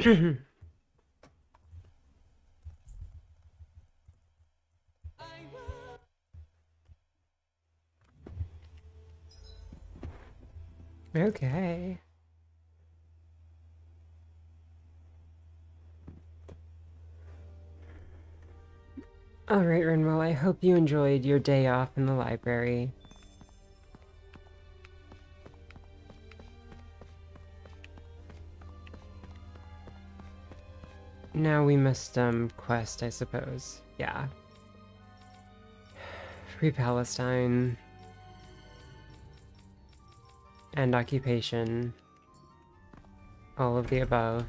Okay. Alright, Renwell, I hope you enjoyed your day off in the library. Now we must, quest, I suppose. Yeah. Free Palestine. End occupation. All of the above.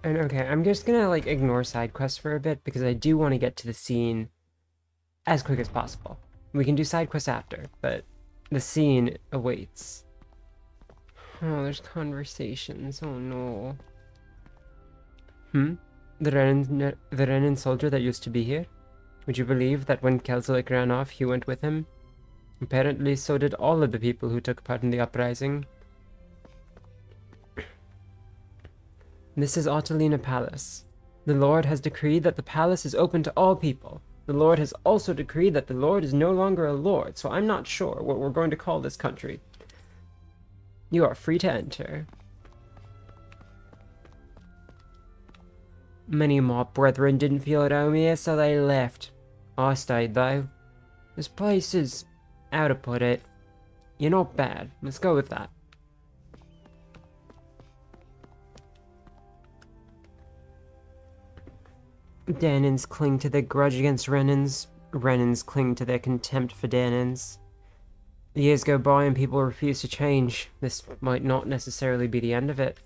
And okay, I'm just gonna, like, ignore side quests for a bit, because I do want to get to the scene as quick as possible. We can do side quests after, but the scene awaits. Oh, there's conversations. Oh no. The Renan soldier that used to be here? Would you believe that when Kelzelik ran off, he went with him? Apparently, so did all of the people who took part in the uprising. This is Ottolina Palace. The Lord has decreed that the palace is open to all people. The Lord has also decreed that the Lord is no longer a lord, so I'm not sure what we're going to call this country. You are free to enter. Many of my brethren didn't feel at home here, so they left. I stayed, though. This place is, how to put it, you're not bad. Let's go with that. Danans cling to their grudge against Renans. Renans cling to their contempt for Danans. The years go by and people refuse to change. This might not necessarily be the end of it.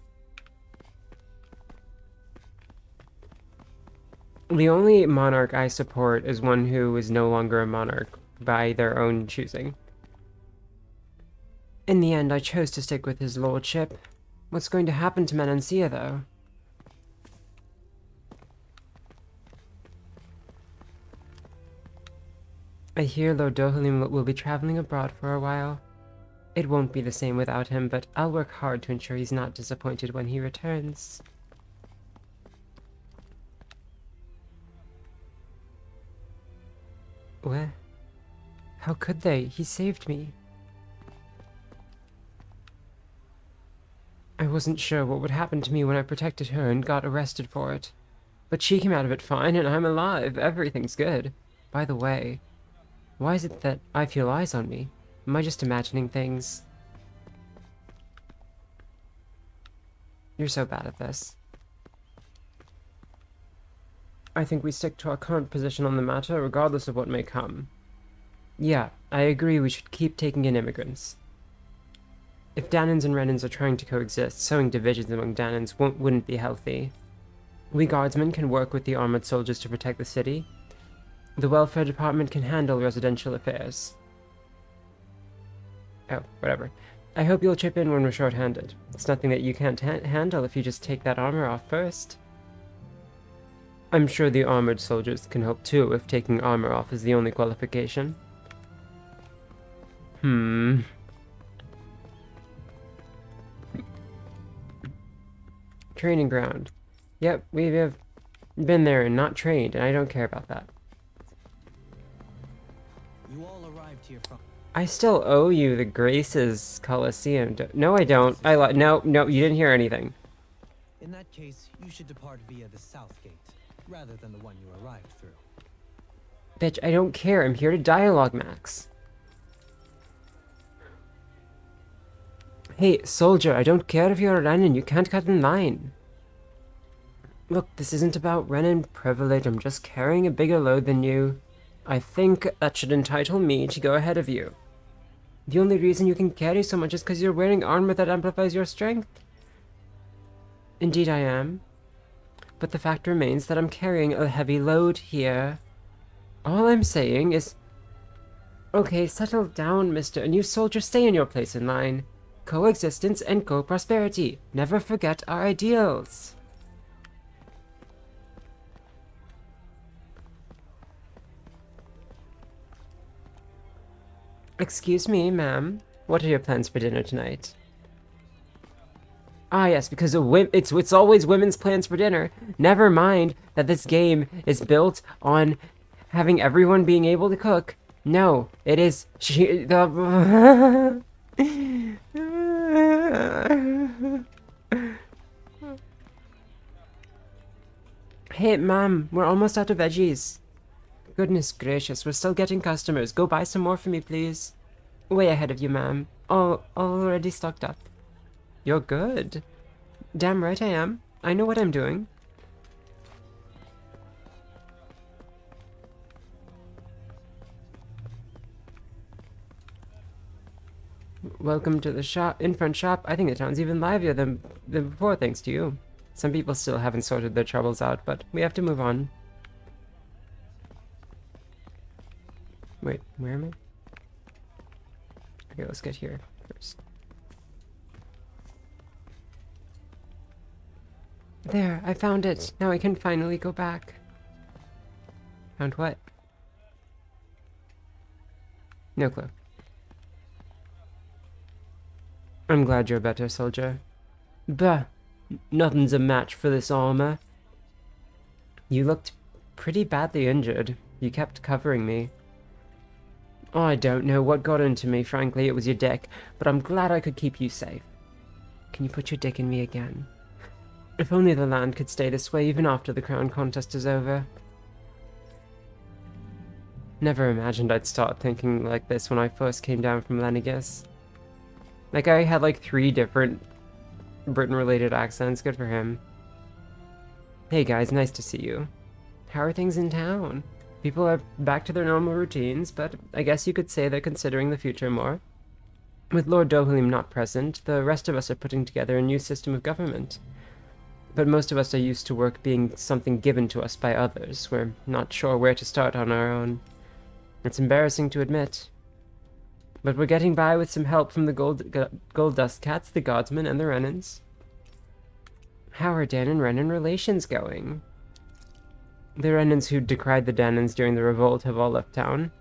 The only monarch I support is one who is no longer a monarch by their own choosing. In the end, I chose to stick with his lordship. What's going to happen to Menancia, though? I hear Lord Dohalim will be traveling abroad for a while. It won't be the same without him, but I'll work hard to ensure he's not disappointed when he returns. What? How could they? He saved me. I wasn't sure what would happen to me when I protected her and got arrested for it. But she came out of it fine, and I'm alive. Everything's good. By the way, why is it that I feel eyes on me? Am I just imagining things? You're so bad at this. I think we stick to our current position on the matter, regardless of what may come. Yeah, I agree we should keep taking in immigrants. If Danans and Renans are trying to coexist, sowing divisions among Danans wouldn't be healthy. We guardsmen can work with the armored soldiers to protect the city. The welfare department can handle residential affairs. Oh, whatever. I hope you'll chip in when we're short-handed. It's nothing that you can't handle if you just take that armor off first. I'm sure the armored soldiers can help too if taking armor off is the only qualification. Training ground. Yep, we have been there and not trained, and I don't care about that. You all arrived here from... I still owe you the Graces Coliseum. No, I don't. No, you didn't hear anything. In that case, you should depart via the south gate, rather than the one you arrived through. Bitch, I don't care. I'm here to dialogue, Max. Hey, soldier, I don't care if you're a Renan. You can't cut in line. Look, this isn't about Renan privilege. I'm just carrying a bigger load than you. I think that should entitle me to go ahead of you. The only reason you can carry so much is because you're wearing armor that amplifies your strength. Indeed I am. But the fact remains that I'm carrying a heavy load here. All I'm saying is... Okay, settle down, mister. A new soldier, stay in your place in line. Coexistence and co-prosperity. Never forget our ideals. Excuse me, ma'am. What are your plans for dinner tonight? Ah, yes, because it's always women's plans for dinner. Never mind that this game is built on having everyone being able to cook. No, it is the. Hey, ma'am, we're almost out of veggies. Goodness gracious, we're still getting customers. Go buy some more for me, please. Way ahead of you, ma'am. Already stocked up. You're good. Damn right I am. I know what I'm doing. Welcome to the shop, in front shop. I think the town's even livelier than before, thanks to you. Some people still haven't sorted their troubles out, but we have to move on. Wait, where am I? Okay, let's get here first. There, I found it. Now I can finally go back. Found what? No clue. I'm glad you're better, soldier. Bah, nothing's a match for this armor. You looked pretty badly injured. You kept covering me. I don't know what got into me, frankly, it was your dick, but I'm glad I could keep you safe. Can you put your dick in me again? If only the land could stay this way even after the crown contest is over. Never imagined I'd start thinking like this when I first came down from Lenegis. Like, I had like 3 different Britain-related accents. Good for him. Hey guys, nice to see you. How are things in town? People are back to their normal routines, but I guess you could say they're considering the future more. With Lord Dohalim not present, the rest of us are putting together a new system of government. But most of us are used to work being something given to us by others. We're not sure where to start on our own. It's embarrassing to admit. But we're getting by with some help from the Gold Dust Cats, the Guardsmen, and the Renans. How are Dan and Renan relations going? The Renans who decried the Danans during the revolt have all left town.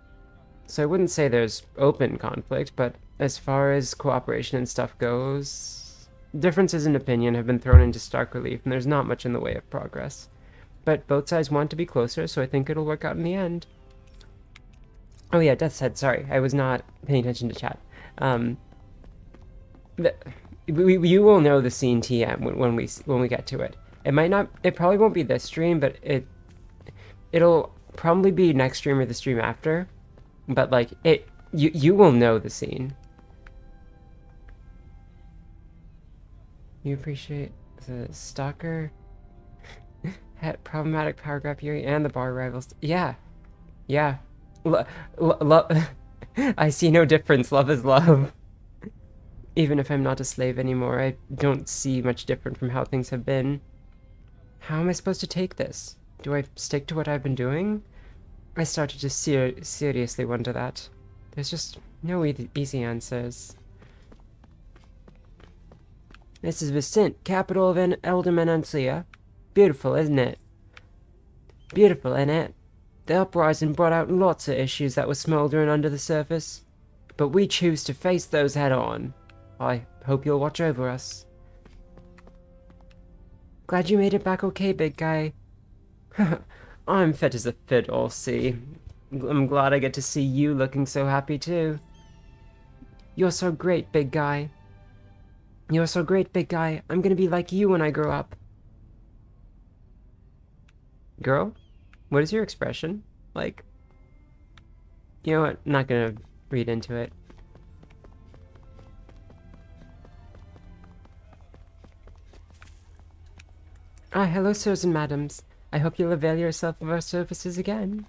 So I wouldn't say there's open conflict, but as far as cooperation and stuff goes, differences in opinion have been thrown into stark relief, and there's not much in the way of progress. But both sides want to be closer, so I think it'll work out in the end. Oh yeah, Death's Head, sorry, I was not paying attention to chat. You will know the scene TM when we get to it. It probably won't be this stream, but it'll probably be next stream or the stream after. But like you will know the scene. You appreciate the stalker, problematic power grab Yuri, and the bar rivals. Yeah. I see no difference. Love is love. Even if I'm not a slave anymore, I don't see much different from how things have been. How am I supposed to take this? Do I stick to what I've been doing? I started to seriously wonder that. There's just no easy answers. This is Vicent, capital of Eldermanancia. Beautiful, isn't it? Beautiful, isn't it? The uprising brought out lots of issues that were smoldering under the surface. But we choose to face those head on. I hope you'll watch over us. Glad you made it back okay, big guy. I'm fit as a fiddle, see. I'm glad I get to see you looking so happy too. You're so great, big guy. You're so great, big guy. I'm gonna be like you when I grow up. Girl? What is your expression? Like, you know what? I'm not gonna read into it. Ah, hello, sirs and madams. I hope you'll avail yourself of our services again.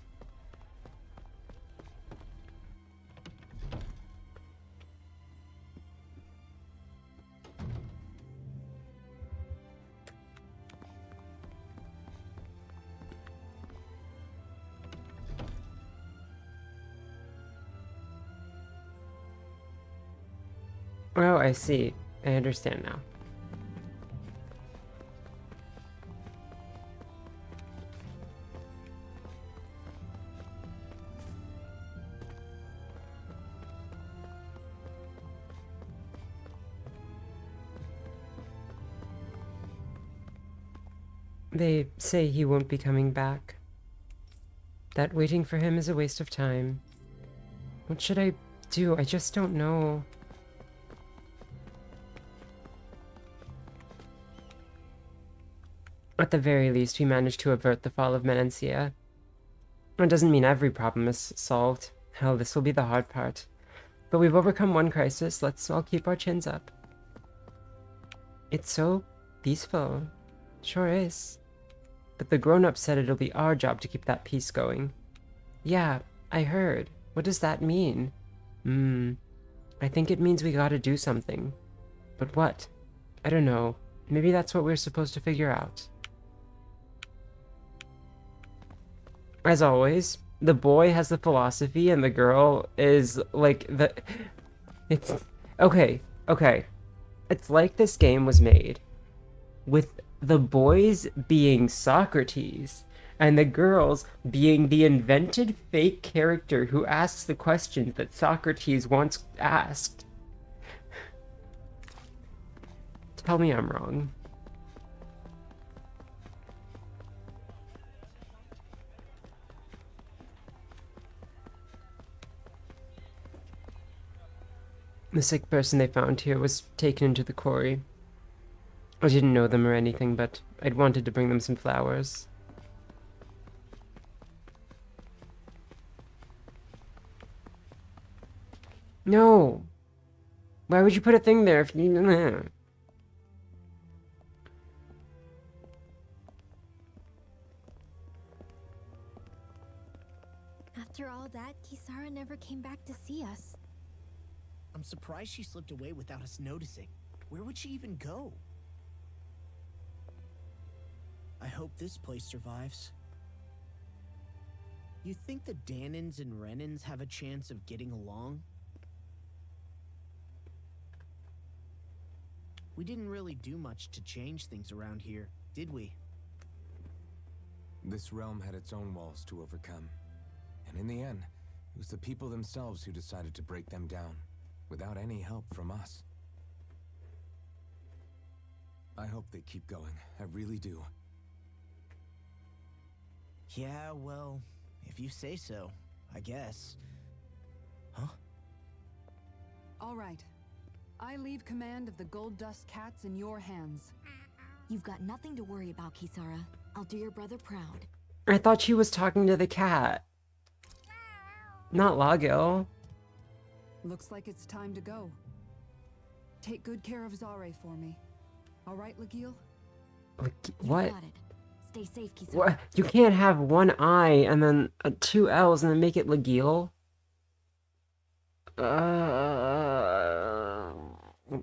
Oh, I see. I understand now. They say he won't be coming back. That waiting for him is a waste of time. What should I do? I just don't know. At the very least, we managed to avert the fall of Menancia. It doesn't mean every problem is solved. Hell, this will be the hard part. But we've overcome one crisis, let's all keep our chins up. It's so peaceful. Sure is. But the grown-ups said it'll be our job to keep that peace going. Yeah, I heard. What does that mean? I think it means we gotta do something. But what? I don't know. Maybe that's what we're supposed to figure out. As always, the boy has the philosophy and the girl is like the... It's... Okay. It's like this game was made with the boys being Socrates and the girls being the invented fake character who asks the questions that Socrates once asked. Tell me I'm wrong. The sick person they found here was taken into the quarry. I didn't know them or anything, but I'd wanted to bring them some flowers. No! Why would you put a thing there if you... After all that, Kisara never came back to see us. I'm surprised she slipped away without us noticing. Where would she even go? I hope this place survives. You think the Danins and Renins have a chance of getting along? We didn't really do much to change things around here, did we? This realm had its own walls to overcome. And in the end, it was the people themselves who decided to break them down, without any help from us. I hope they keep going. I really do. Yeah, well, if you say so, I guess. Huh? All right. I leave command of the Gold Dust Cats in your hands. You've got nothing to worry about, Kisara. I'll do your brother proud. I thought she was talking to the cat. Not Lagil. Looks like it's time to go. Take good care of Zare for me. All right, Lagil? What? You got it. Stay safe, Kisara. What? You can't have one I and then two L's and then make it Lagil.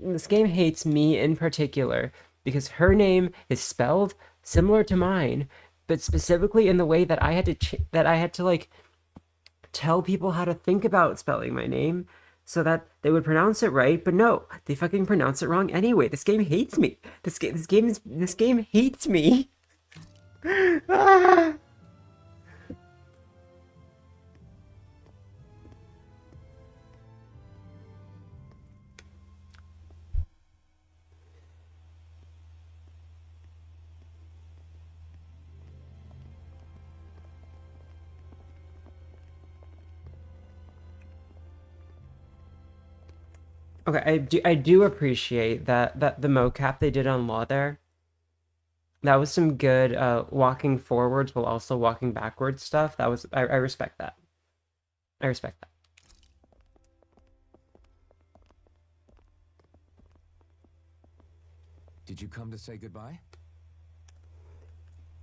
This game hates me in particular because her name is spelled similar to mine, but specifically in the way that I had to like tell people how to think about spelling my name so that they would pronounce it right, but no, they fucking pronounce it wrong anyway. This game hates me. This game hates me. Ah! Okay, I do appreciate that the mocap they did on Law there. That was some good walking forwards while also walking backwards stuff. That was I respect that. I respect that. Did you come to say goodbye?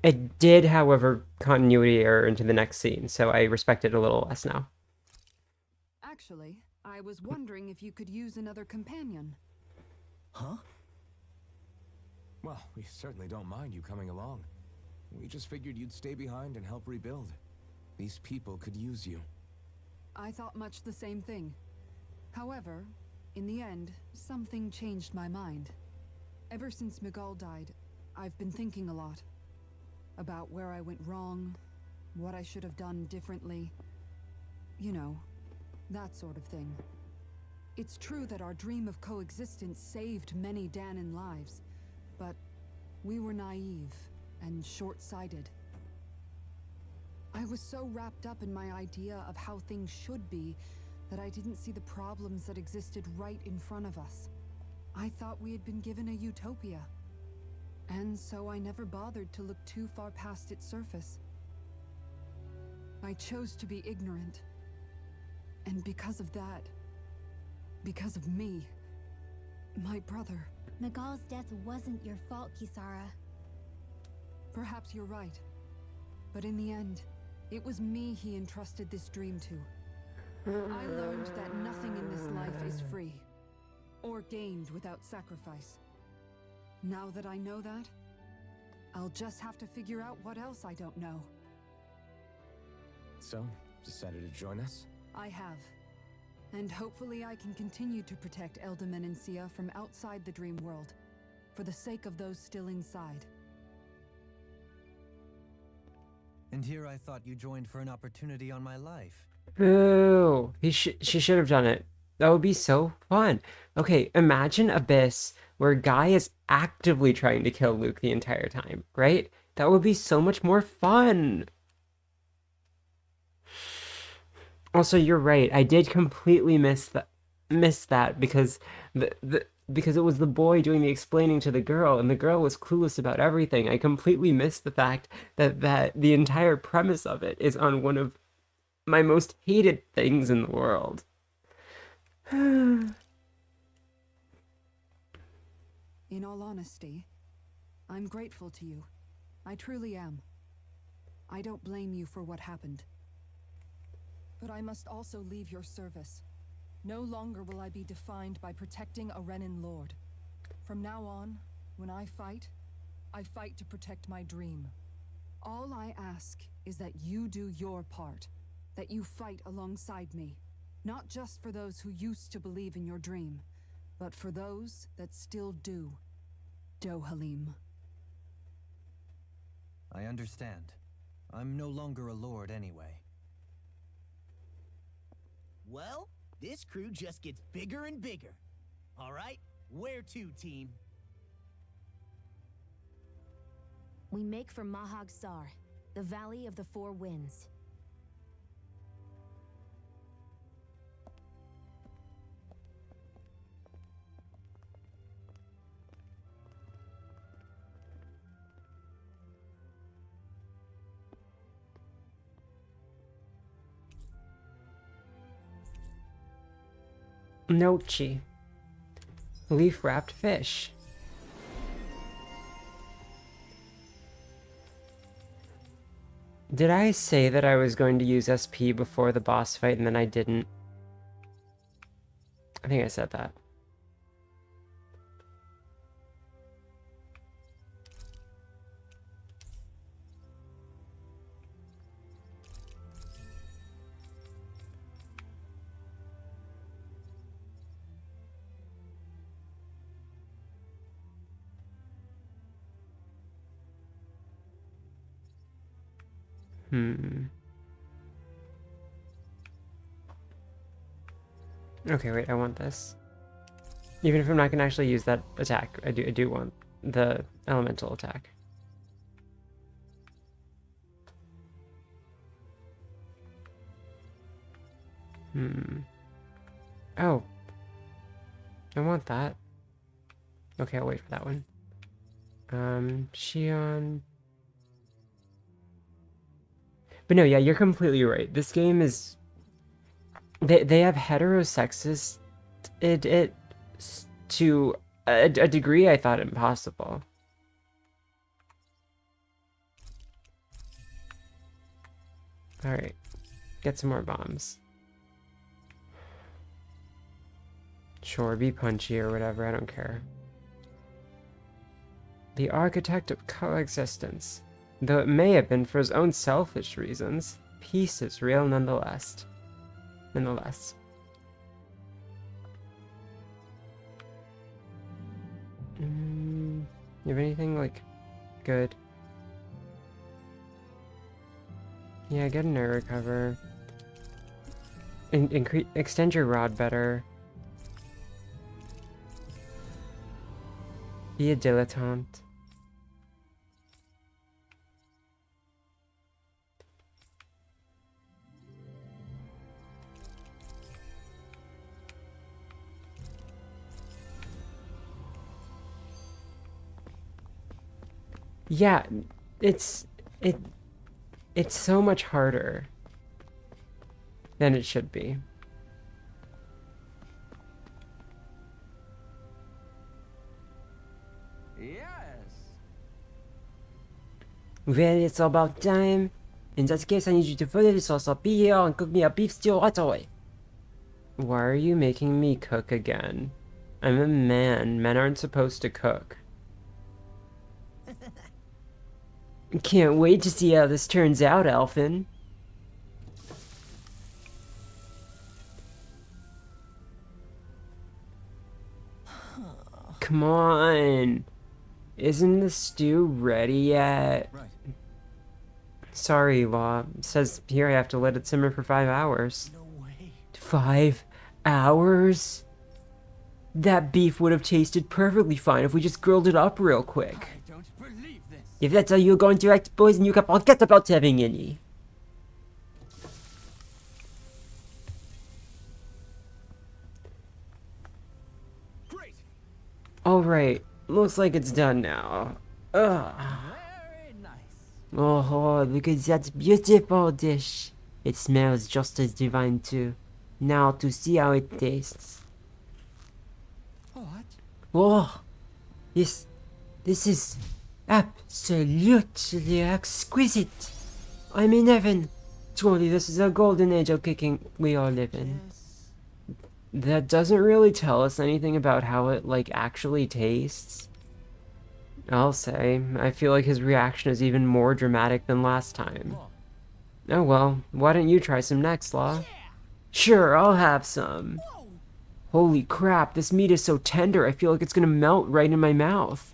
It did, however, continuity error into the next scene, so I respect it a little less now. Actually, I was wondering if you could use another companion. Huh? Well, we certainly don't mind you coming along. We just figured you'd stay behind and help rebuild. These people could use you. I thought much the same thing. However, In the end, something changed my mind. Ever since Miguel died, I've been thinking a lot. About where I went wrong, what I should have done differently. You know, that sort of thing. It's true that our dream of coexistence saved many Dahnan lives, but we were naive and short-sighted. I was so wrapped up in my idea of how things should be that I didn't see the problems that existed right in front of us. I thought we had been given a utopia. And so I never bothered to look too far past its surface. I chose to be ignorant. And because of that, because of me, my brother... Miguel's death wasn't your fault, Kisara. Perhaps you're right. But in the end, it was me he entrusted this dream to. I learned that nothing in this life is free, or gained without sacrifice. Now that I know that, I'll just have to figure out what else I don't know. So, decided to join us? I have. And hopefully I can continue to protect Elda Menencia from outside the dream world, for the sake of those still inside. And here I thought you joined for an opportunity on my life. Boo! She should have done it. That would be so fun. Okay, imagine Abyss, where Guy is actively trying to kill Luke the entire time, right? That would be so much more fun. Also, you're right. I did completely miss that because because it was the boy doing the explaining to the girl, and the girl was clueless about everything. I completely missed the fact that the entire premise of it is on one of my most hated things in the world. In all honesty, I'm grateful to you. I truly am. I don't blame you for what happened. But I must also leave your service. No longer will I be defined by protecting a Renan Lord. From now on, when I fight to protect my dream. All I ask is that you do your part, that you fight alongside me, not just for those who used to believe in your dream, but for those that still do. Dohalim. I understand. I'm no longer a lord anyway. Well, this crew just gets bigger and bigger. All right, where to, team? We make for Mahag Sar, the Valley of the Four Winds. Nochi. Leaf-wrapped fish. Did I say that I was going to use SP before the boss fight and then I didn't? I think I said that. Okay, wait, I want this. Even if I'm not gonna actually use that attack, I do want the elemental attack. Oh. I want that. Okay, I'll wait for that one. Shion. But no, yeah, you're completely right. This game is... They have heterosexist it to a degree I thought impossible. Alright. Get some more bombs. Sure, be punchy or whatever, I don't care. The architect of coexistence. Though it may have been for his own selfish reasons, peace is real nonetheless. You have anything, like, good? Yeah, get an air recover. Extend your rod better. Be a dilettante. Yeah, it's so much harder than it should be. Yes. Well, it's about time. In that case, I need you to follow the sauce up here and cook me a beef stew right away. Why are you making me cook again? I'm a man. Men aren't supposed to cook. Can't wait to see how this turns out, Alphen. Come on. Isn't the stew ready yet? Right. Sorry, Law. It says here I have to let it simmer for 5 hours. No way. 5 hours? That beef would have tasted perfectly fine if we just grilled it up real quick. I don't believe this. If that's how you're going to act, boys, then you can forget about having any. Great. Alright, looks like it's done now. Ugh. Very nice. Oh, look at that beautiful dish. It smells just as divine too. Now to see how it tastes. What? Oh, this is absolutely exquisite. I'm in heaven. Truly, this is a golden age of cooking we all live in. Yes. That doesn't really tell us anything about how it, like, actually tastes. I'll say, I feel like his reaction is even more dramatic than last time. Oh well, why don't you try some next, Law? Sure, I'll have some. Holy crap, this meat is so tender, I feel like it's gonna melt right in my mouth.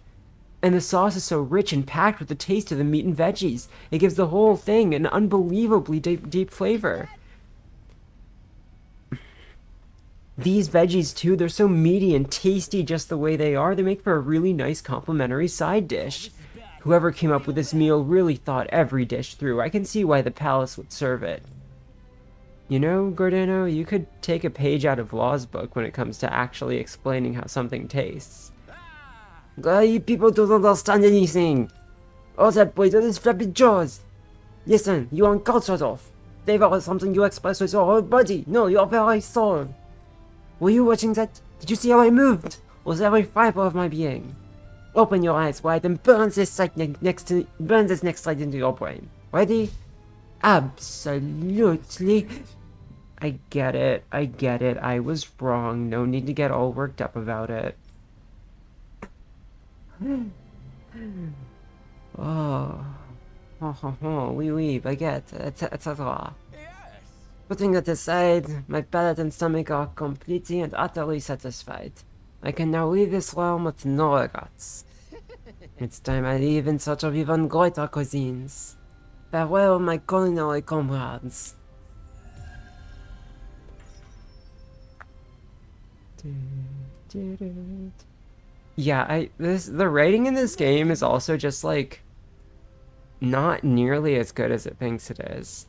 And the sauce is so rich and packed with the taste of the meat and veggies. It gives the whole thing an unbelievably deep flavor. These veggies too, they're so meaty and tasty just the way they are. They make for a really nice complimentary side dish. Whoever came up with this meal really thought every dish through. I can see why the palace would serve it. You know, Gordano, you could take a page out of Law's book when it comes to actually explaining how something tastes. You people don't understand anything. All that boy does is flap his jaws. Listen, you aren't cultured off. Flavor is something you express with your whole body, no, your very soul. Were you watching that? Did you see how I moved? Was every fiber of my being? Open your eyes wide and burn this next slide into your brain. Ready? Absolutely. I get it. I was wrong. No need to get all worked up about it. Oh. Oui, baguette, etc. Yes. Putting that aside, my palate and stomach are completely and utterly satisfied. I can now leave this realm with no regrets. It's time I leave in search of even greater cuisines. Farewell, my culinary comrades. Yeah, the writing in this game is also just like not nearly as good as it thinks it is.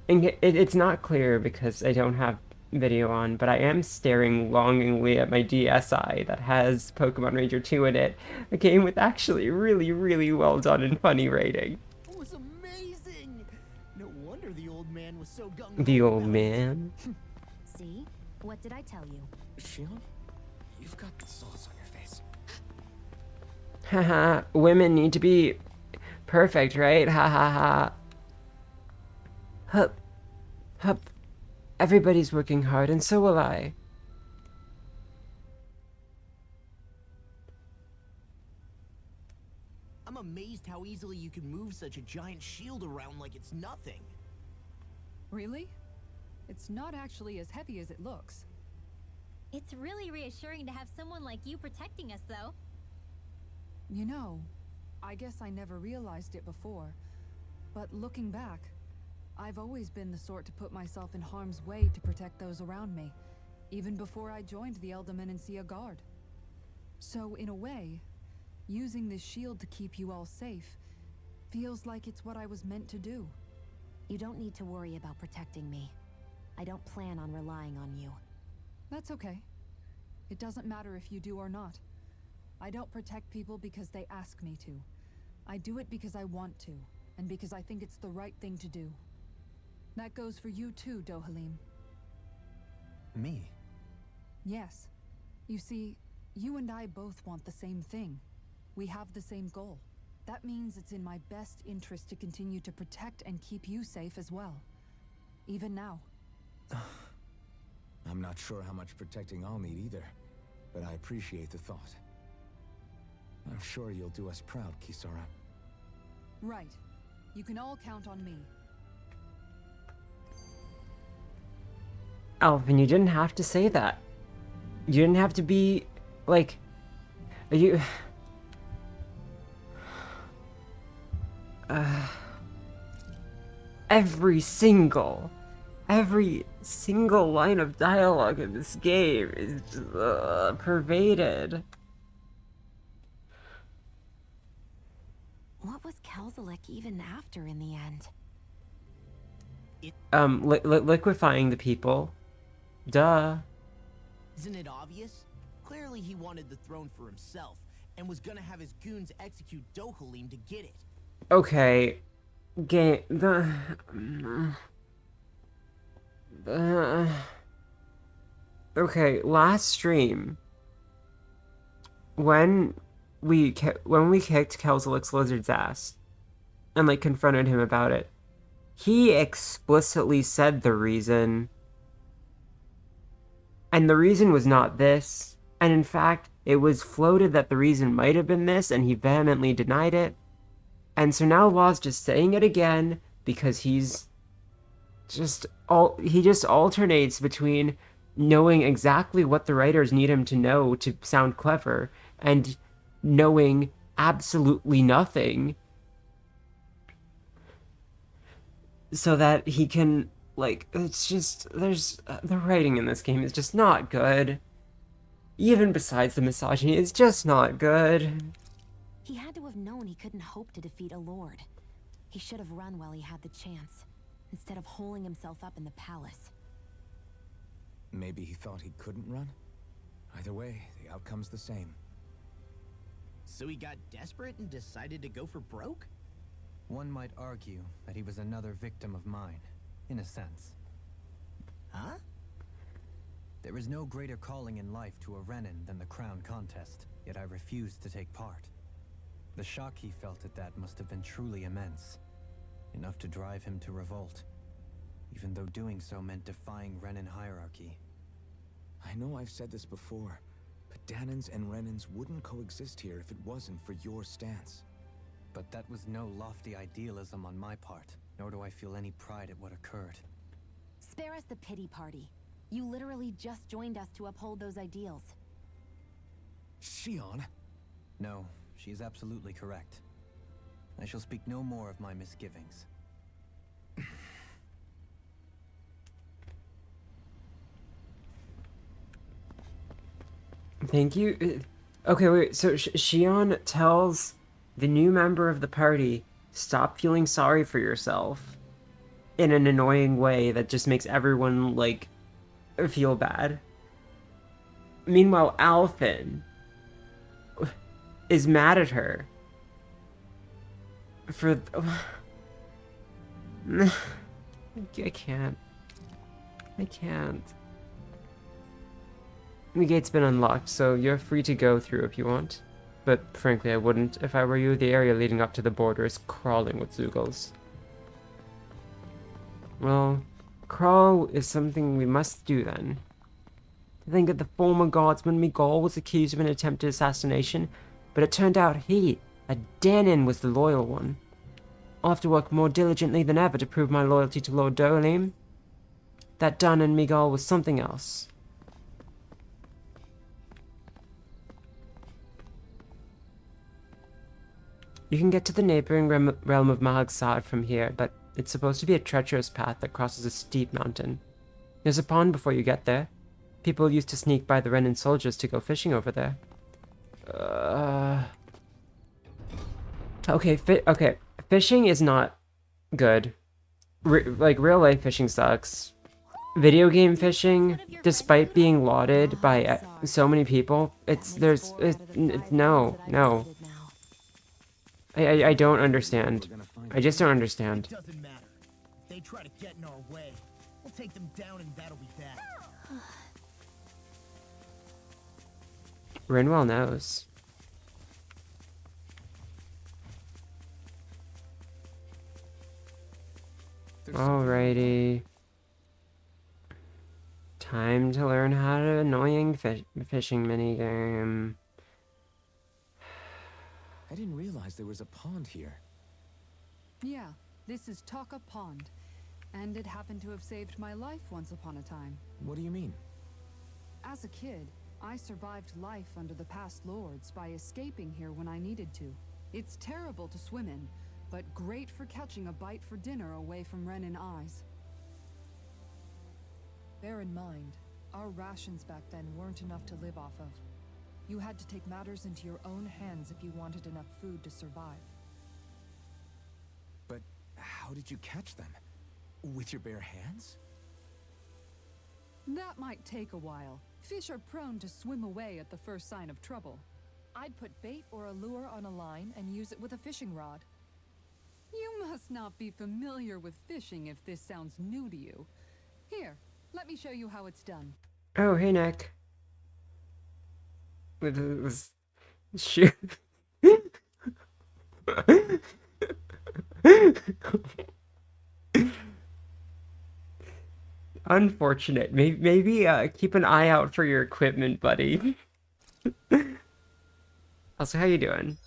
And it's not clear because I don't have video on, but I am staring longingly at my DSi that has Pokemon Ranger 2 in it, a game with actually really, really well done and funny writing. It was amazing. No wonder the old man was so gung-ho. The old about it. man. See? What did I tell you? Shion, you've got sauce on your face. Haha, women need to be perfect, right? Ha ha ha. Hup. Everybody's working hard, and so will I. I'm amazed how easily you can move such a giant shield around like it's nothing. Really? It's not actually as heavy as it looks. It's It's really reassuring to have someone like you protecting us, though. You know, I guess I never realized it before, but looking back, I've always been the sort to put myself in harm's way to protect those around me, even before I joined the Elder Menancia Guard. So, in a way, using this shield to keep you all safe feels like it's what I was meant to do. You don't need to worry about protecting me. I don't plan on relying on you. That's okay. It doesn't matter if you do or not. I don't protect people because they ask me to. I do it because I want to, and because I think it's the right thing to do. That goes for you too, Dohalim. Me? Yes. You see, you and I both want the same thing. We have the same goal. That means it's in my best interest to continue to protect and keep you safe as well. Even now. I'm not sure how much protecting I'll need either, but I appreciate the thought. I'm sure you'll do us proud, Kisara. Right. You can all count on me. Alvin, you didn't have to say that. You didn't have to be, like... You... Every single line of dialogue in this game is pervaded. What was Kelzalik even after in the end? Liquefying the people. Duh. Isn't it obvious? Clearly he wanted the throne for himself, and was gonna have his goons execute Dohalim to get it. Okay. Okay, last stream, when we kicked Kelzalik's lizard's ass and like confronted him about it, he explicitly said the reason, and the reason was not this, and in fact it was floated that the reason might have been this, and he vehemently denied it. And so now Law's just saying it again because he just alternates between knowing exactly what the writers need him to know to sound clever and knowing absolutely nothing so that he can, like, it's just, the writing in this game is just not good. Even besides the misogyny, it's just not good. He had to have known he couldn't hope to defeat a lord. He should have run while he had the chance, instead of holding himself up in the palace. Maybe he thought he couldn't run? Either way, the outcome's the same. So he got desperate and decided to go for broke? One might argue that he was another victim of mine, in a sense. Huh? There is no greater calling in life to a Renin than the crown contest, yet I refused to take part. The shock he felt at that must have been truly immense, enough to drive him to revolt, even though doing so meant defying Renin hierarchy. I know I've said this before, but Dahnans and Renins wouldn't coexist here if it wasn't for your stance. But that was no lofty idealism on my part, nor do I feel any pride at what occurred. Spare us the pity party. You literally just joined us to uphold those ideals. Shionne? No, she is absolutely correct. I shall speak no more of my misgivings. Thank you. Okay, wait, so Shionne tells the new member of the party, stop feeling sorry for yourself in an annoying way that just makes everyone, like, feel bad. Meanwhile, Alphen is mad at her for... I can't. The gate's been unlocked, so you're free to go through if you want. But frankly, I wouldn't. If I were you, the area leading up to the border is crawling with Zeugles. Well, crawl is something we must do then. To think that the former guardsman Miguel was accused of an attempted assassination, but it turned out he, a Dahnan, was the loyal one. I'll have to work more diligently than ever to prove my loyalty to Lord Dohalim. That Dahnan Miguel was something else. You can get to the neighboring realm of Mahag from here, but it's supposed to be a treacherous path that crosses a steep mountain. There's a pond before you get there. People used to sneak by the Renan soldiers to go fishing over there. Okay, okay. Fishing is not good. Like, real life fishing sucks. Video game fishing, despite being lauded by so many people, no. I don't understand. I just don't understand. It doesn't matter. If they try to get in our way, we'll take them down and that'll be that. Rinwell knows. Alrighty. Time to learn how to annoying fishing minigame. I didn't realize there was a pond here. Yeah, this is Taka Pond. And it happened to have saved my life once upon a time. What do you mean? As a kid, I survived life under the past lords by escaping here when I needed to. It's terrible to swim in, but great for catching a bite for dinner away from Renan eyes. Bear in mind, our rations back then weren't enough to live off of. You had to take matters into your own hands if you wanted enough food to survive. But how did you catch them? With your bare hands? That might take a while. Fish are prone to swim away at the first sign of trouble. I'd put bait or a lure on a line and use it with a fishing rod. You must not be familiar with fishing if this sounds new to you. Here, let me show you how it's done. Oh, hey, Nick. Shoot. Unfortunate. Maybe keep an eye out for your equipment, buddy. Also, how you doing?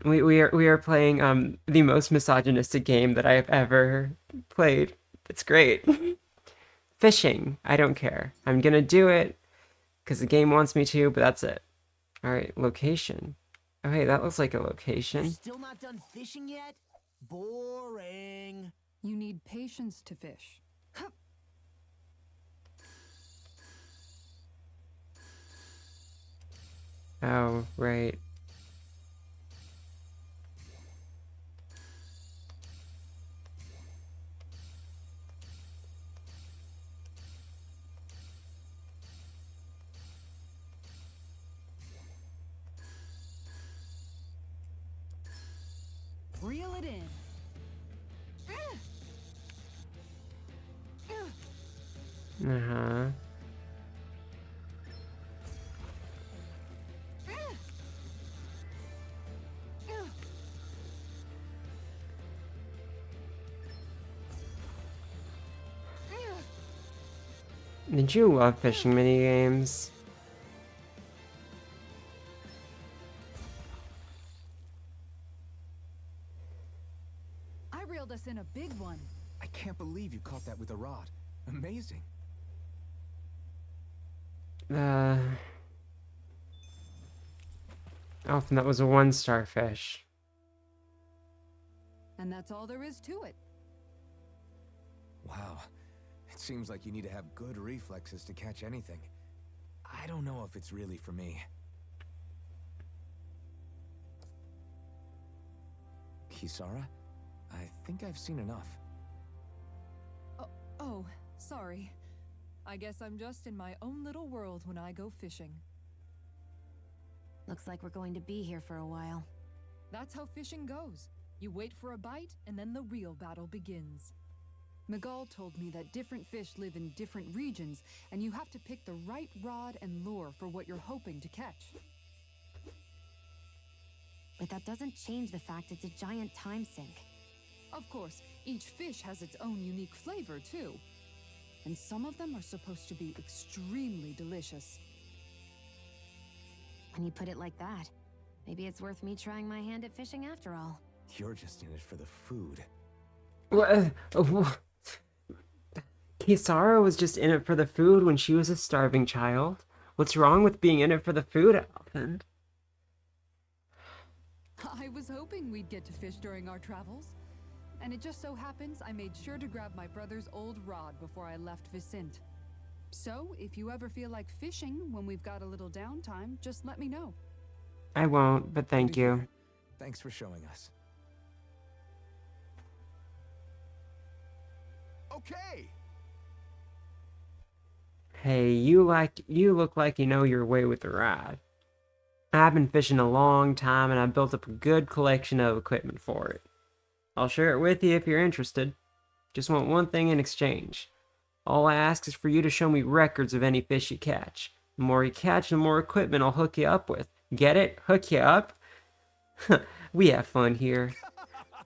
We are playing the most misogynistic game that I have ever played. It's great. Fishing. I don't care. I'm gonna do it because the game wants me to, but that's it. All right, location. Oh, hey, that looks like a You're location. still not done fishing yet? Boring. You need patience to fish. Oh, right. Reel it in. Uh-huh. Did you love fishing mini games? I reeled us in a big one. I can't believe you caught that with a rod. Amazing. Often that was a 1-star fish. And that's all there is to it. Wow. It seems like you need to have good reflexes to catch anything. I don't know if it's really for me. Kisara? I think I've seen enough. Oh, sorry. I guess I'm just in my own little world when I go fishing. Looks like we're going to be here for a while. That's how fishing goes. You wait for a bite, and then the real battle begins. Miguel told me that different fish live in different regions, and you have to pick the right rod and lure for what you're hoping to catch. But that doesn't change the fact it's a giant time sink. Of course, each fish has its own unique flavor, too. And some of them are supposed to be extremely delicious. When you put it like that, maybe it's worth me trying my hand at fishing after all. You're just in it for the food. Kisara was just in it for the food when she was a starving child. What's wrong with being in it for the food, Alvin? I was hoping we'd get to fish during our travels. And it just so happens I made sure to grab my brother's old rod before I left Vicente. So, if you ever feel like fishing when we've got a little downtime, just let me know. I won't, but thank Good to you. hear. Thanks for showing us. Okay. Hey, you look like you know your way with the rod. I've been fishing a long time and I've built up a good collection of equipment for it. I'll share it with you if you're interested. Just want one thing in exchange. All I ask is for you to show me records of any fish you catch. The more you catch, the more equipment I'll hook you up with. Get it? Hook you up? We have fun here.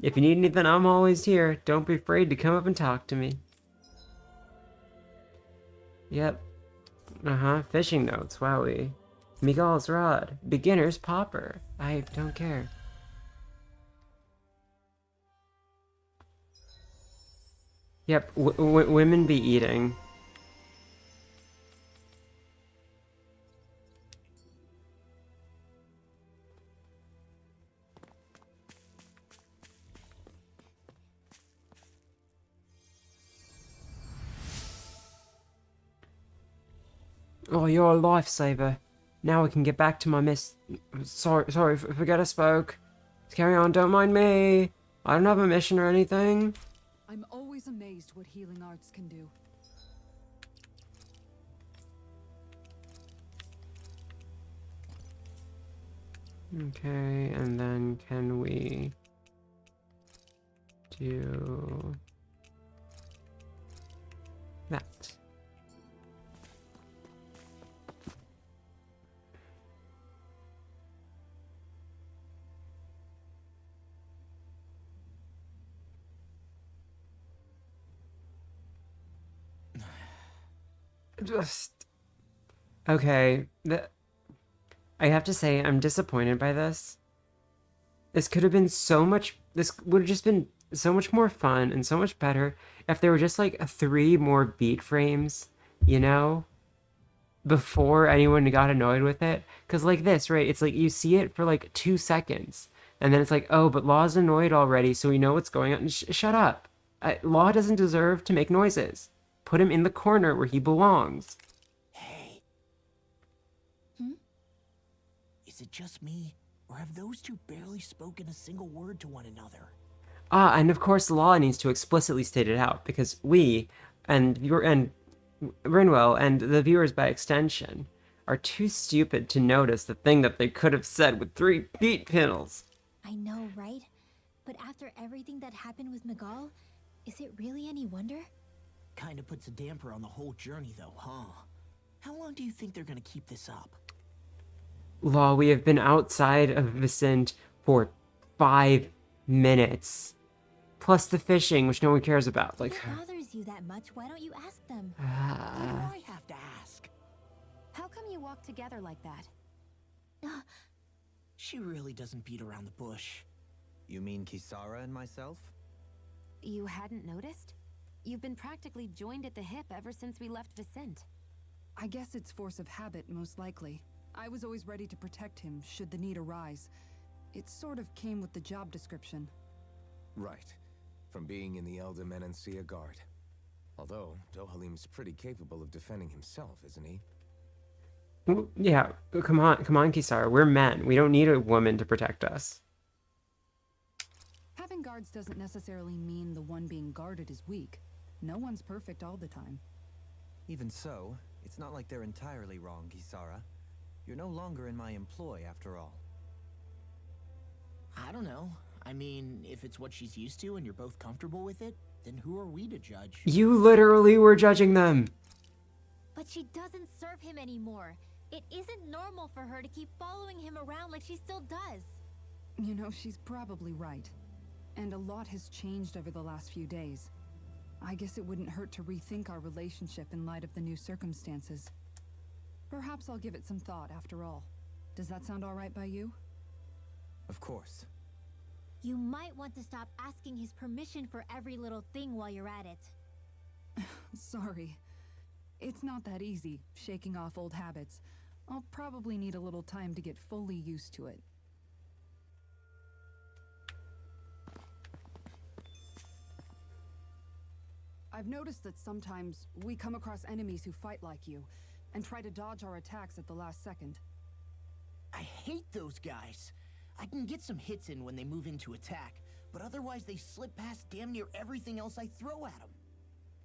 If you need anything, I'm always here. Don't be afraid to come up and talk to me. Yep. Fishing notes, wowie. Miguel's rod. Beginner's popper. I don't care. Yep, women be eating. Oh, you're a lifesaver. Now I can get back to my Sorry, forget I spoke. Carry on, don't mind me. I don't have a mission or anything. I'm always amazed what healing arts can do. Okay, and then can we do that? Just okay. I have to say I'm disappointed by this. This could have been so much. This would have just been so much more fun and so much better if there were just like 3 more beat frames, you know, before anyone got annoyed with it. Because like this, right? It's like you see it for like 2 seconds, and then it's like, oh, but Law's annoyed already, so we know what's going on. Shut up. Law doesn't deserve to make noises. Put him in the corner where he belongs. Hey. Is it just me, or have those two barely spoken a single word to one another? And of course Law needs to explicitly state it out, because we, and Rinwell, and the viewers by extension, are too stupid to notice the thing that they could have said with 3 beat panels. I know, right? But after everything that happened with Miguel, is it really any wonder? Kinda puts a damper on the whole journey though, huh? How long do you think they're gonna keep this up? Law, we have been outside of Vicente for 5 minutes. Plus the fishing, which no one cares about. Like, If it bothers you that much, why don't you ask them? Why do I have to ask? How come you walk together like that? She really doesn't beat around the bush. You mean Kisara and myself? You hadn't noticed? You've been practically joined at the hip ever since we left Vicente. I guess it's force of habit, most likely. I was always ready to protect him, should the need arise. It sort of came with the job description. Right. From being in the Elder Menancia Guard. Although, Dohalim's pretty capable of defending himself, isn't he? yeah, come on, Kisara. We're men. We don't need a woman to protect us. Having guards doesn't necessarily mean the one being guarded is weak. No one's perfect all the time. Even so, it's not like they're entirely wrong, Kisara. You're no longer in my employ, after all. I don't know. I mean, if it's what she's used to and you're both comfortable with it, then who are we to judge? You literally were judging them. But she doesn't serve him anymore. It isn't normal for her to keep following him around like she still does. You know, she's probably right. And a lot has changed over the last few days. I guess it wouldn't hurt to rethink our relationship in light of the new circumstances. Perhaps I'll give it some thought after all. Does that sound all right by you? Of course. You might want to stop asking his permission for every little thing while you're at it. Sorry. It's not that easy, shaking off old habits. I'll probably need a little time to get fully used to it. I've noticed that sometimes we come across enemies who fight like you, and try to dodge our attacks at the last second. I hate those guys. I can get some hits in when they move into attack, but otherwise they slip past damn near everything else I throw at them.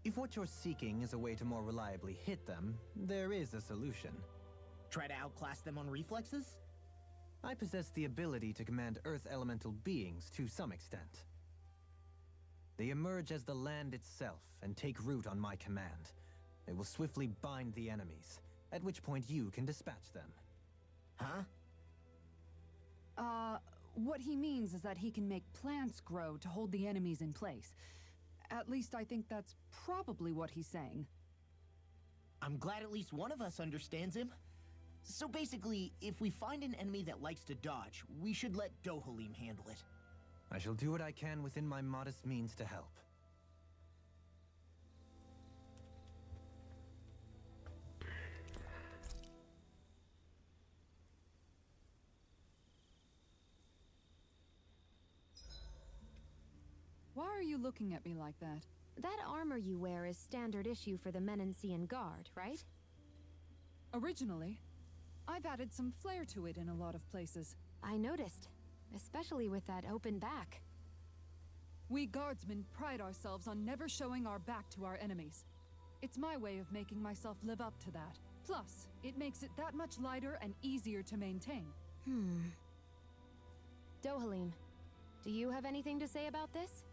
If what you're seeking is a way to more reliably hit them, there is a solution. Try to outclass them on reflexes? I possess the ability to command Earth elemental beings to some extent. They emerge as the land itself and take root on my command. They will swiftly bind the enemies, at which point you can dispatch them. Huh? What he means is that he can make plants grow to hold the enemies in place. At least I think that's probably what he's saying. I'm glad at least one of us understands him. So basically, if we find an enemy that likes to dodge, we should let Dohalim handle it. I shall do what I can within my modest means to help. Why are you looking at me like that? That armor you wear is standard issue for the Menancian Guard, right? Originally, I've added some flair to it in a lot of places. I noticed, especially with that open back. We guardsmen pride ourselves on never showing our back to our enemies. It's my way of making myself live up to that. Plus, it makes it that much lighter and easier to maintain. Dohalim, do you have anything to say about this?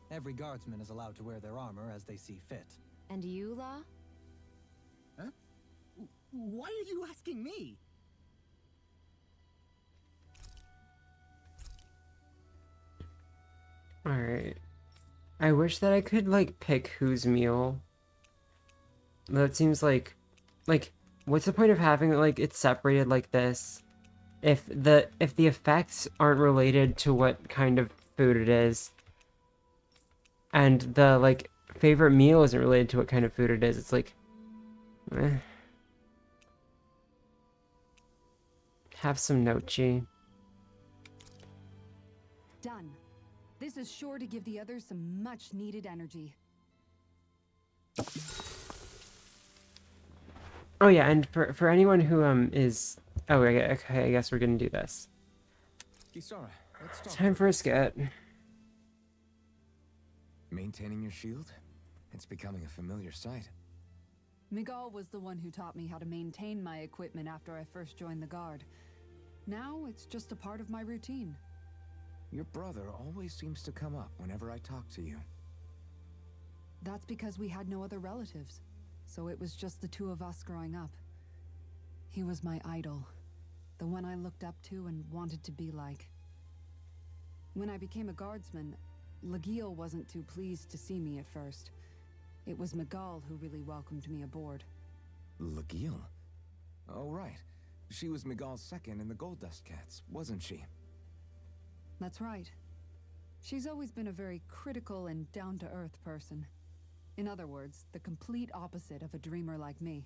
Every guardsman is allowed to wear their armor as they see fit. And you, Law? Huh? Why are you asking me? Alright. I wish that I could, like, pick whose meal. That seems like, what's the point of having, like, it separated like this? If the effects aren't related to what kind of food it is, and the, like, favorite meal isn't related to what kind of food it is, it's like, Have some nochi. Done. This is sure to give the others some much-needed energy. Oh yeah, and for anyone who is... Oh, okay, I guess we're gonna do this. Kisara, let's talk. Time for a scat. Maintaining your shield? It's becoming a familiar sight. Miguel was the one who taught me how to maintain my equipment after I first joined the Guard. Now it's just a part of my routine. Your brother always seems to come up whenever I talk to you. That's because we had no other relatives, so it was just the two of us growing up. He was my idol, the one I looked up to and wanted to be like. When I became a guardsman, Lagiel wasn't too pleased to see me at first. It was Miguel who really welcomed me aboard. Lagiel? Oh, right. She was Miguel's second in the Gold Dust Cats, wasn't she? That's right. She's always been a very critical and down-to-earth person. In other words, the complete opposite of a dreamer like me.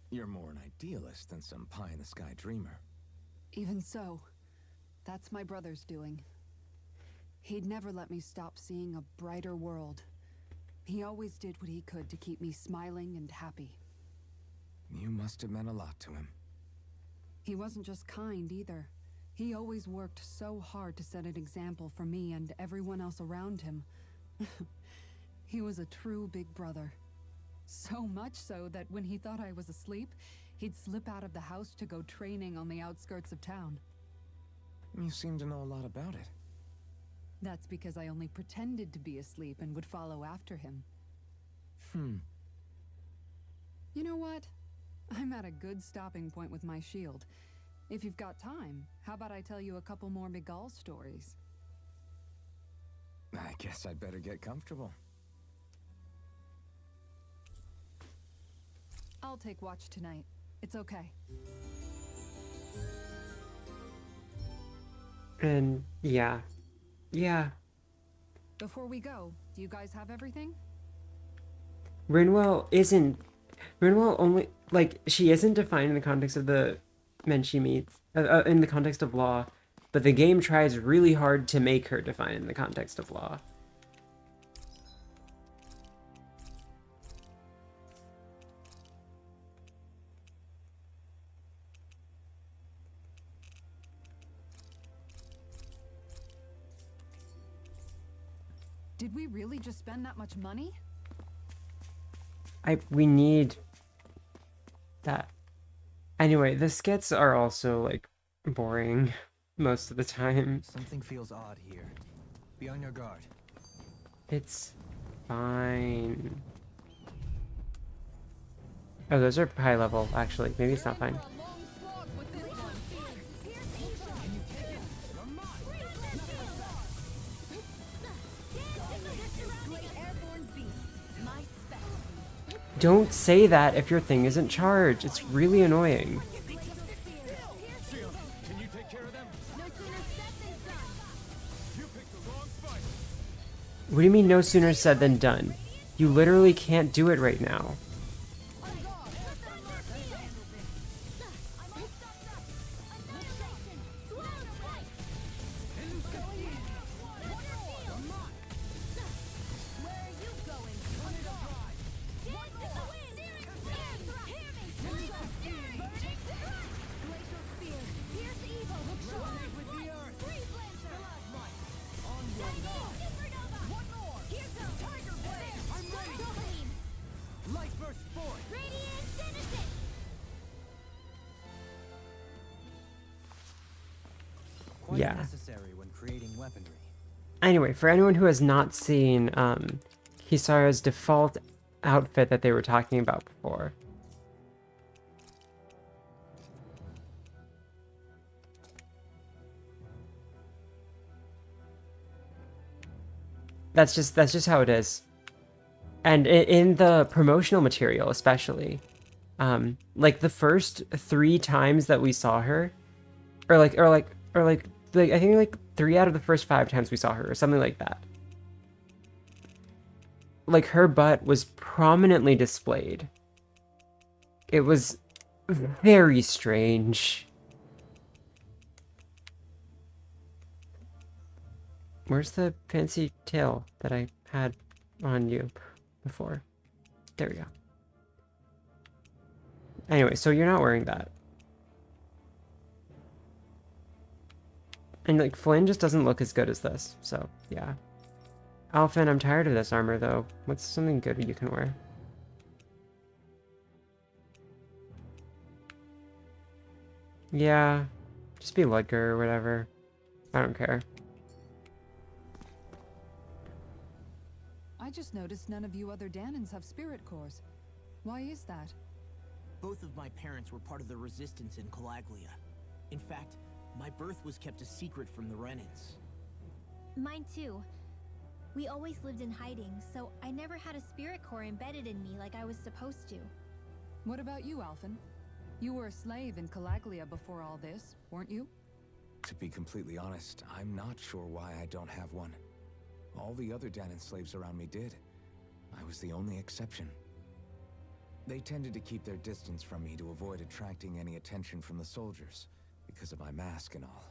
You're more an idealist than some pie-in-the-sky dreamer. Even so, that's my brother's doing. He'd never let me stop seeing a brighter world. He always did what he could to keep me smiling and happy. You must have meant a lot to him. He wasn't just kind either. He always worked so hard to set an example for me and everyone else around him. He was a true big brother. So much so that when he thought I was asleep, he'd slip out of the house to go training on the outskirts of town. You seem to know a lot about it. That's because I only pretended to be asleep and would follow after him. You know what? I'm at a good stopping point with my shield. If you've got time, how about I tell you a couple more Miguel stories? I guess I'd better get comfortable. I'll take watch tonight. It's okay. And yeah. Before we go, do you guys have everything? Rinwell only, like, she isn't defined in the context of the men she meets, in the context of law, but the game tries really hard to make her defined in the context of law. Did we really just spend that much money? We need that. Anyway, the skits are also, like, boring most of the time. Something feels odd here. Be on your guard. It's fine. Oh, those are high level, actually. Maybe it's not fine. Don't say that if your thing isn't charged. It's really annoying. Can you take care of them? You picked the wrong fight. What do you mean no sooner said than done? You literally can't do it right now. Quite Yeah. necessary when creating weaponry. Anyway, for anyone who has not seen Kisara's default outfit that they were talking about before. That's just how it is. And in the promotional material especially, like the first 3 times that we saw her, or like I think like 3 out of the first 5 times we saw her, or something like that. Like her butt was prominently displayed. It was very strange. Where's the fancy tail that I had on you before? There we go. Anyway, so you're not wearing that. And like Flynn just doesn't look as good as this, so yeah. Alphen, I'm tired of this armor though. What's something good you can wear? Yeah, just be Ludger or whatever. I don't care. I just noticed none of you other Danans have spirit cores. Why is that? Both of my parents were part of the resistance in Calaglia. In fact, my birth was kept a secret from the Renans. Mine too. We always lived in hiding, so I never had a spirit core embedded in me like I was supposed to. What about you, Alphen? You were a slave in Calaglia before all this, weren't you? To be completely honest, I'm not sure why I don't have one. All the other Danan slaves around me did. I was the only exception. They tended to keep their distance from me to avoid attracting any attention from the soldiers, because of my mask and all.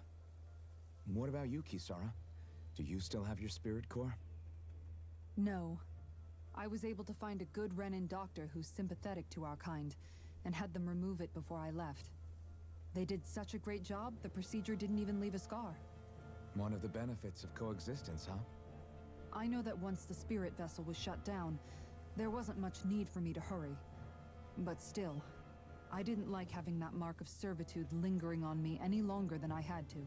What about you, Kisara? Do you still have your spirit core? No. I was able to find a good Renan doctor who's sympathetic to our kind, and had them remove it before I left. They did such a great job, the procedure didn't even leave a scar. One of the benefits of coexistence, huh? I know that once the spirit vessel was shut down, there wasn't much need for me to hurry. But still, I didn't like having that mark of servitude lingering on me any longer than I had to.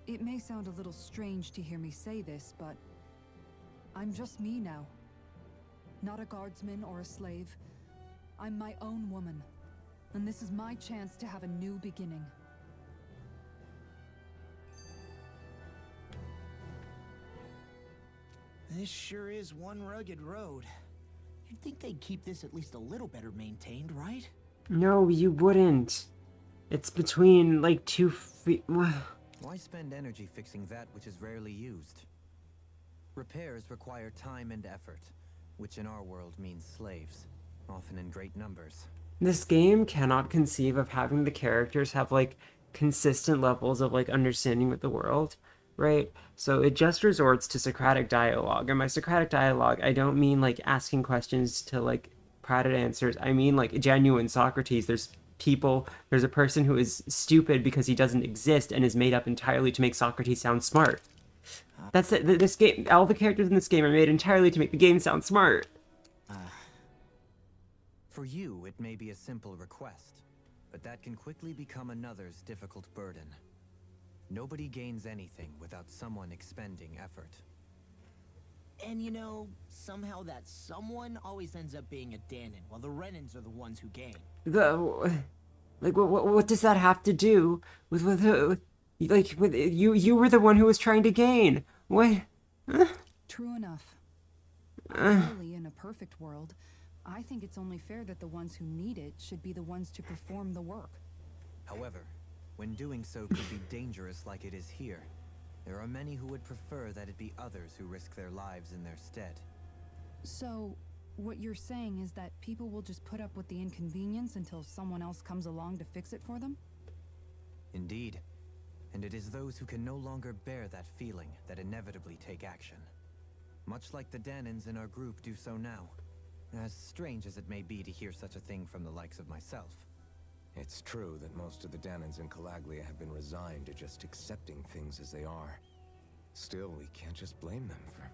It may sound a little strange to hear me say this, but I'm just me now. Not a guardsman or a slave. I'm my own woman, and this is my chance to have a new beginning. This sure is one rugged road. You'd think they'd keep this at least a little better maintained, right? No, you wouldn't. It's between like 2 feet. Why spend energy fixing that which is rarely used? Repairs require time and effort, which in our world means slaves, often in great numbers. This game cannot conceive of having the characters have like consistent levels of like understanding with the world, right? So it just resorts to Socratic dialogue. And by Socratic dialogue, I don't mean like asking questions to like pratted answers. I mean like genuine Socrates. There's a person who is stupid because he doesn't exist and is made up entirely to make Socrates sound smart. That's it. This game, all the characters in this game are made entirely to make the game sound smart. For you, it may be a simple request, but that can quickly become another's difficult burden. Nobody gains anything without someone expending effort. And you know, somehow that someone always ends up being a Danon, while the Renans are the ones who gain. What does that have to do with you were the one who was trying to gain? What? True enough. Ideally, in a perfect world, I think it's only fair that the ones who need it should be the ones to perform the work. However, when doing so could be dangerous like it is here, there are many who would prefer that it be others who risk their lives in their stead. So, what you're saying is that people will just put up with the inconvenience until someone else comes along to fix it for them? Indeed. And it is those who can no longer bear that feeling that inevitably take action. Much like the Danons in our group do so now. As strange as it may be to hear such a thing from the likes of myself. It's true that most of the Danons in Calaglia have been resigned to just accepting things as they are. Still, we can't just blame them for...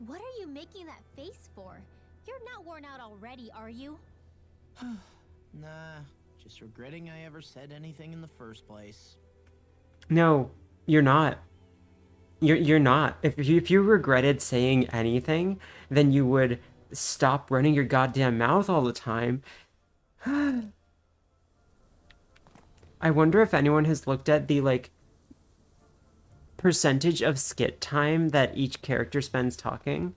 What are you making that face for? You're not worn out already, are you? Nah, just regretting I ever said anything in the first place. No, you're not. You're not. If you regretted saying anything, then you would stop running your goddamn mouth all the time. I wonder if anyone has looked at the, like, percentage of skit time that each character spends talking.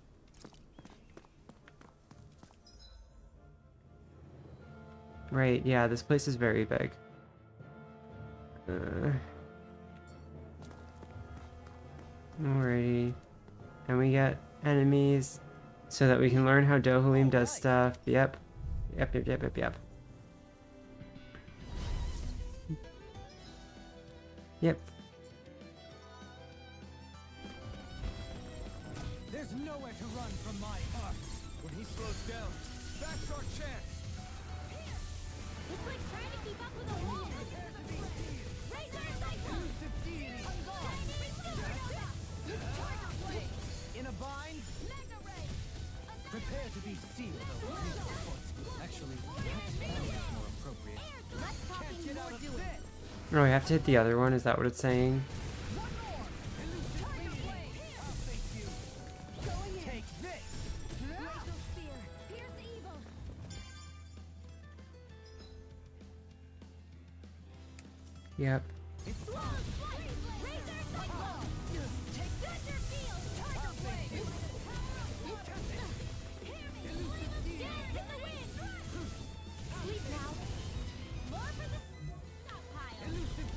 Right, yeah, this place is very big. Alrighty. And we get enemies so that we can learn how Dohalim does stuff. Yep. Yep. Yep. There's nowhere to run from my heart. When he slows down, that's our chance. It's like trying to keep up with a wolf. Razor cycle! In a bind, Mega ray! prepare to be sealed. Actually, that's more appropriate. Less talking, more doing. Oh, I have to hit the other one? Is that what it's saying? Take this. Glacial spear, pierce evil. Yep. Razor cycle! Thunder field! Tiger blade! Dance in the wind! Sleep now. More for the stockpile.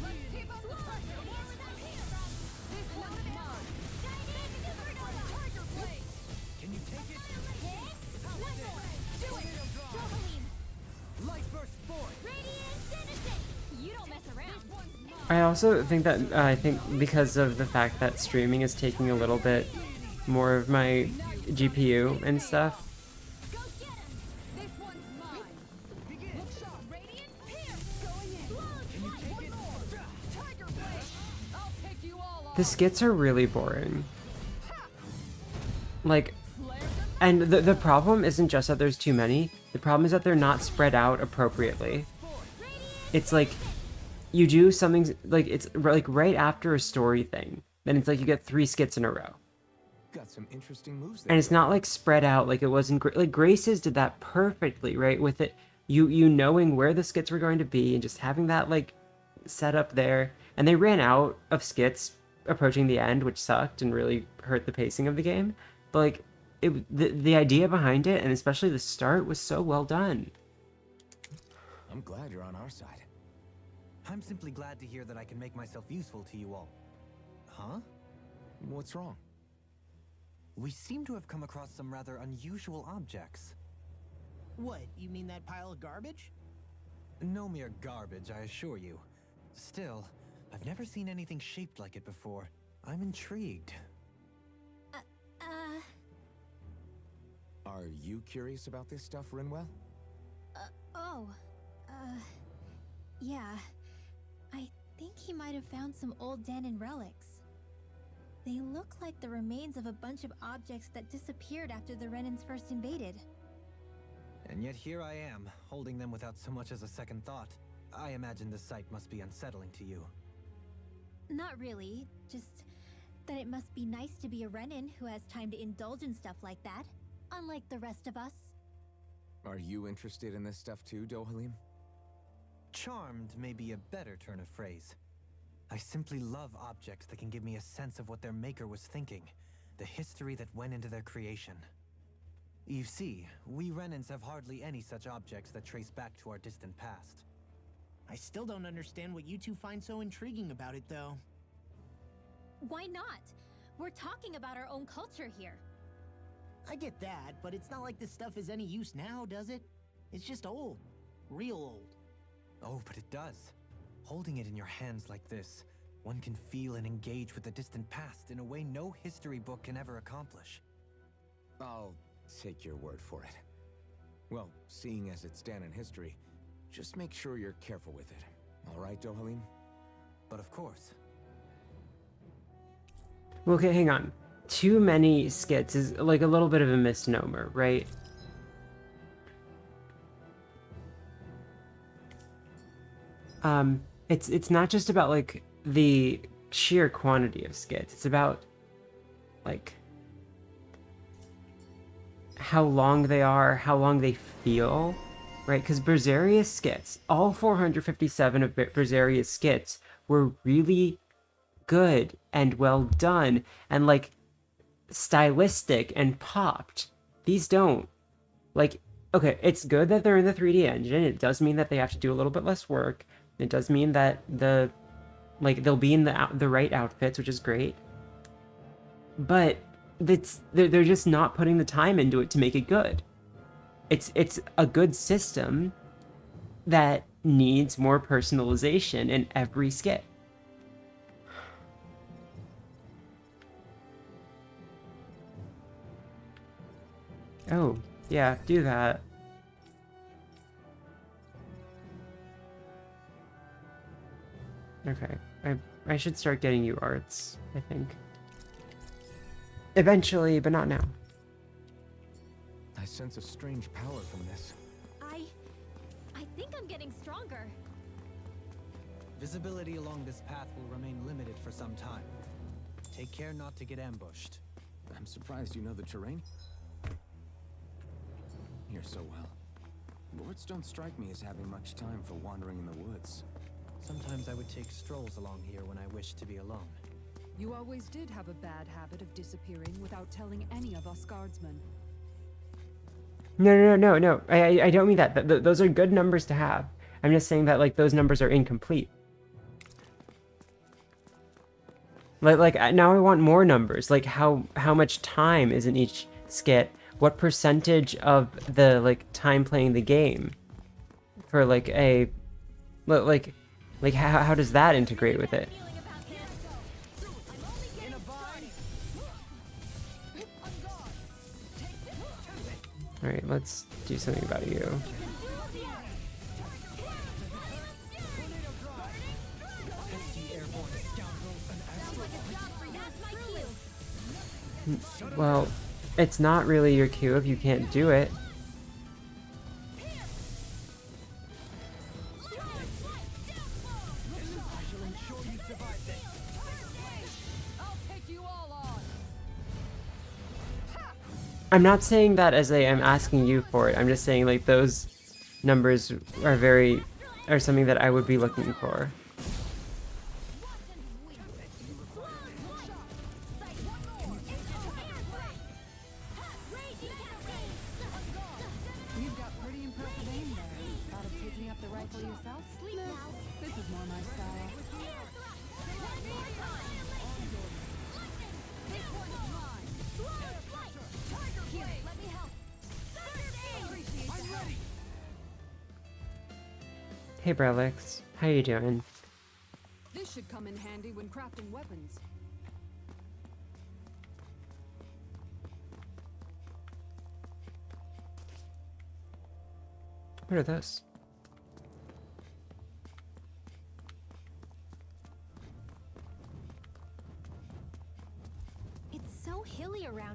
Let's keep up the pressure. More with us here. This one's mine. Dynamic supernova. Tiger blade. Can you take it? One more. Do it. Dohalim. Light burst forth. Radiant Denizen. You don't mess around. I also think that, I think because of the fact that streaming is taking a little bit more of my GPU and stuff, Go get him. This one's mine. Look sharp. Radiant pierce. Going in. One more. Tiger blade. I'll pick you all off. the skits are really boring. Like, and the problem isn't just that there's too many, the problem is that they're not spread out appropriately. It's like, you do something, like, it's like right after a story thing, then it's like you get 3 skits in a row. Got some interesting moves there. And it's not like spread out like it was in like Graces did that perfectly, right? With it, you knowing where the skits were going to be and just having that like set up there. And they ran out of skits approaching the end, which sucked and really hurt the pacing of the game. But like the idea behind it, and especially the start, was so well done. I'm glad you're on our side. I'm simply glad to hear that I can make myself useful to you all. Huh? What's wrong? We seem to have come across some rather unusual objects. What, you mean that pile of garbage? No mere garbage, I assure you. Still, I've never seen anything shaped like it before. I'm intrigued. Are you curious about this stuff, Yeah. think he might have found some old Danon relics. They look like the remains of a bunch of objects that disappeared after the Renans first invaded. And yet here I am, holding them without so much as a second thought. I imagine the sight must be unsettling to you. Not really, just that it must be nice to be a Renan who has time to indulge in stuff like that, unlike the rest of us. Are you interested in this stuff too, Dohalim? Charmed may be a better turn of phrase. I simply love objects that can give me a sense of what their maker was thinking, the history that went into their creation. You see, we Renans have hardly any such objects that trace back to our distant past. I still don't understand what you two find so intriguing about it, though. Why not? We're talking about our own culture here. I get that, but it's not like this stuff is any use now, does it? It's just old. Real old. Oh, but it does. Holding it in your hands like this, one can feel and engage with the distant past in a way no history book can ever accomplish. I'll take your word for it. Well, seeing as it's Danon history, just make sure you're careful with it. All right, Dohalim? But of course. Okay, hang on. Too many skits is like a little bit of a misnomer, right? It's not just about like the sheer quantity of skits. It's about like how long they are, how long they feel, right? Because Berzeria's skits, all 457 of Berzeria's skits were really good and well done and like stylistic and popped. These don't. Like, okay, it's good that they're in the 3D engine. It does mean that they have to do a little bit less work. It does mean that they'll be in the right outfits, which is great. But they're just not putting the time into it to make it good. It's a good system that needs more personalization in every skit. Oh, yeah, do that. Okay, I should start getting you arts, I think. Eventually, but not now. I sense a strange power from this. I think I'm getting stronger. Visibility along this path will remain limited for some time. Take care not to get ambushed. I'm surprised you know the terrain. You're so well. Lords don't strike me as having much time for wandering in the woods. Sometimes I would take strolls along here when I wished to be alone. You always did have a bad habit of disappearing without telling any of us guardsmen. No. I don't mean that. Those are good numbers to have. I'm just saying that, like, those numbers are incomplete. Like now I want more numbers. Like, how much time is in each skit? What percentage of the, like, time playing the game for, like, a... Like, how does that integrate with it? Alright, let's do something about you. Well, it's not really your cue if you can't do it. I'm not saying that as I'm asking you for it. I'm just saying, like, those numbers are something that I would be looking for. You've got pretty impressive aim there. Thought of taking up the rifle yourself? No, this is more my style. Hey, Brelix. How you doing? This should come in handy when crafting weapons. What are those?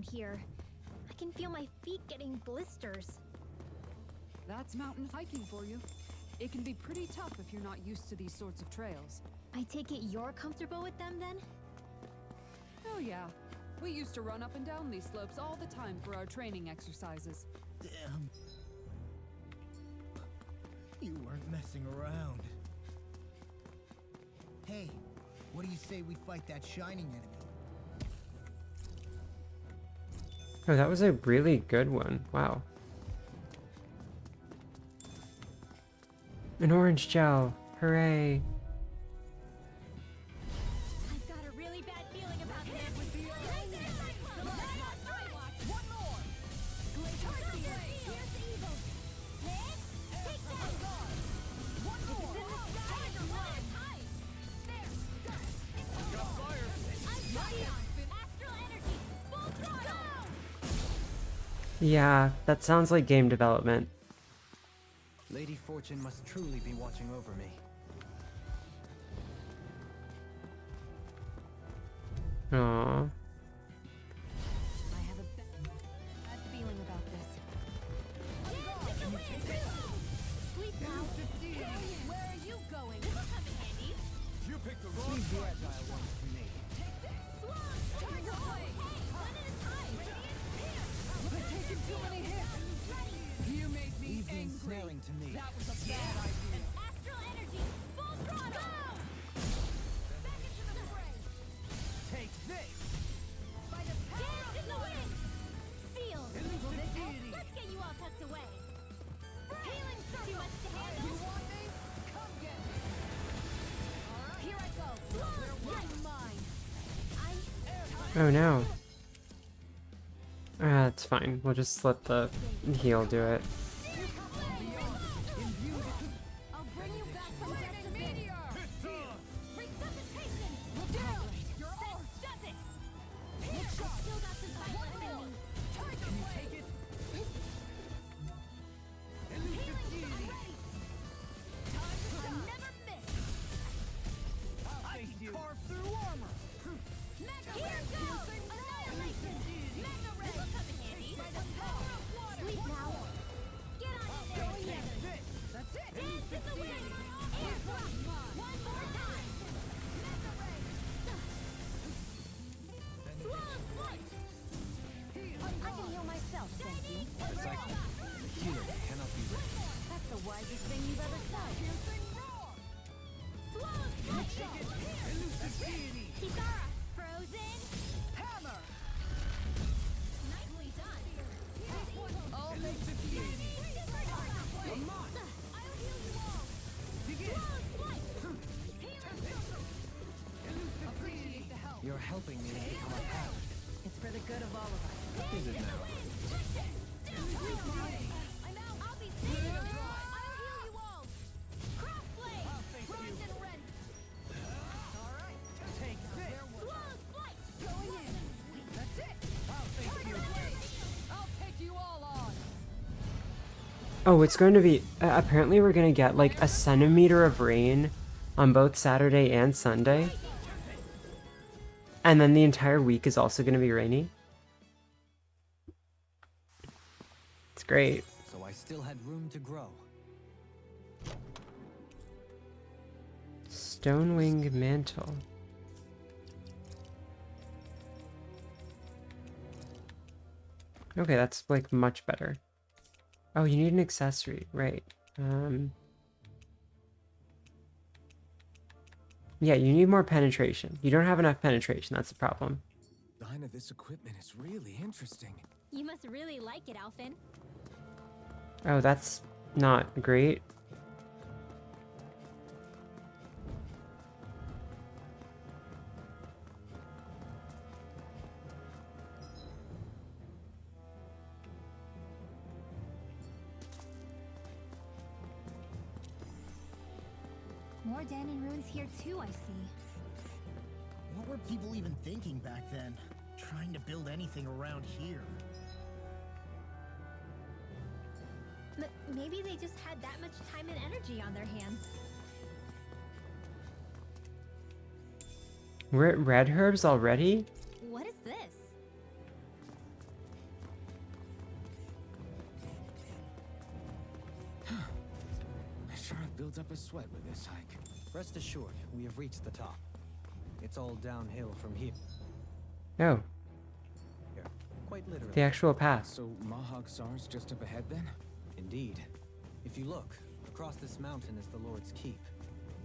around here. I can feel my feet getting blisters. That's mountain hiking for you. It can be pretty tough if you're not used to these sorts of trails. I take it you're comfortable with them then? Oh yeah. We used to run up and down these slopes all the time for our training exercises. Damn. You weren't messing around. Hey, what do you say we fight that shining enemy? Oh, that was a really good one. Wow. An orange gel. Hooray. I've got a really bad feeling about this. One more! Here's the evil. Hit! Take that! One more! Tiger one! There! I'm Zion! Astral energy! Full throttle! Yeah, that sounds like game development. Lady Fortune must truly be watching over me. Aww. I have a bad feeling about this. Sleep now. Where are you going? This will come in handy. You picked the Leave the agile ones to me. Tiger away! One at a time. I've taken too many hits. You made me Leave the angry. ensnaring to me. That was a bad idea. Astral energy! Full throttle! Back into the fray! Take this! By the power Dance in the wind! Seal! Elusive Let's get you all tucked away. Healing too much to handle. You want me? Come get me! Alright, here I go! You're mine! Oh no. It's fine. We'll just let the heal do it. I'll bring you back from death to meteor! Resuscitation! Look out! You're off! Does it! I've still got some fight left in me. Tiger blade! Healing shot ready. I never miss! I can carve through armor! Mega Here ray! goes! Annihilation! Mega ray! This will come in handy. By the power of water! Sleep now. Get on in there together. That's it! Dance in the wind. Air drop. One more time. Mega ray. Slow flight. I can heal myself, thank you. Precisely. The healer cannot be reached. That's the wisest thing you've ever said. Slow flight. Kisara. Frozen. Hammer! Nicely done. I'll make the deity! I'll heal you all. Slow flight. Healing circle. Appreciate the help! You're helping me to become a path. It's for the good of all of us. Is it now? I'll be safe. I'll heal you all. Crossblade. Primed and ready! Alright, Take this! Slow flight. going in! That's it! I'll I'll take you all on. Oh, it's going to be... apparently we're going to get like a centimeter of rain on both Saturday and Sunday. And then the entire week is also going to be rainy. It's great. So I still had room to grow. Stonewing Mantle. Okay, that's like much better. Oh, you need an accessory, right. Yeah, you need more penetration. You don't have enough penetration, that's the problem. Design of this equipment is really interesting. You must really like it, Alphen. Oh, that's not great. More Danon ruins here too, I see. What were people even thinking back then? Trying to build anything around here. Maybe they just had that much time and energy on their hands. We're at Red Herbs already? What is this? built up a sweat with this hike. Rest assured, we have reached the top. It's all downhill from here. Oh, Quite literally. the actual path. So Mahag Sar's just up ahead then? Indeed. If you look, across this mountain is the Lord's Keep.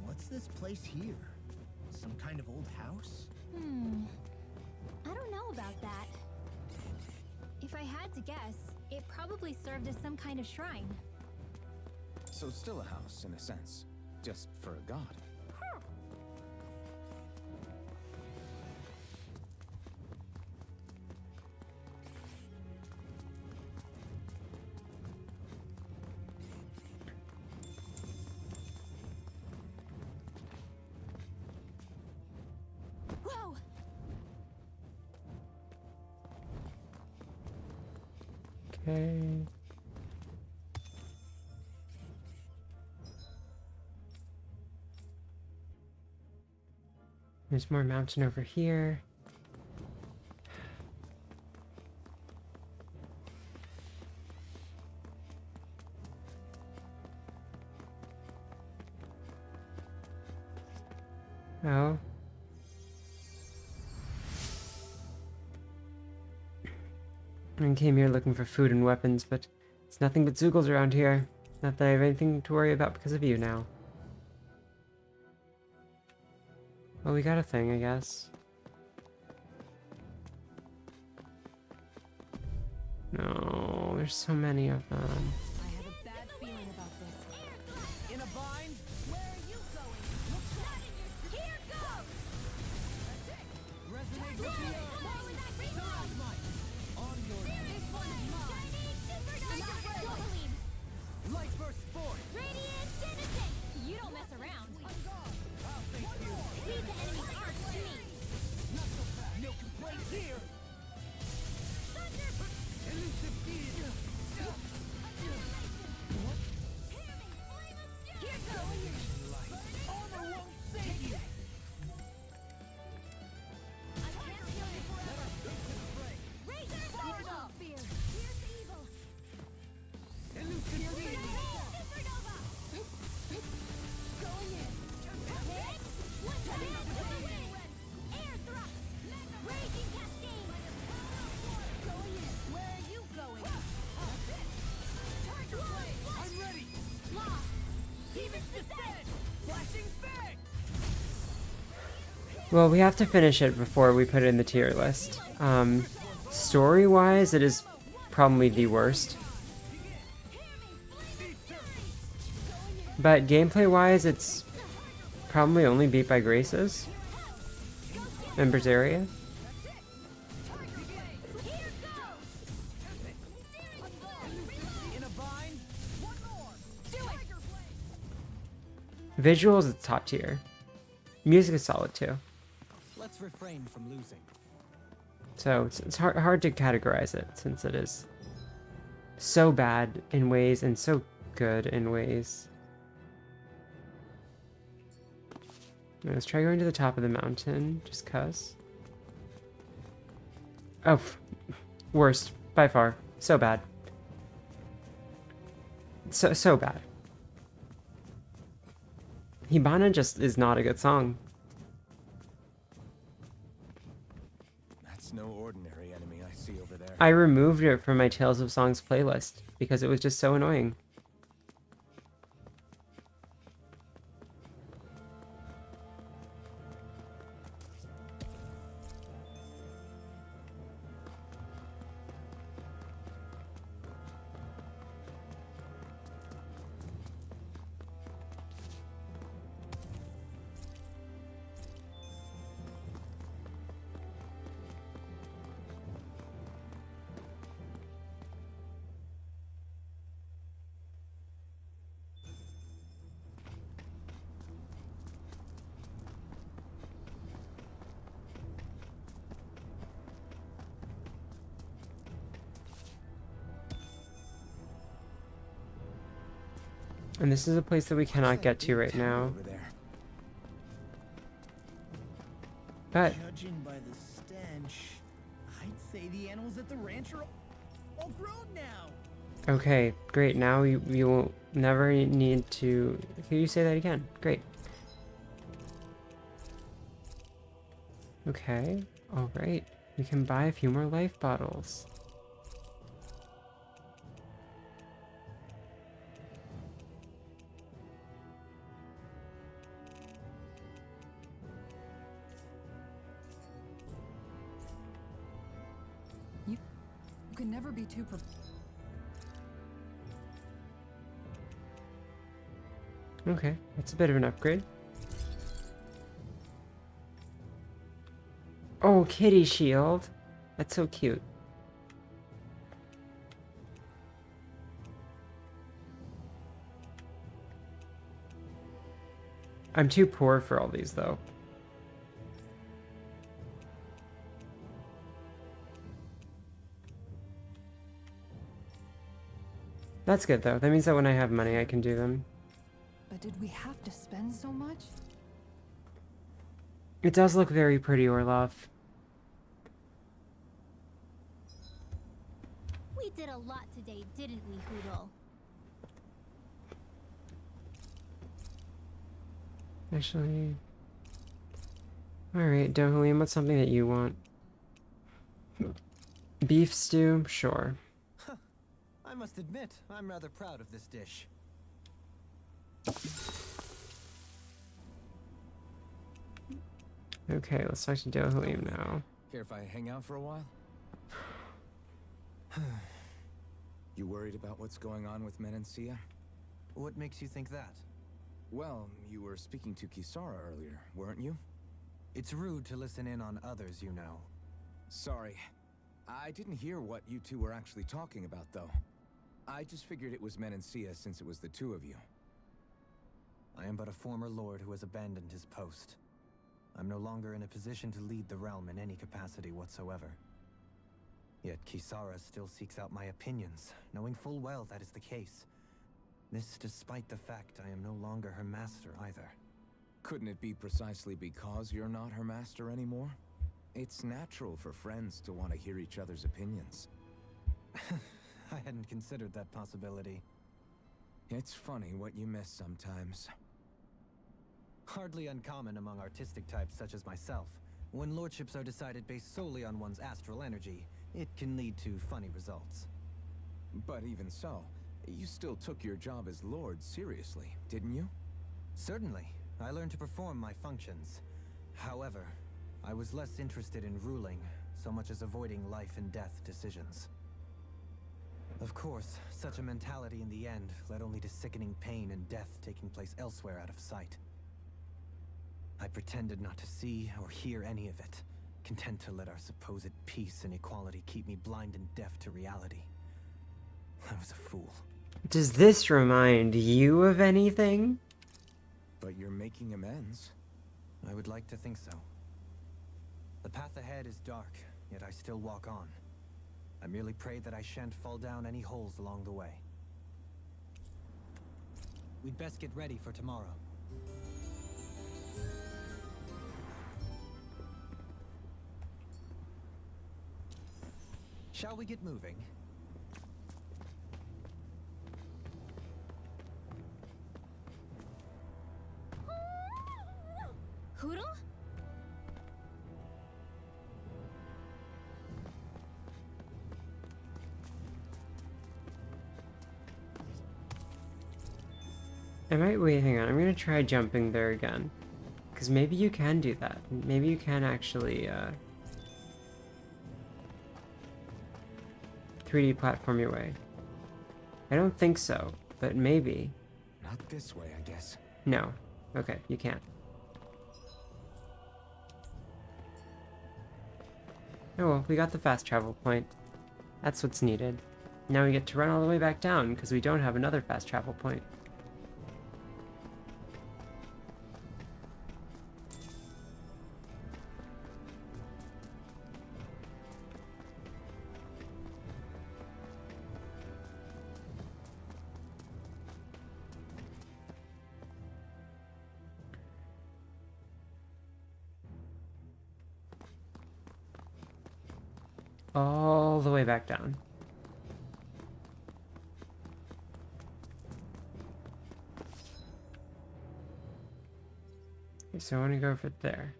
What's this place here? Some kind of old house? I don't know about that. If I had to guess, it probably served as some kind of shrine. So still a house, in a sense. Just for a god. Whoa! Okay. There's more mountain over here. Oh. I came here looking for food and weapons, but it's nothing but Zeugles around here. Not that I have anything to worry about because of you now. Well, we got a thing, I guess. No, there's so many of them. I have a bad feeling about this. In a bind? Where are you going? Not in your... Here goes! Resonate with the earth. More with that ring light! On your This one is mine! Shining Supernova Doubling! light burst forth. Radiant Denison! You don't mess around. Leave the enemy's arc to me! No complaints here. Thunder! Elusive being. Here goes! Armor won't save you. I can't kill you forever! Razor Fireball! Spear! Here's the evil! Elusive being. Supernova! Going in! Hit! One time! Air thrust! Raging Cascade! Going in! Where are you going? Target blade! I'm ready. Lock! Demon's Descent! Flashing fang. Well, we have to finish it before we put it in the tier list. Story-wise, it is probably the worst. But gameplay-wise, it's probably only beat by Graces and Berseria. In a bind. One more. Visuals, it's top tier. Music is solid too. Let's refrain from losing. So it's hard to categorize it since it is so bad in ways and so good in ways. Now, let's try going to the top of the mountain, just cuz. Oh, worst by far. So bad. So bad. Hibana just is not a good song. That's no ordinary enemy I see over there. I removed it from my Tales of Songs playlist because it was just so annoying. And this is a place that we cannot get to right now. Over there. But Judging by the stench, I'd say the animals at the ranch are all grown now. Okay, great. Now you will never need to... Can you say that again? Great. Okay, alright. We can buy a few more life bottles. You can never be too Okay, that's a bit of an upgrade. Oh, kitty shield. That's so cute. I'm too poor for all these, though. That's good, though. That means that when I have money, I can do them. But did we have to spend so much? It does look very pretty, Orlov. We did a lot today, didn't we, Hoodle? Actually... Alright, Dohelium, what's something that you want? Beef stew? Sure. I must admit, I'm rather proud of this dish. Okay, let's talk to Dohelium now. Care if I hang out for a while? You worried about what's going on with Menancia? What makes you think that? Well, you were speaking to Kisara earlier, weren't you? It's rude to listen in on others, you know. Sorry. I didn't hear what you two were actually talking about, though. I just figured it was Menancia since it was the two of you. I am but a former lord who has abandoned his post. I'm no longer in a position to lead the realm in any capacity whatsoever. Yet Kisara still seeks out my opinions, knowing full well that is the case. This despite the fact I am no longer her master either. Couldn't it be precisely because you're not her master anymore? It's natural for friends to want to hear each other's opinions. I hadn't considered that possibility. It's funny what you miss sometimes. Hardly uncommon among artistic types such as myself. When lordships are decided based solely on one's astral energy, it can lead to funny results. But even so, you still took your job as lord seriously, didn't you? Certainly. I learned to perform my functions. However, I was less interested in ruling, so much as avoiding life and death decisions. Of course, such a mentality in the end led only to sickening pain and death taking place elsewhere out of sight. I pretended not to see or hear any of it, content to let our supposed peace and equality keep me blind and deaf to reality. I was a fool. Does this remind you of anything? But you're making amends. I would like to think so. The path ahead is dark, yet I still walk on. I merely pray that I shan't fall down any holes along the way. We'd best get ready for tomorrow. Shall we get moving? Hoodle? Wait, hang on. I'm gonna try jumping there again. Because maybe you can do that. Maybe you can actually, 3D platform your way. I don't think so, but maybe. Not this way, I guess. No. Okay, you can't. Oh well, we got the fast travel point. That's what's needed. Now we get to run all the way back down, because we don't have another fast travel point. All the way back down. Okay, so I want to go for there.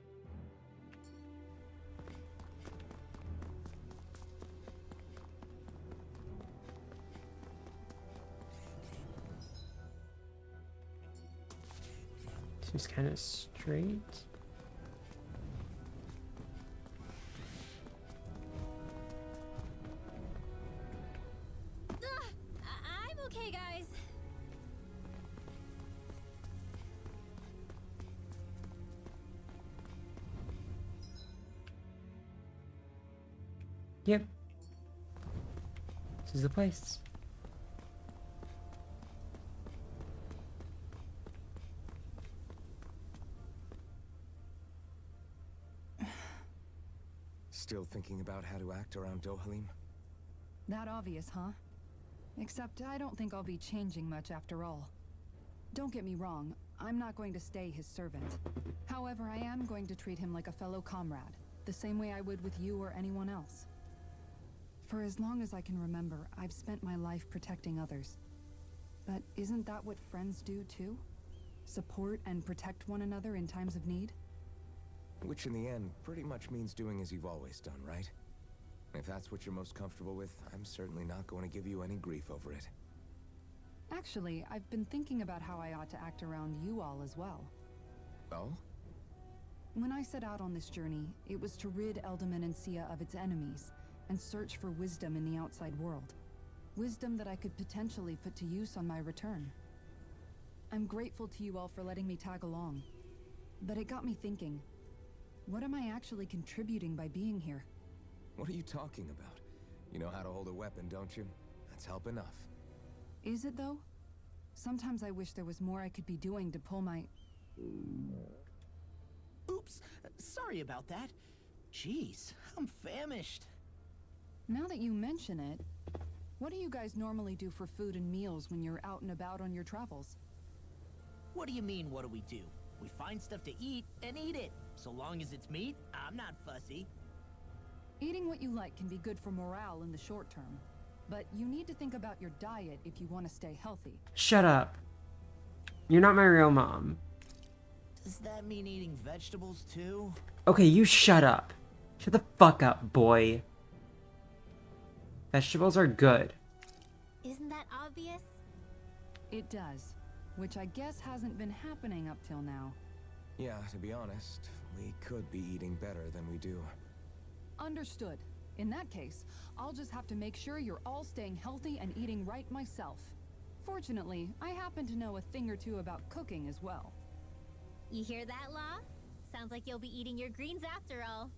Seems kind of straight. I'm okay, guys. Yep. This is the place. Still thinking about how to act around Dohalim? That obvious, huh? Except I don't think I'll be changing much after all. Don't get me wrong, I'm not going to stay his servant. However, I am going to treat him like a fellow comrade, the same way I would with you or anyone else. For as long as I can remember, I've spent my life protecting others. But isn't that what friends do too? Support and protect one another in times of need? Which in the end pretty much means doing as you've always done, right? If that's what you're most comfortable with, I'm certainly not going to give you any grief over it. Actually, I've been thinking about how I ought to act around you all as well. Oh? When I set out on this journey, it was to rid Eldaman and Sia of its enemies, and search for wisdom in the outside world. Wisdom that I could potentially put to use on my return. I'm grateful to you all for letting me tag along. But it got me thinking, what am I actually contributing by being here? What are you talking about? You know how to hold a weapon, don't you? That's help enough. Is it though? Sometimes I wish there was more I could be doing to pull my... Oops, sorry about that. Jeez, I'm famished. Now that you mention it, what do you guys normally do for food and meals when you're out and about on your travels? What do you mean, what do we do? We find stuff to eat and eat it. So long as it's meat, I'm not fussy. Eating what you like can be good for morale in the short term, but you need to think about your diet if you want to stay healthy. Shut up. You're not my real mom. Does that mean eating vegetables too? Okay, you shut up. Shut the fuck up, boy. Vegetables are good. Isn't that obvious? It does, which I guess hasn't been happening up till now. Yeah, to be honest, we could be eating better than we do. Understood. In that case, I'll just have to make sure you're all staying healthy and eating right myself. Fortunately, I happen to know a thing or two about cooking as well. You hear that, Law? Sounds like you'll be eating your greens after all.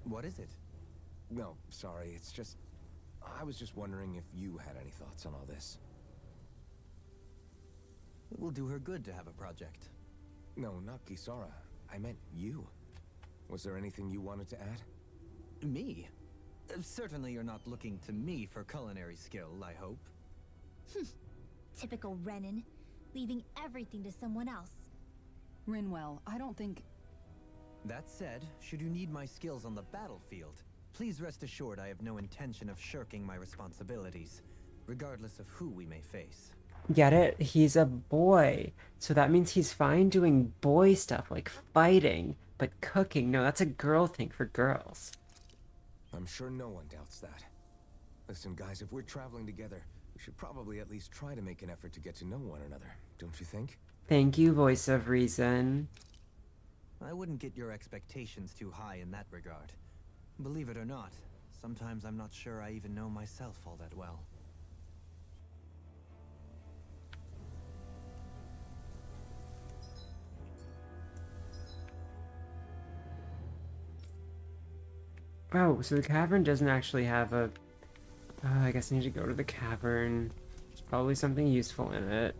What is it? No, sorry, it's just... I was just wondering if you had any thoughts on all this. It will do her good to have a project. No, not Kisara. I meant you. Was there anything you wanted to add? Me? Certainly you're not looking to me for culinary skill, I hope. Typical Renan, leaving everything to someone else. Rinwell, I don't think... That said, should you need my skills on the battlefield, please rest assured I have no intention of shirking my responsibilities, regardless of who we may face. Get it? He's a boy. So that means he's fine doing boy stuff like fighting, but cooking, no, that's a girl thing for girls. I'm sure no one doubts that. Listen, guys, if we're traveling together, we should probably at least try to make an effort to get to know one another, don't you think? Thank you, voice of reason. I wouldn't get your expectations too high in that regard. Believe it or not, sometimes I'm not sure I even know myself all that well. Oh, so the cavern doesn't actually have a... I guess I need to go to the cavern. There's probably something useful in it.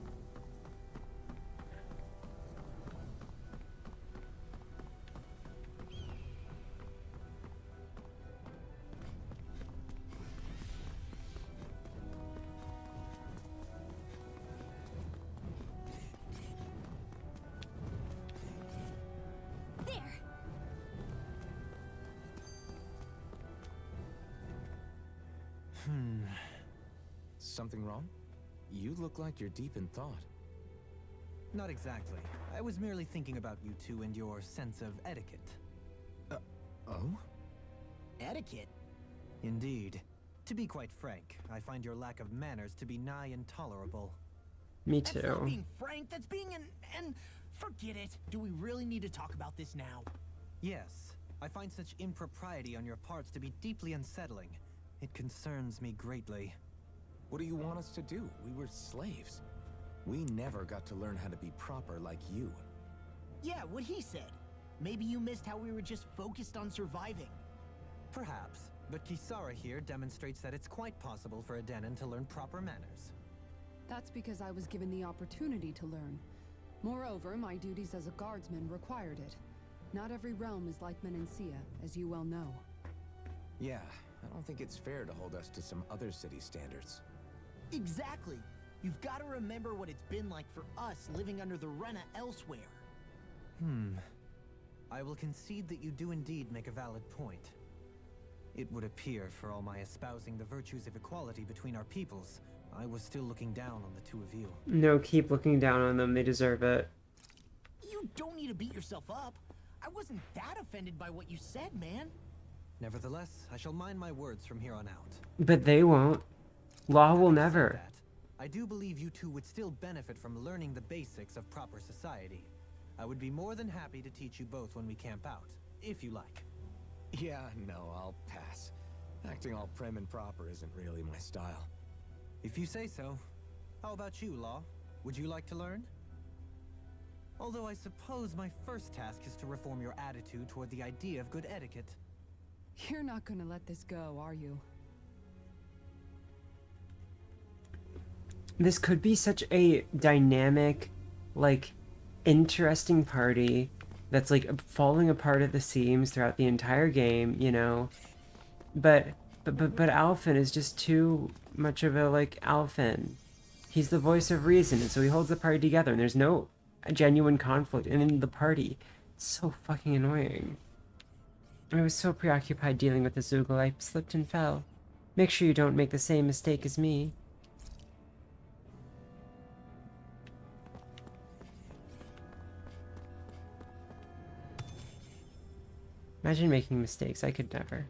There! Something wrong? You look like you're deep in thought. Not exactly. I was merely thinking about you two and your sense of etiquette. Oh? Etiquette? Indeed. To be quite frank, I find your lack of manners to be nigh intolerable. Me That's not too. being frank, that's being and forget it. Do we really need to talk about this now? Yes, I find such impropriety on your parts to be deeply unsettling. It concerns me greatly. What do you want us to do? We were slaves. We never got to learn how to be proper like you. Yeah, what he said. Maybe you missed how we were just focused on surviving. Perhaps, but Kisara here demonstrates that it's quite possible for a Denon to learn proper manners. That's because I was given the opportunity to learn. Moreover, my duties as a guardsman required it. Not every realm is like Menancia, as you well know. Yeah, I don't think it's fair to hold us to some other city standards. Exactly. You've got to remember what it's been like for us living under the Rena elsewhere. I will concede that you do indeed make a valid point. It would appear, for all my espousing the virtues of equality between our peoples, I was still looking down on the two of you. No, keep looking down on them. They deserve it. You don't need to beat yourself up. I wasn't that offended by what you said, man. Nevertheless, I shall mind my words from here on out. But they won't. Law will Having said never. that, I do believe you two would still benefit from learning the basics of proper society. I would be more than happy to teach you both when we camp out, if you like. Yeah, no, I'll pass. Acting all prim and proper isn't really my style. If you say so. How about you, Law? Would you like to learn? Although I suppose my first task is to reform your attitude toward the idea of good etiquette. You're not gonna let this go, are you? This could be such a dynamic, like, interesting party that's like falling apart at the seams throughout the entire game, you know. But Alphen is just too much of a like Alphen. He's the voice of reason, and so he holds the party together, and there's no genuine conflict in the party. It's so fucking annoying. I was so preoccupied dealing with the Zoogle, I slipped and fell. Make sure you don't make the same mistake as me. Imagine making mistakes. I could never.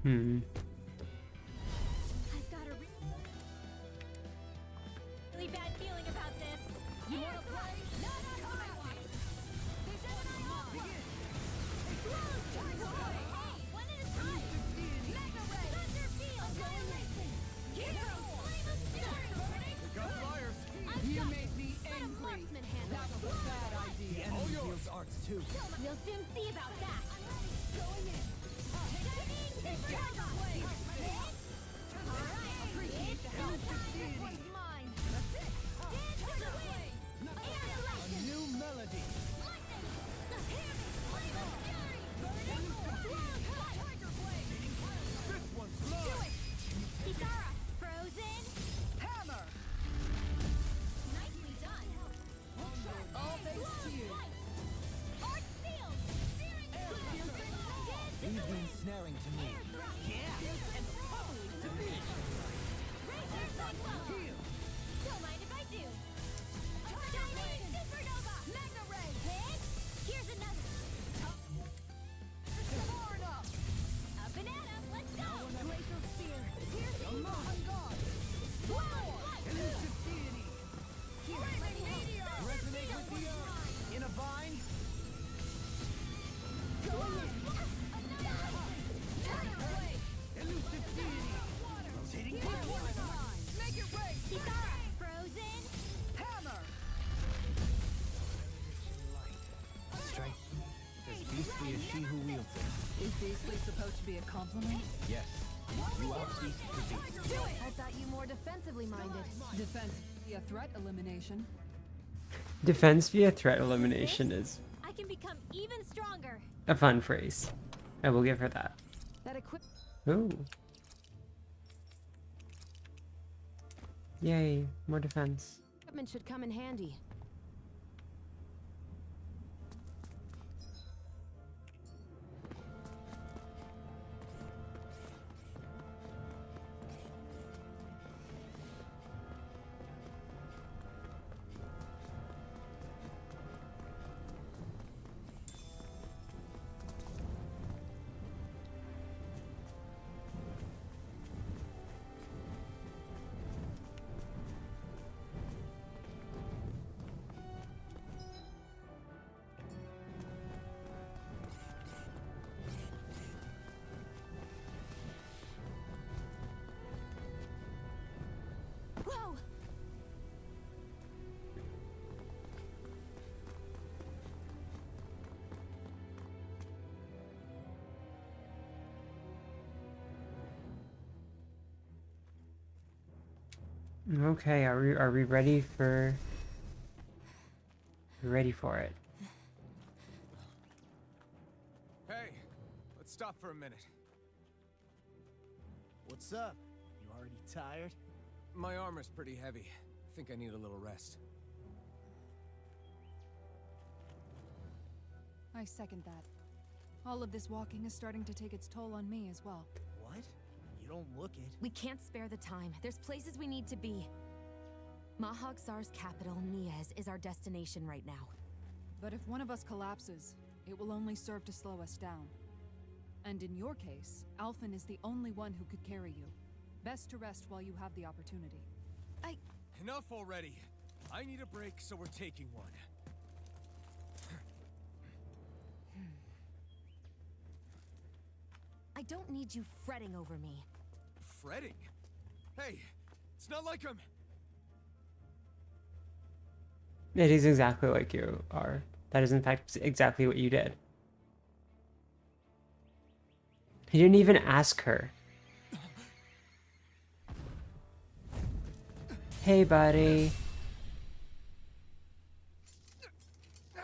I've got a really bad feeling about this. You wanna play? No, not my one. This isn't mine. Hey, one at a time. Mega Ray. Thunder Field. Annihilation. Hero. Flame of Fury. We got flyers. You made me angry. That was a bad idea. The enemy wields arts too. We'll soon see about that. Going in. A new melody. Kisara, frozen. Hammer! Nicely done. All thanks to you. Arc field. Leave the ensnaring to me. Don't mind if I do. Dynamic Supernova. Mega Ray. Hit. Here's another. Up and at 'em. Let's go. Glacial Spear. Here's the on guard. Elusive deity. Resonate with the earth. In a bind. Elusive deity. Rotating clockwise. Make it rain! exactly as she who wields it. Is basically supposed to be a compliment? Yes. You outspeak the beast. Do it! I thought you more defensively minded. Defense via threat elimination. Defense via threat elimination is I can become even stronger. a fun phrase. I will give her that. That Ooh. Yay, more defense. equipment should come in handy. Whoa! Okay, are we ready for ready for it? Hey, let's stop for a minute. What's up? You already tired? My armor's pretty heavy. I think I need a little rest. I second that. All of this walking is starting to take its toll on me as well. What? You don't look it. We can't spare the time. There's places we need to be. Mahag Sar's capital, Niez, is our destination right now. But if one of us collapses, it will only serve to slow us down. And in your case, Alphen is the only one who could carry you. Best to rest while you have the opportunity. Enough already. I need a break, so we're taking one. I don't need you fretting over me. Fretting? Hey, it's not like I'm... It is exactly like you are. That is in fact exactly what you did. He didn't even ask her. Hey, buddy.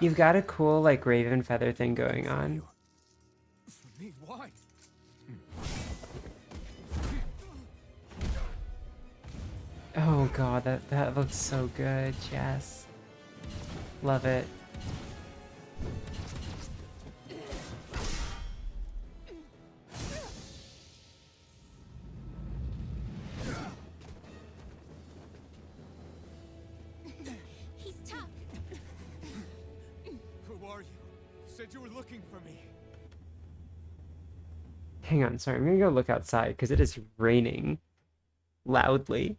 You've got a cool, like, raven feather thing going on. For me, why? Oh god, that looks so good. Yes. Love it. He's tough. Who are you? You said you were looking for me. Hang on, sorry, I'm gonna go look outside because it is raining loudly.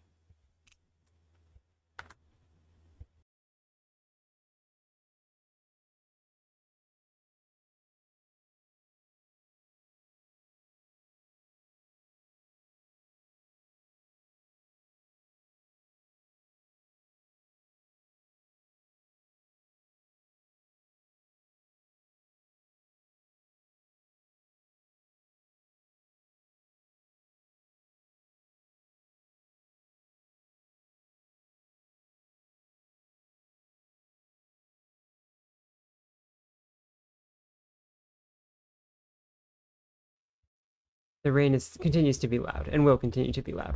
The rain continues to be loud and will continue to be loud.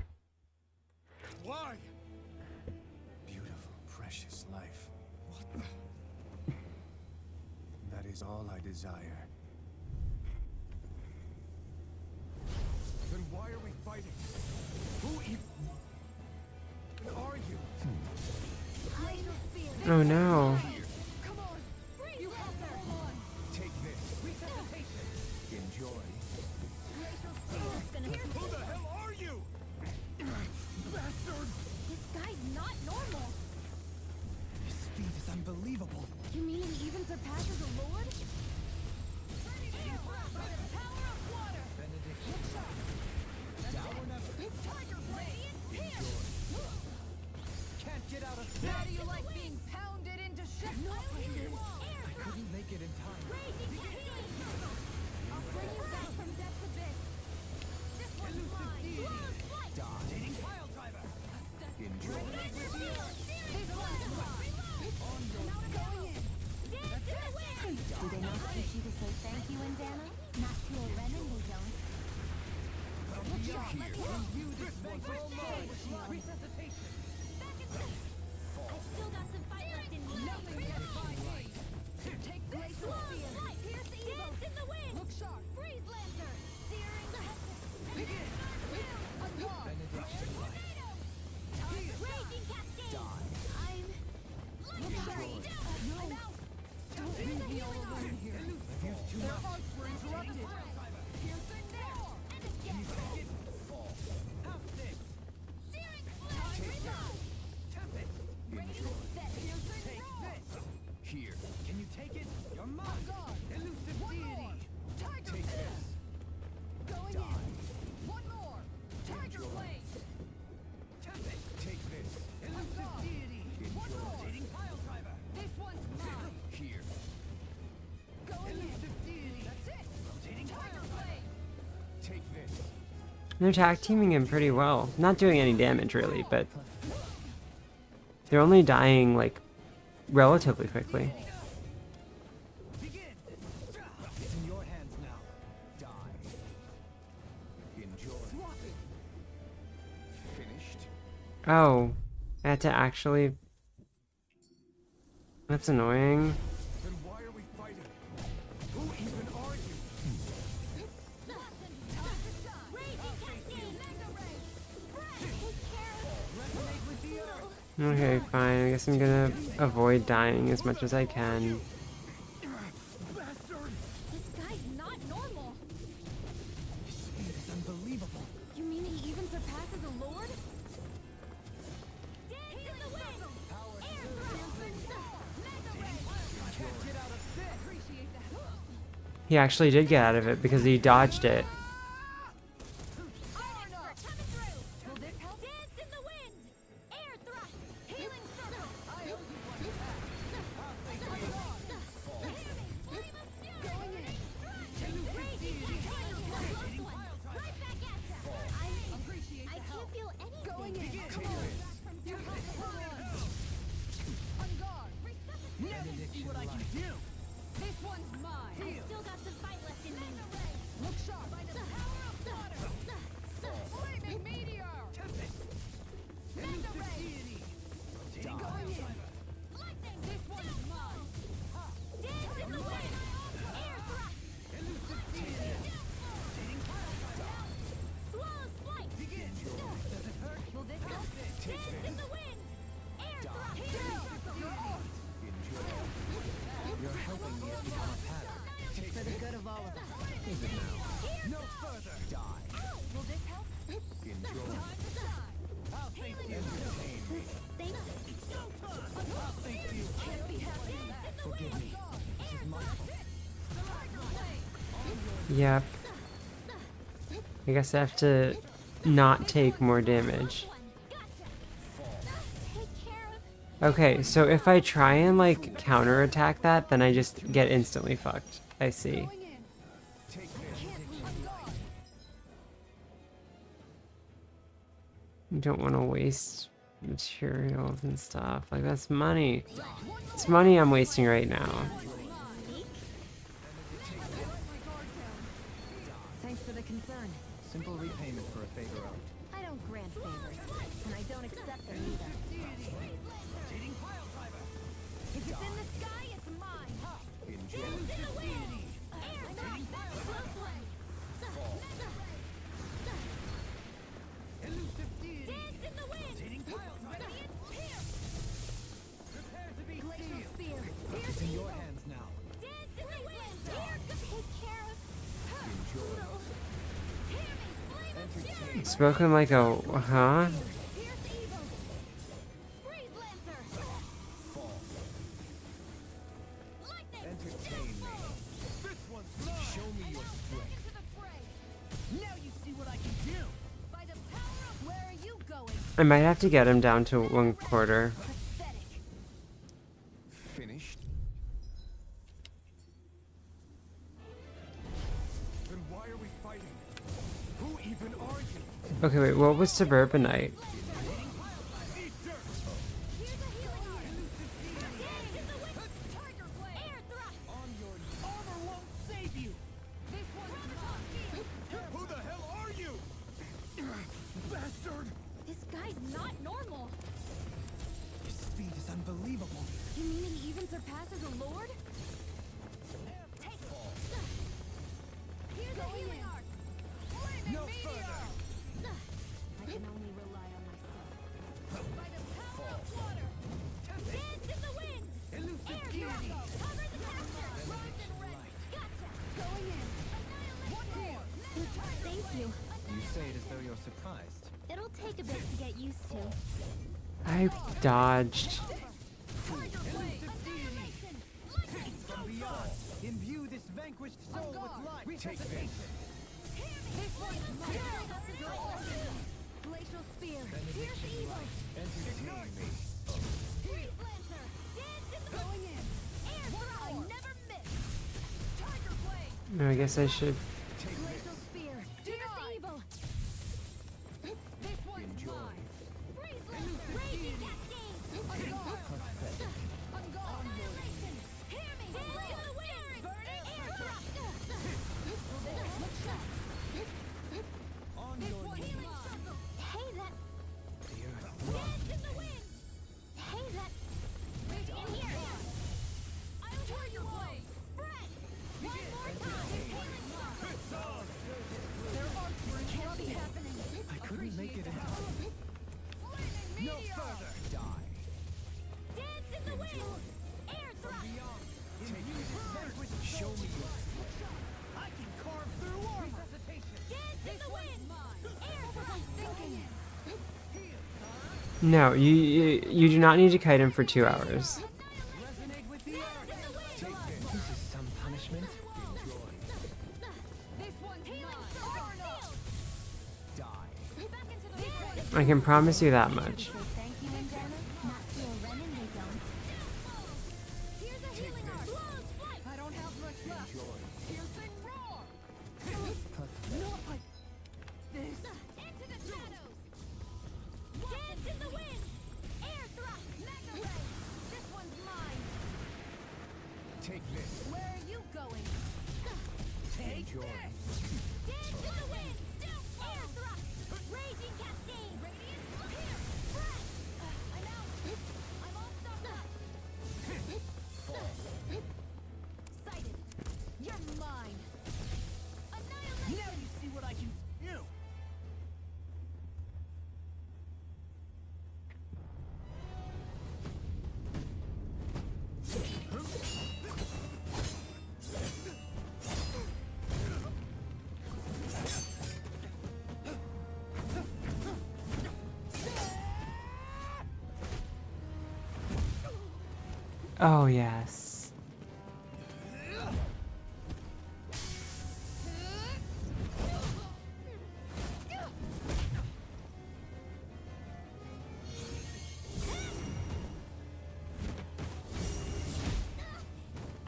Why? Beautiful, precious life. What the? That is all I desire. Then why are we fighting? Who even are you? Oh no. Come on! You have her! Take this. Resuscitation. Enjoy. Who the hell are you? Bastard! This guy's not normal. His speed is unbelievable. You mean he even surpasses the Lord? Can't get out of How do you like being pounded into shit? I couldn't make it in time. Elusive deity. Tiger Fist. Going in. One more. Tiger Blade. Take this. Elusive deity. One more. Rotating pile driver. This one's mine. Here. Going Elusive deity. That's it. Rotating Tiger Blade. Take this. They're tag teaming him pretty well. Not doing any damage really, but they're only dying like relatively quickly. Begin. It's in your hands now. Die. Enjoy. Finished. Oh, I had to actually. That's annoying. Then why are we fighting? Who even are you? Okay, fine. I guess I'm gonna avoid dying as much as I can. Bastard! This guy's not normal. It's unbelievable. You mean he even surpasses a lord? Dance in the wind. Air He actually did get out of it because he dodged it. Will this help? Dance in the wind. Air thrust. Healing circle. Right back at ya. I can't feel anything. Going in. Come on. On guard. Now you see what I can do. This one's mine. I still got some fight left in me. Look sharp. By the power of water. Flaming meteor. Elusive deity. Going in. Lightning. This one's mine. Dance in the wind. Air thrust. Elusive deity. Swallow's flight. Will this help? Dance in the wind. Air thrust. You're helping me become a pattern. It's for the good of all of us. Is it now? No further. Die. Will this help? Enjoy. Thank you. Forgive me. This is my fault. Yep. I guess I have to not take more damage. Take care of. Okay, so if I try and like counterattack that, then I just get instantly fucked. I see. Going in. Take this. You don't want to waste materials and stuff. Like that's money. It's money I'm wasting right now. Thanks for the concern. Simple repayment for a favor owed. I don't grant favors, and I don't accept them either. If it's in the sky, it's mine. Enjoy. Dance in the wind. Air thrust. Elusive deity. Dance in the wind. Radiant pierce. Prepare to be Glacial sealed. spear. It's in your hands now. Dance in the wind. Here, take care of. Enjoy. Tammy, flame of fury. Spoken like a huh? Pierce evil. Freeze lancer. Lightning. Entertain me. This one's mine. Show me your strength. Into the fray. Now you see what I can do. By the power of where are you going? I might have to get him down to 1/4. Pathetic. Finished. Then why are we fighting? Who even are you? Okay, wait, what was Suburbanite? Here's a healing art. Dance in the wind. Tiger blade. Air thrust. Armor won't save you. This one's mine. Who the hell are you? Bastard! This guy's not normal. Your speed is unbelievable. You mean he even surpasses a lord? Take it. Here's a healing art. Flaming meteor. I can only rely on myself. By the power of water. Dance in the wind. Elusive Air deity. thrust. Cover the caster. Rise and ready. Gotcha. Going in. One more. Thank you. You say it as though you're surprised. It'll take a bit to get used to. I dodged. Elusive deity. Lightning. From beyond. vanquished soul with life. Take this. This one's mine. Glacial spear. Pierce evil. Entertain me. Freeze lancer. Dance in the going in. Air throw. I never miss. Tiger blade. No, I guess I should. Glacial spear. Pierce evil. This one's mine. Freeze lancer. Raging cascade. Annihilation. Hear me. Dance in the wind. Burning air thrust. Look shot. On This your one's knees. mine. Hey, that. Dear. Dance in the wind. Hey, that. In here. I'll turn your way. Spread. One more time. Healing love. Their arts can't be happening. I couldn't make it in time. Flaming No meteor. further. Die. Dance in the wind. Air thrust. Show me your I can carve through armor. Dance in the wind. Air thrust. No, you do not need to kite him for 2 hours. Resonate with the earth. Take this. This is some punishment. Enjoy. This one's mine. Die. Back into the I can promise you that much. Thank you, Indiana. Not feel Renan, they don't. Here's a healing art. Close flight. I don't have much left. Piercing roar. Not like this. Into the shadows. Dance in the wind. Air thrust. Mega ray. This one's mine. Take this. Where are you going? Enjoy. Dance in the wind. Air thrust. Raging cascade. Radiant. Here. Spread. I'm out. I'm all stuffed up. Sighted. You're mine. Annihilation. Now you see what I can do. Oh, yes.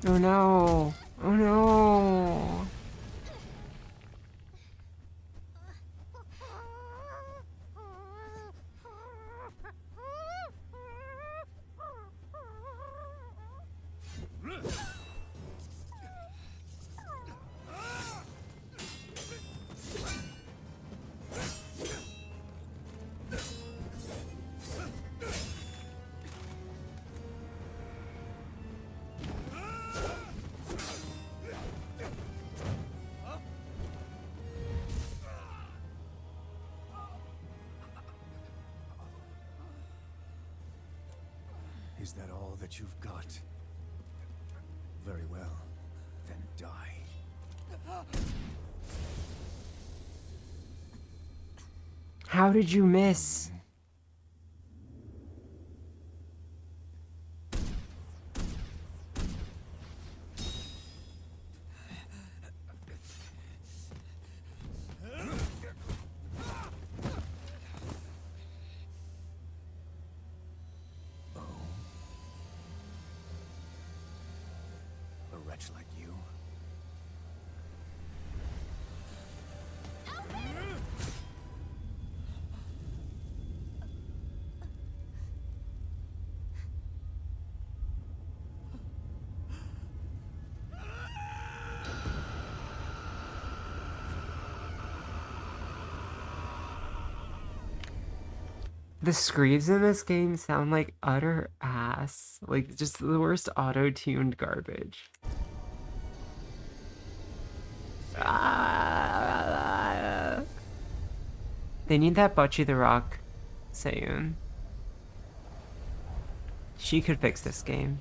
Oh no. Oh no. Is that all that you've got? Very well. Then die. How did you miss? A wretch like you? The screams in this game sound like utter ass. Like, just the worst auto-tuned garbage. Ah. They need that Butchie the Rock Sayun. She could fix this game.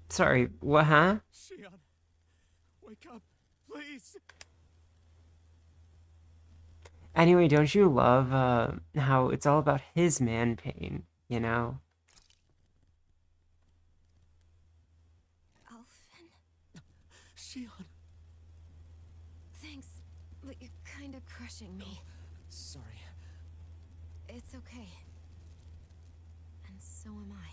Sorry, what, huh? Shion, wake up, please. Anyway, don't you love how it's all about his man pain, you know? Shion. Thanks, but you're kind of crushing me. Sorry. It's okay. And so am I.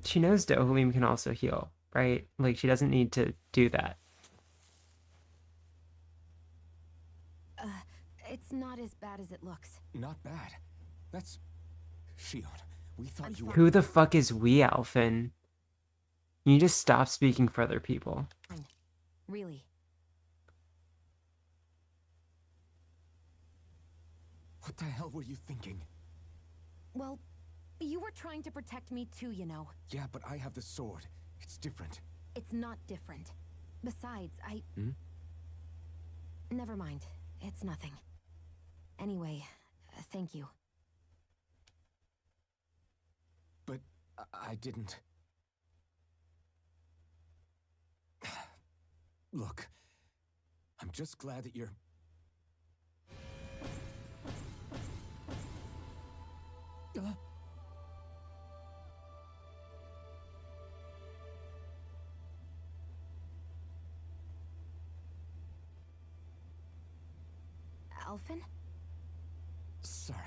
She knows Dohalim can also heal, right? Like, she doesn't need to do that. It's not as bad as it looks. Not bad. That's... Shion, we thought you were... Who the fuck is we, Alphen? You need to stop speaking for other people. Fine. Really. What the hell were you thinking? Well, you were trying to protect me too, you know. Yeah, but I have the sword. It's different. It's not different. Besides, Hmm? Never mind. It's nothing. Anyway, thank you. But I didn't... Look, I'm just glad that you're... Alphen? Sorry.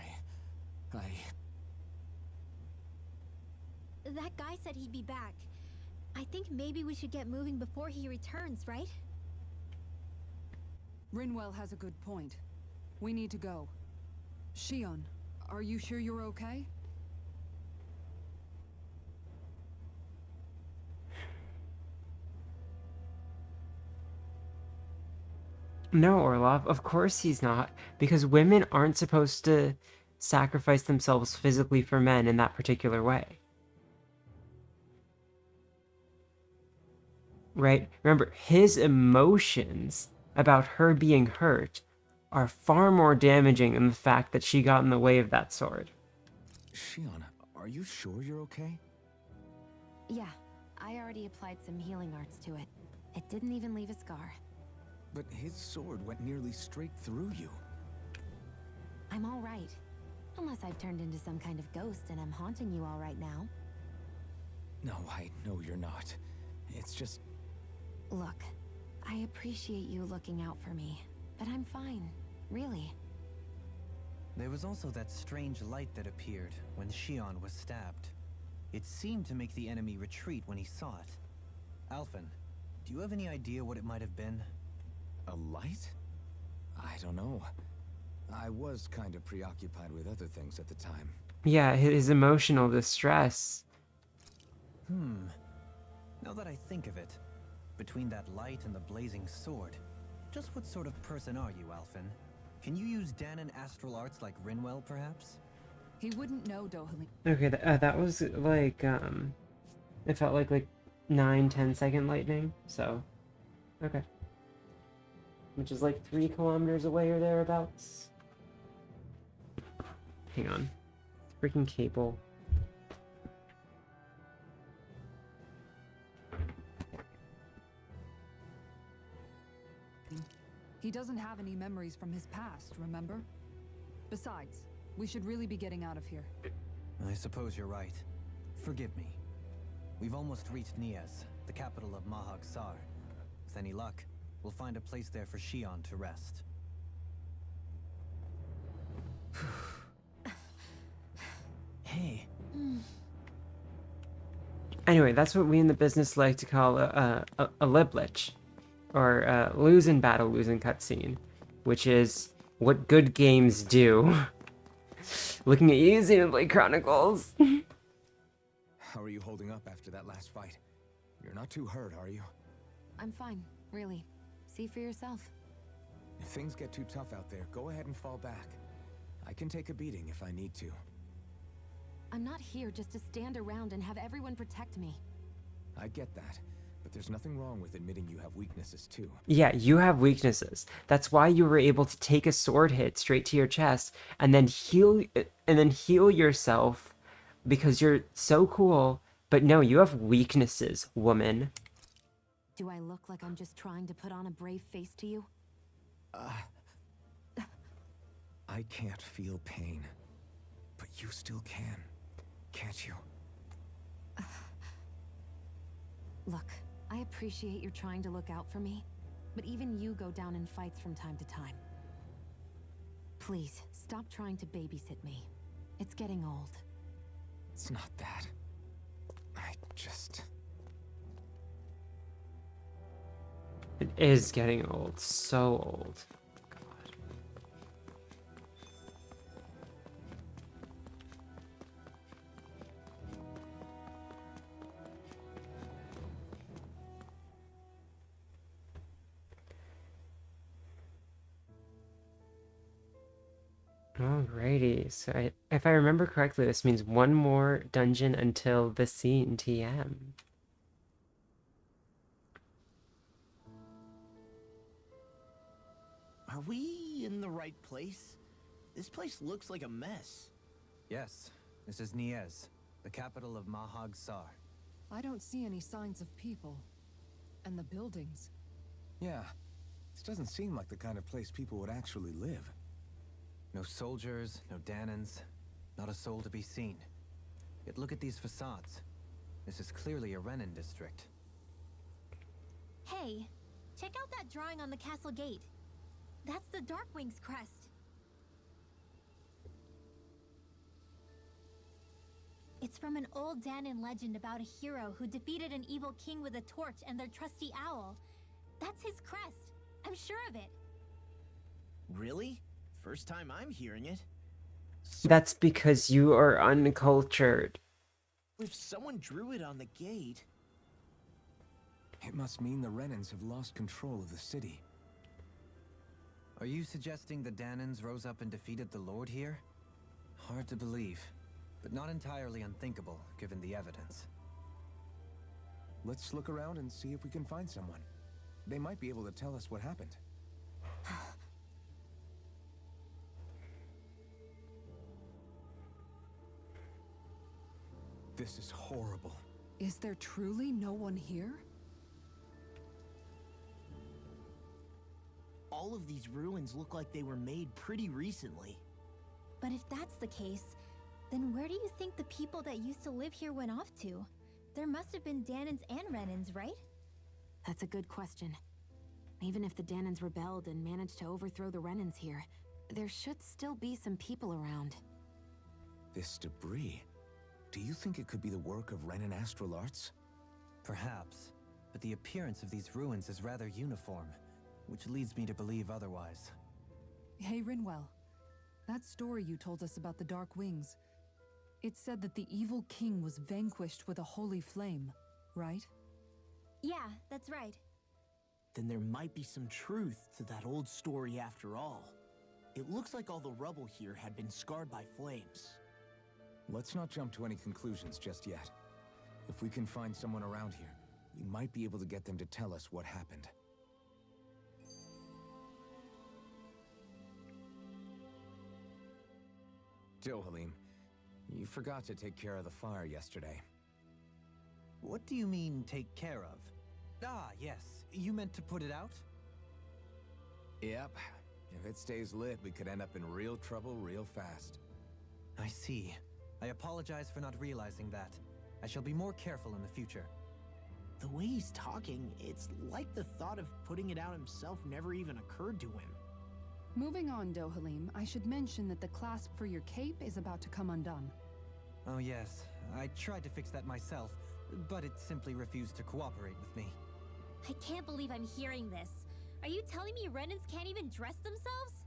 That guy said he'd be back. I think maybe we should get moving before he returns, right? Rinwell has a good point. We need to go. Shion, are you sure you're okay? No, Orlov, of course he's not, because women aren't supposed to sacrifice themselves physically for men in that particular way. Right? Remember, his emotions about her being hurt are far more damaging than the fact that she got in the way of that sword. Shion, are you sure you're okay? Yeah, I already applied some healing arts to it. It didn't even leave a scar. But his sword went nearly straight through you. I'm all right. Unless I've turned into some kind of ghost and I'm haunting you all right now. No, I know you're not. It's just... Look, I appreciate you looking out for me, but I'm fine, really. There was also that strange light that appeared when Shion was stabbed. It seemed to make the enemy retreat when he saw it. Alphen, do you have any idea what it might have been? A light? I don't know. I was kind of preoccupied with other things at the time. Yeah, his emotional distress. Now that I think of it, between that light and the blazing sword, just what sort of person are you, Alphen? Can you use Dahnan astral arts like Rinwell, perhaps? He wouldn't know, Dohalim. Okay, that was like, it felt like 9-10 second lightning, so, okay. Which is like 3 kilometers away or thereabouts. Hang on. Freaking cable. He doesn't have any memories from his past, remember? Besides, we should really be getting out of here. I suppose you're right. Forgive me. We've almost reached Nias, the capital of Mahag Sar. With any luck, we'll find a place there for Shion to rest. Hey. Anyway, that's what we in the business like to call a liblich, or lose in battle, lose in cutscene, which is what good games do. Looking at you, Xenoblade Chronicles. How are you holding up after that last fight? You're not too hurt, are you? I'm fine, really. See for yourself. If things get too tough out there, go ahead and fall back. I can take a beating if I need to. I'm not here just to stand around and have everyone protect me. I get that, but there's nothing wrong with admitting you have weaknesses too. Yeah, you have weaknesses. That's why you were able to take a sword hit straight to your chest and then heal yourself because you're so cool. But no, you have weaknesses, woman. Do I look like I'm just trying to put on a brave face to you? I can't feel pain, but you still can, can't you? Look, I appreciate you're trying to look out for me, but even you go down in fights from time to time. Please, stop trying to babysit me. It's getting old. It's not that. I just... It is getting old. So old. God. Alrighty, so if I remember correctly, this means one more dungeon until the scene TM. Are we in the right place? This place looks like a mess. Yes, this is Niez, the capital of Mahag Sar. I don't see any signs of people. And the buildings. Yeah, this doesn't seem like the kind of place people would actually live. No soldiers, no Danans, not a soul to be seen. Yet look at these facades. This is clearly a Renan district. Hey, check out that drawing on the castle gate. That's the Darkwing's crest. It's from an old Danan legend about a hero who defeated an evil king with a torch and their trusty owl. That's his crest. I'm sure of it. Really? First time I'm hearing it. That's because you are uncultured. If someone drew it on the gate... It must mean the Renans have lost control of the city. Are you suggesting the Danans rose up and defeated the Lord here? Hard to believe, but not entirely unthinkable, given the evidence. Let's look around and see if we can find someone. They might be able to tell us what happened. This is horrible. Is there truly no one here? All of these ruins look like they were made pretty recently. But if that's the case, then where do you think the people that used to live here went off to? There must have been Danans and Renans, right? That's a good question. Even if the Danans rebelled and managed to overthrow the Renans here, there should still be some people around. This debris... Do you think it could be the work of Renan Astral Arts? Perhaps, but the appearance of these ruins is rather uniform, which leads me to believe otherwise. Hey, Rinwell. That story you told us about the Dark Wings. It said that the evil king was vanquished with a holy flame, right? Yeah, that's right. Then there might be some truth to that old story after all. It looks like all the rubble here had been scarred by flames. Let's not jump to any conclusions just yet. If we can find someone around here, we might be able to get them to tell us what happened. Dohalim, you forgot to take care of the fire yesterday. What do you mean, take care of? Ah, yes. You meant to put it out? Yep. If it stays lit, we could end up in real trouble real fast. I see. I apologize for not realizing that. I shall be more careful in the future. The way he's talking, it's like the thought of putting it out himself never even occurred to him. Moving on, Dohalim, I should mention that the clasp for your cape is about to come undone. Oh yes, I tried to fix that myself, but it simply refused to cooperate with me. I can't believe I'm hearing this. Are you telling me Renans can't even dress themselves?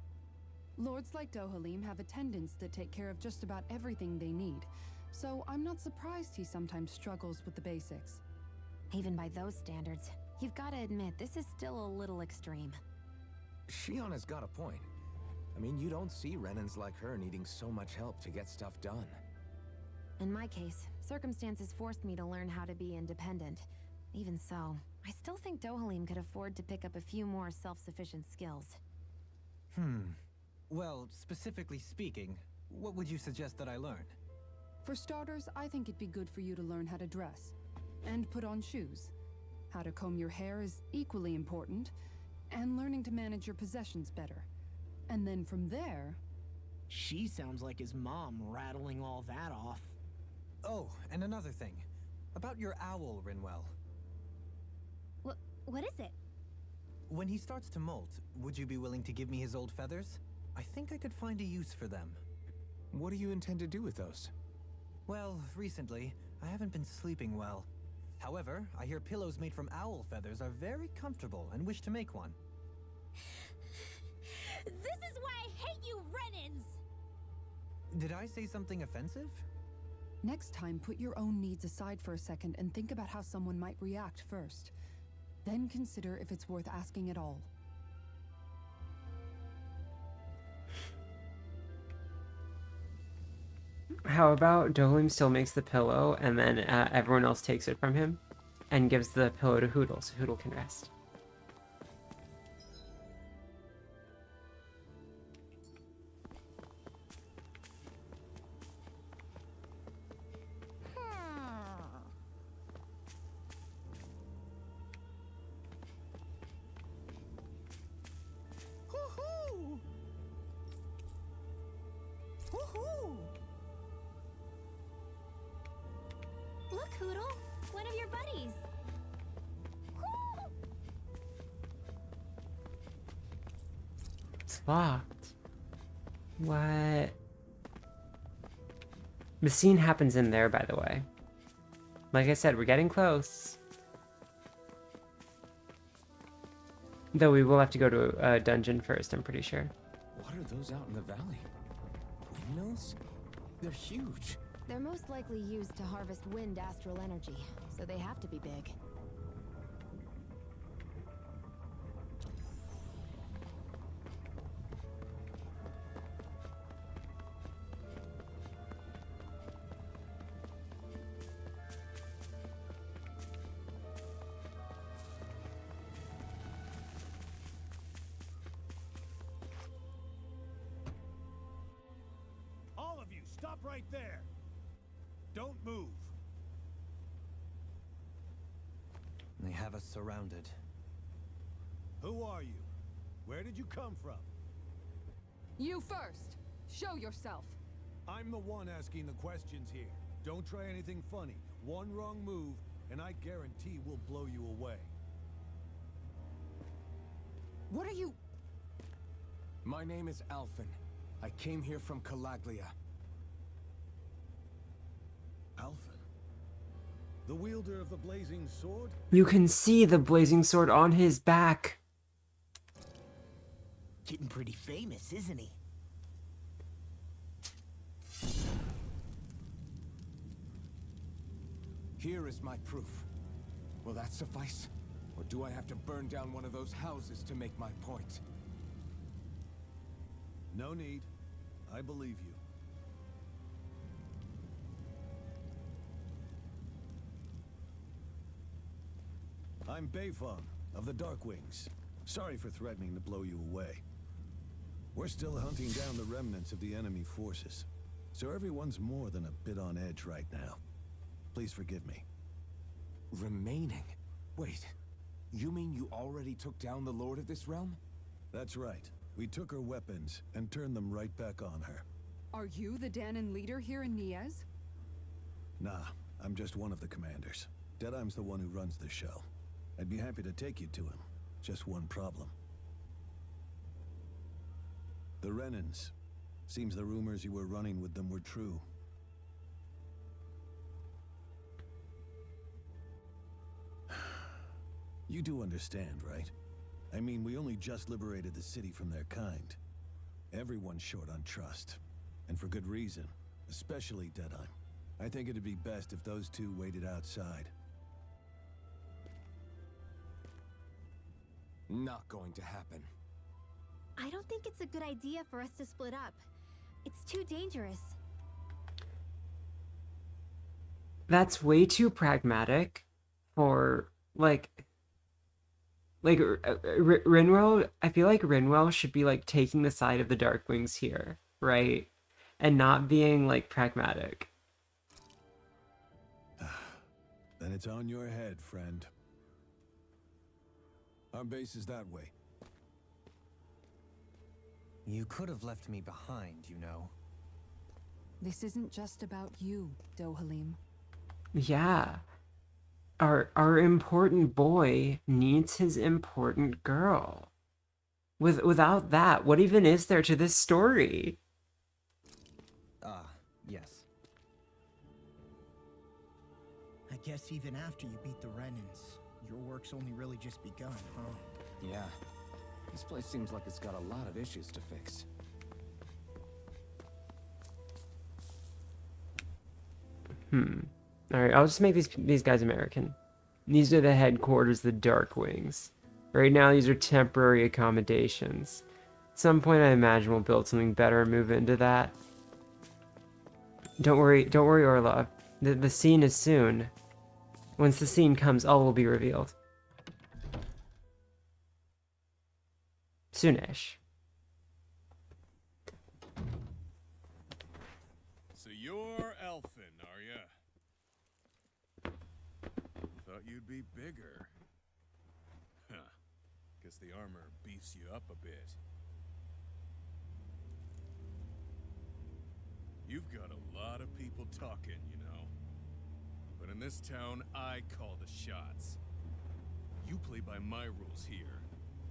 Lords like Dohalim have attendants that take care of just about everything they need, so I'm not surprised he sometimes struggles with the basics. Even by those standards, you've got to admit this is still a little extreme. Shionna's got a point. I mean, you don't see Renans like her needing so much help to get stuff done. In my case, circumstances forced me to learn how to be independent. Even so, I still think Dohalim could afford to pick up a few more self-sufficient skills. Well, specifically speaking, what would you suggest that I learn? For starters, I think it'd be good for you to learn how to dress. And put on shoes. How to comb your hair is equally important, and learning to manage your possessions better. And then from there, She sounds like his mom rattling all that off. Oh, and another thing. About your owl, Rinwell. What is it? When he starts to molt, would you be willing to give me his old feathers? I think I could find a use for them. What do you intend to do with those? Well, recently, I haven't been sleeping well. However, I hear pillows made from owl feathers are very comfortable and wish to make one. This is why I hate you, Renans! Did I say something offensive? Next time, put your own needs aside for a second and think about how someone might react first. Then consider if it's worth asking at all. How about Dolim still makes the pillow, and then everyone else takes it from him, and gives the pillow to Hootle, so Hootle can rest. Woohoo! Woohoo! Look, Hootle! One of your buddies! Woo! It's locked. What? The scene happens in there, by the way. Like I said, we're getting close. Though we will have to go to a dungeon first, I'm pretty sure. What are those out in the valley? Windmills? They're huge. They're most likely used to harvest wind astral energy, so they have to be big. All of you, stop right there! Don't move! They have us surrounded. Who are you? Where did you come from? You first! Show yourself! I'm the one asking the questions here. Don't try anything funny. One wrong move, and I guarantee we'll blow you away. What are you... My name is Alphen. I came here from Calaglia. Alphen? The wielder of the blazing sword? You can see the blazing sword on his back. Getting pretty famous, isn't he? Here is my proof. Will that suffice? Or do I have to burn down one of those houses to make my point? No need. I believe you. I'm Beifong of the Darkwings. Sorry for threatening to blow you away. We're still hunting down the remnants of the enemy forces, so everyone's more than a bit on edge right now. Please forgive me. Remaining? Wait, you mean you already took down the Lord of this realm? That's right. We took her weapons and turned them right back on her. Are you the Danon leader here in Niez? Nah, I'm just one of the commanders. Deadeye's the one who runs the show. I'd be happy to take you to him. Just one problem. The Renans. Seems the rumors you were running with them were true. You do understand, right? I mean, we only just liberated the city from their kind. Everyone's short on trust. And for good reason. Especially Deadeye. I think it'd be best if those two waited outside. Not going to happen. I don't think it's a good idea for us to split up. It's too dangerous. That's way too pragmatic for, like Rinwell. I feel like Rinwell should be, like, taking the side of the Darkwings here, right? And not being, like, pragmatic. Then it's on your head, friend. Our base is that way. You could have left me behind, you know. This isn't just about you, Dohalim. Yeah. Our important boy needs his important girl. Without that, what even is there to this story? Yes. I guess even after you beat the Renans, your work's only really just begun, huh? Yeah. This place seems like it's got a lot of issues to fix. Alright, I'll just make these guys American. These are the headquarters of the Darkwings. Right now, these are temporary accommodations. At some point, I imagine we'll build something better and move into that. Don't worry, Orla. The scene is soon. Once the scene comes, all will be revealed. Soonish. So you're Elfin, are ya? Thought you'd be bigger. Huh. Guess the armor beefs you up a bit. You've got a lot of people talking, you know. But in this town, I call the shots. You play by my rules here.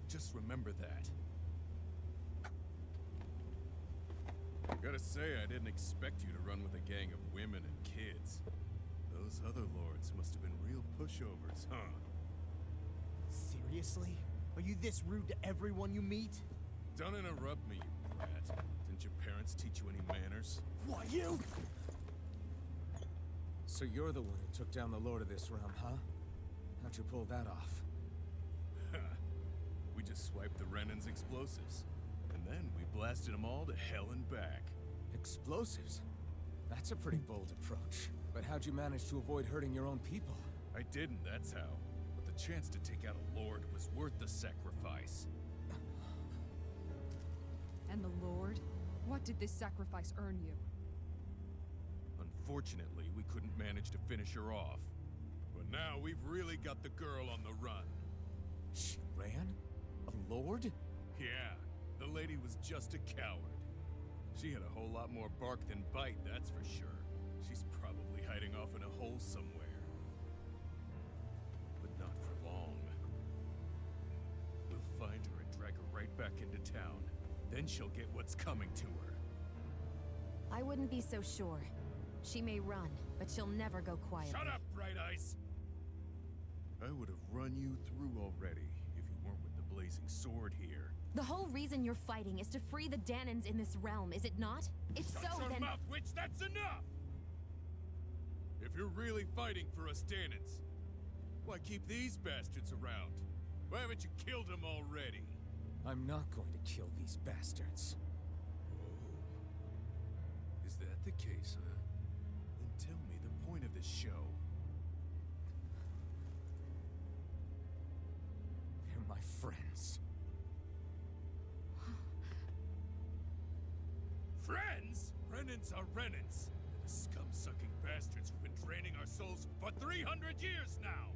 Just remember that. Gotta say, I didn't expect you to run with a gang of women and kids. Those other lords must have been real pushovers, huh? Seriously? Are you this rude to everyone you meet? Don't interrupt me, you brat. Didn't your parents teach you any manners? Why, you? So you're the one who took down the Lord of this realm, huh? How'd you pull that off? We just swiped the Renan's explosives. And then we blasted them all to hell and back. Explosives? That's a pretty bold approach. But how'd you manage to avoid hurting your own people? I didn't, that's how. But the chance to take out a lord was worth the sacrifice. And the Lord? What did this sacrifice earn you? Unfortunately, we couldn't manage to finish her off. But now we've really got the girl on the run. She ran? A lord? Yeah, the lady was just a coward. She had a whole lot more bark than bite, that's for sure. She's probably hiding off in a hole somewhere. But not for long. We'll find her and drag her right back into town. Then she'll get what's coming to her. I wouldn't be so sure. She may run, but she'll never go quiet. Shut up, Bright Eyes! I would have run you through already if you weren't with the blazing sword here. The whole reason you're fighting is to free the Danans in this realm, is it not? If Shut so, your then... mouth, witch! That's enough! If you're really fighting for us Danans, why keep these bastards around? Why haven't you killed them already? I'm not going to kill these bastards. Is that the case, huh? Then tell me the point of this show. They're my friends. Friends? Renans are Renans. The scum-sucking bastards who've been draining our souls for 300 years now!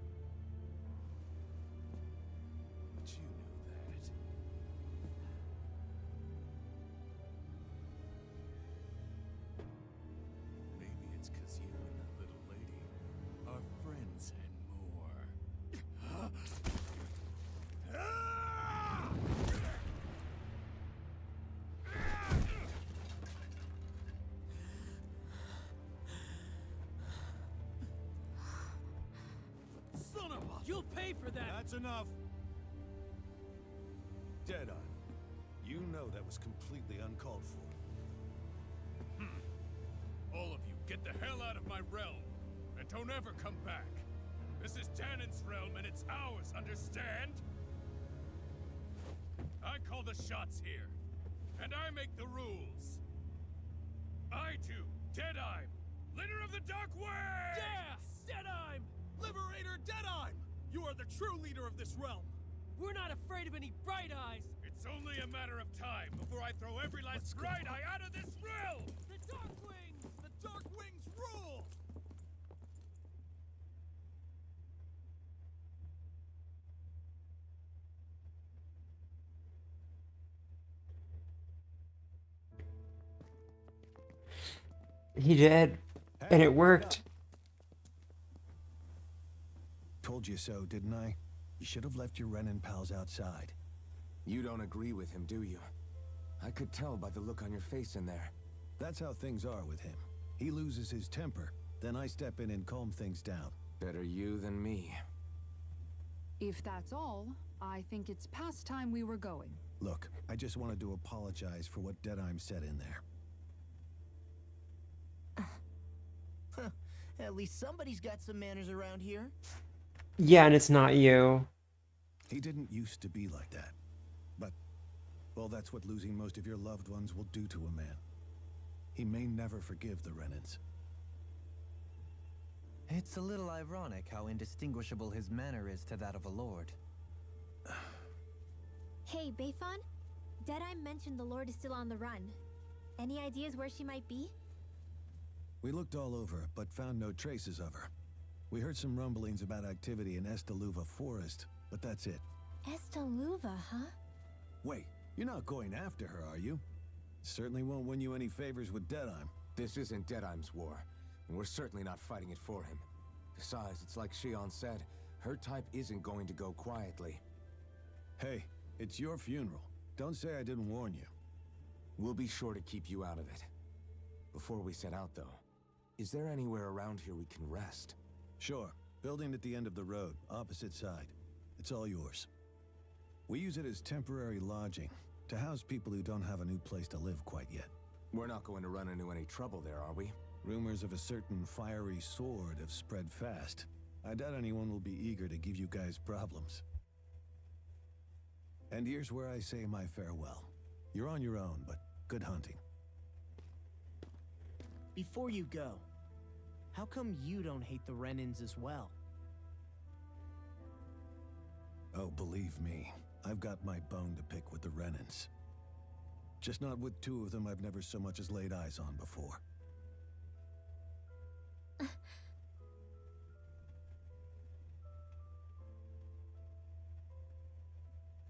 But you knew that. Maybe it's 'cause you and that little lady are friends and more. Son of a... You'll pay for that! That's enough! Deadeye, you know that was completely uncalled for. All of you, get the hell out of my realm! And don't ever come back! This is Danan's realm and it's ours, understand? I call the shots here. And I make the rules. I do, Deadeye, leader of the Dark Way! Yeah! Deadime! Liberator Deadime! You are the true leader of this realm! We're not afraid of any Bright Eyes! It's only a matter of time before I throw every last Bright Eye out of this realm! The Darkwings! The Darkwings rule! He did, and it worked. Told you so, didn't I? You should have left your Renan pals outside. You don't agree with him, do you? I could tell by the look on your face in there. That's how things are with him. He loses his temper, then I step in and calm things down. Better you than me. If that's all, I think it's past time we were going. Look, I just wanted to apologize for what Deadheim said in there. At least somebody's got some manners around here. Yeah, and it's not you. He didn't used to be like that. But, well, that's what losing most of your loved ones will do to a man. He may never forgive the Renans. It's a little ironic how indistinguishable his manner is to that of a lord. Hey, Bayfon? Deadeye mentioned the Lord is still on the run. Any ideas where she might be? We looked all over, but found no traces of her. We heard some rumblings about activity in Estaluva Forest, but that's it. Estaluva, huh? Wait, you're not going after her, are you? Certainly won't win you any favors with Deadheim. This isn't Deadheim's war, and we're certainly not fighting it for him. Besides, it's like Shion said, her type isn't going to go quietly. Hey, it's your funeral. Don't say I didn't warn you. We'll be sure to keep you out of it. Before we set out, though, is there anywhere around here we can rest? Sure. Building at the end of the road, opposite side. It's all yours. We use it as temporary lodging, to house people who don't have a new place to live quite yet. We're not going to run into any trouble there, are we? Rumors of a certain fiery sword have spread fast. I doubt anyone will be eager to give you guys problems. And here's where I say my farewell. You're on your own, but good hunting. Before you go, how come you don't hate the Renans as well? Oh, believe me, I've got my bone to pick with the Renans. Just not with two of them I've never so much as laid eyes on before.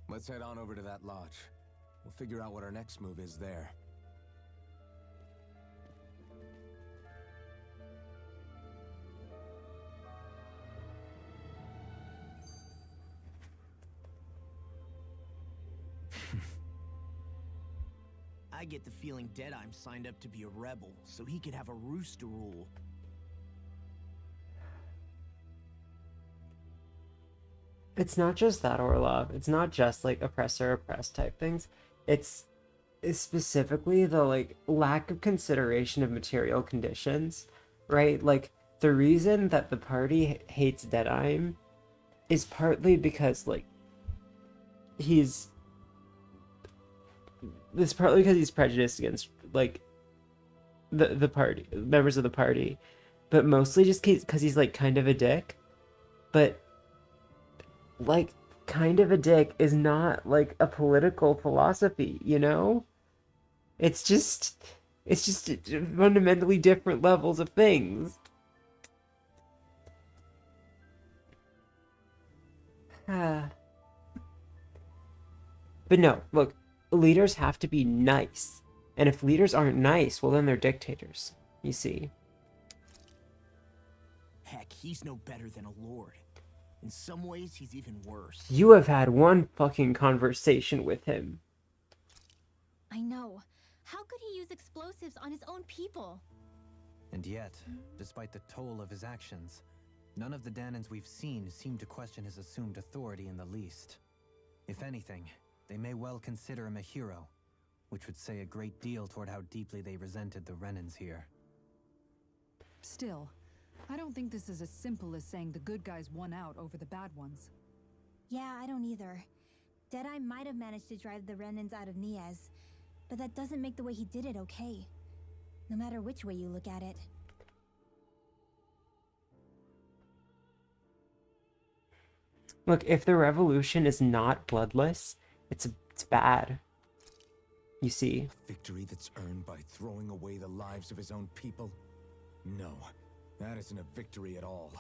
Let's head on over to that lodge. We'll figure out what our next move is there. I get the feeling Deadheim signed up to be a rebel, so he could have a rooster rule. It's not just that, Orlov. It's not just like oppressor oppressed type things. It's specifically the like lack of consideration of material conditions, right? Like the reason that the party hates Deadheim is partly because like he's prejudiced against like the party members of the party, but mostly just because he's like kind of a dick. But like kind of a dick is not like a political philosophy, you know? It's just fundamentally different levels of things. But no, look, leaders have to be nice. And if leaders aren't nice, well then they're dictators, you see. Heck, he's no better than a lord. In some ways, he's even worse. You have had one fucking conversation with him. I know. How could he use explosives on his own people? And yet, despite the toll of his actions, none of the Danans we've seen seem to question his assumed authority in the least. If anything, they may well consider him a hero, which would say a great deal toward how deeply they resented the Renans here. Still, I don't think this is as simple as saying the good guys won out over the bad ones. Yeah, I don't either. Deadeye might have managed to drive the Renans out of Niaz, but that doesn't make the way he did it okay. No matter which way you look at it. Look, if the revolution is not bloodless, it's bad. You see? A victory that's earned by throwing away the lives of his own people? No, that isn't a victory at all.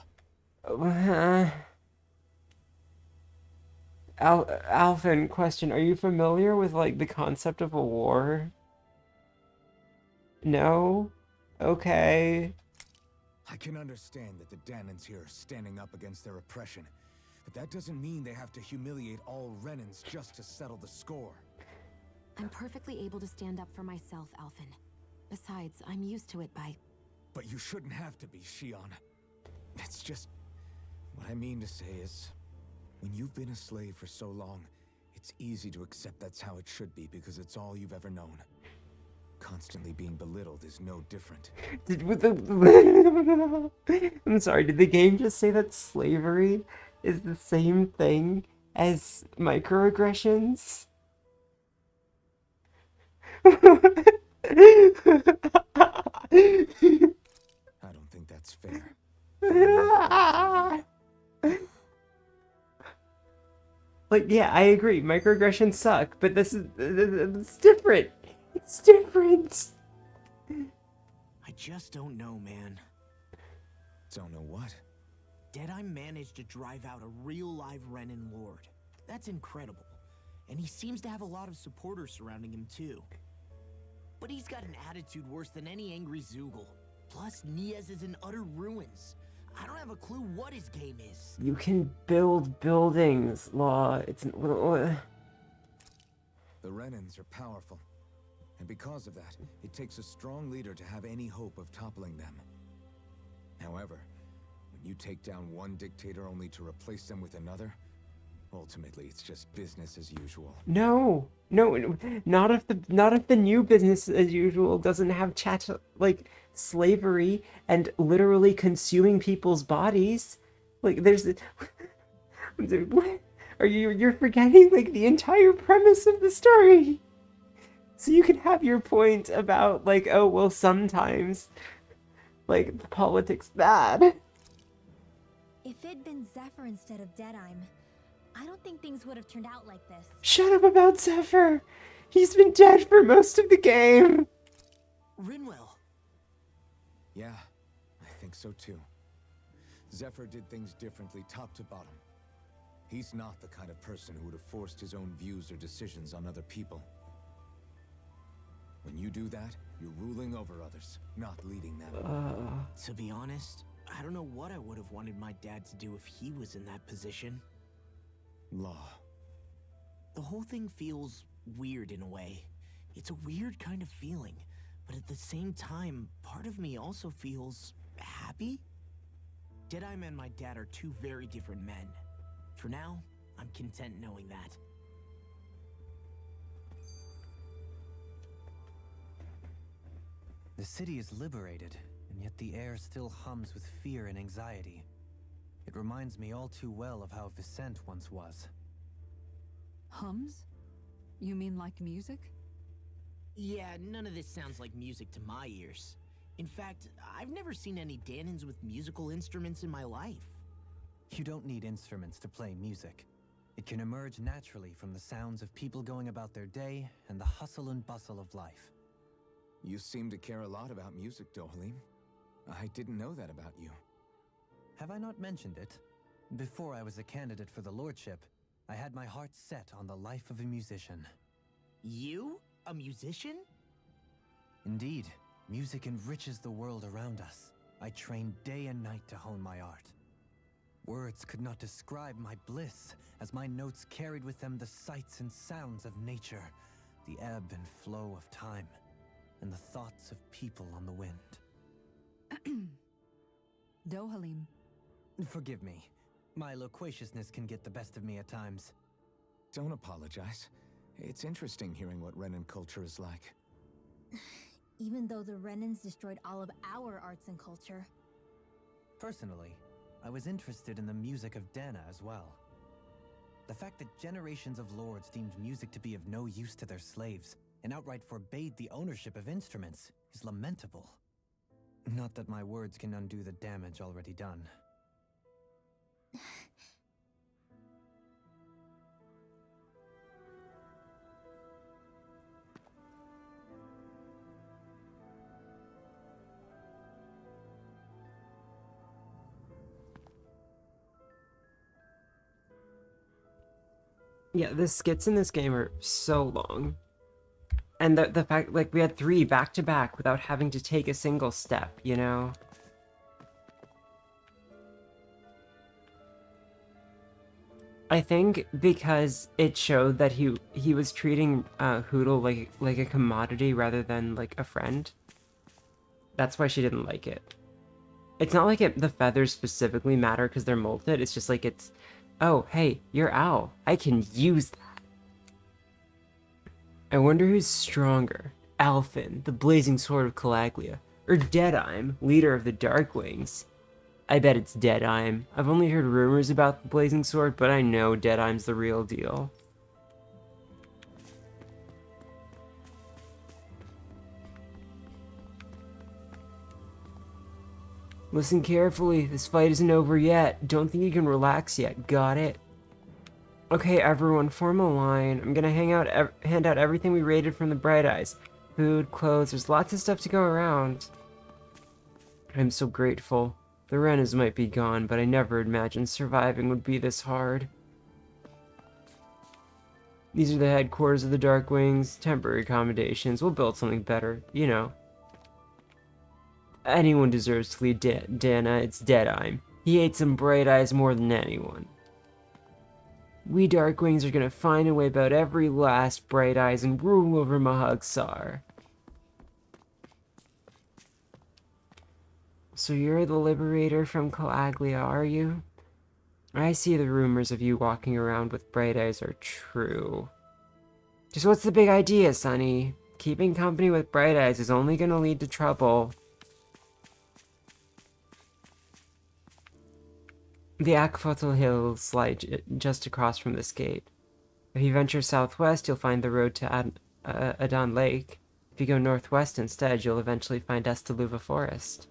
Alphen, question, are you familiar with like the concept of a war? No? Okay. I can understand that the Danans here are standing up against their oppression, but that doesn't mean they have to humiliate all Renans just to settle the score. I'm perfectly able to stand up for myself, Alphen. Besides, I'm used to it by... But you shouldn't have to be, Shion. That's just... What I mean to say is, when you've been a slave for so long, it's easy to accept that's how it should be because it's all you've ever known. Constantly being belittled is no different. I'm sorry, did the game just say that slavery is the same thing as microaggressions? I don't think that's fair. Like, yeah, I agree. Microaggressions suck, but this is it's different. It's different. I just don't know, man. Don't know what? Deadeye managed to drive out a real live Renan Lord. That's incredible. And he seems to have a lot of supporters surrounding him too. But he's got an attitude worse than any angry Zoogle. Plus, Niez is in utter ruins. I don't have a clue what his game is. You can build buildings, Law. It's... The Renans are powerful. And because of that, it takes a strong leader to have any hope of toppling them. However, when you take down one dictator only to replace them with another, ultimately it's just business as usual. No, not if the new business as usual doesn't have like slavery and literally consuming people's bodies. Like there's what? You're forgetting like the entire premise of the story. So you can have your point about like, oh well, sometimes like politics bad. If it'd been Zephyr instead of Deadeye, I don't think things would have turned out like this. Shut up about Zephyr. He's been dead for most of the game. Rinwell. Yeah, I think so too. Zephyr did things differently top to bottom. He's not the kind of person who would have forced his own views or decisions on other people. When you do that, you're ruling over others, not leading them. To be honest, I don't know what I would have wanted my dad to do if he was in that position. Law. The whole thing feels weird in a way. It's a weird kind of feeling, but at the same time, part of me also feels happy. Deadeye and my dad are two very different men. For now, I'm content knowing that. The city is liberated, and yet the air still hums with fear and anxiety. It reminds me all too well of how Vicente once was. Hums? You mean like music? Yeah, none of this sounds like music to my ears. In fact, I've never seen any Danans with musical instruments in my life. You don't need instruments to play music. It can emerge naturally from the sounds of people going about their day and the hustle and bustle of life. You seem to care a lot about music, Dohalim. I didn't know that about you. Have I not mentioned it? Before I was a candidate for the lordship, I had my heart set on the life of a musician. You? A musician? Indeed, music enriches the world around us. I trained day and night to hone my art. Words could not describe my bliss, as my notes carried with them the sights and sounds of nature, the ebb and flow of time, and the thoughts of people on the wind. Dohalim. Forgive me. My loquaciousness can get the best of me at times. Don't apologize. It's interesting hearing what Renan culture is like. Even though the Renans destroyed all of our arts and culture. Personally, I was interested in the music of Dana as well. The fact that generations of lords deemed music to be of no use to their slaves and outright forbade the ownership of instruments is lamentable. Not that my words can undo the damage already done. Yeah, the skits in this game are so long. And the fact, like, we had 3 back to back without having to take a single step, you know? I think because it showed that he was treating Hootle like a commodity rather than like a friend. That's why she didn't like it. It's not like the feathers specifically matter because they're molted. It's just like it's, oh hey, you're Owl. I can use that. I wonder who's stronger, Alfin, the blazing sword of Calaglia, or Deadime, leader of the Darkwings. I bet it's Deadime. I've only heard rumors about the blazing sword, but I know Deadime's the real deal. Listen carefully, this fight isn't over yet. Don't think you can relax yet, got it? Okay, everyone, form a line. I'm gonna hand out everything we raided from the Bright Eyes. Food, clothes, there's lots of stuff to go around. I'm so grateful. The Rennas might be gone, but I never imagined surviving would be this hard. These are the headquarters of the Darkwings, temporary accommodations. We'll build something better, you know. Anyone deserves to lead Dana, it's Deadime. He hates some Bright Eyes more than anyone. We Darkwings are gonna find a way about every last Bright Eyes and rule over Mahag-Sar. So you're the Liberator from Calaglia, are you? I see the rumors of you walking around with Bright Eyes are true. Just what's the big idea, Sonny? Keeping company with Bright Eyes is only gonna lead to trouble. The Akfotal Hills lie just across from this gate. If you venture southwest, you'll find the road to Adon Lake. If you go northwest instead, you'll eventually find Estaluva Forest.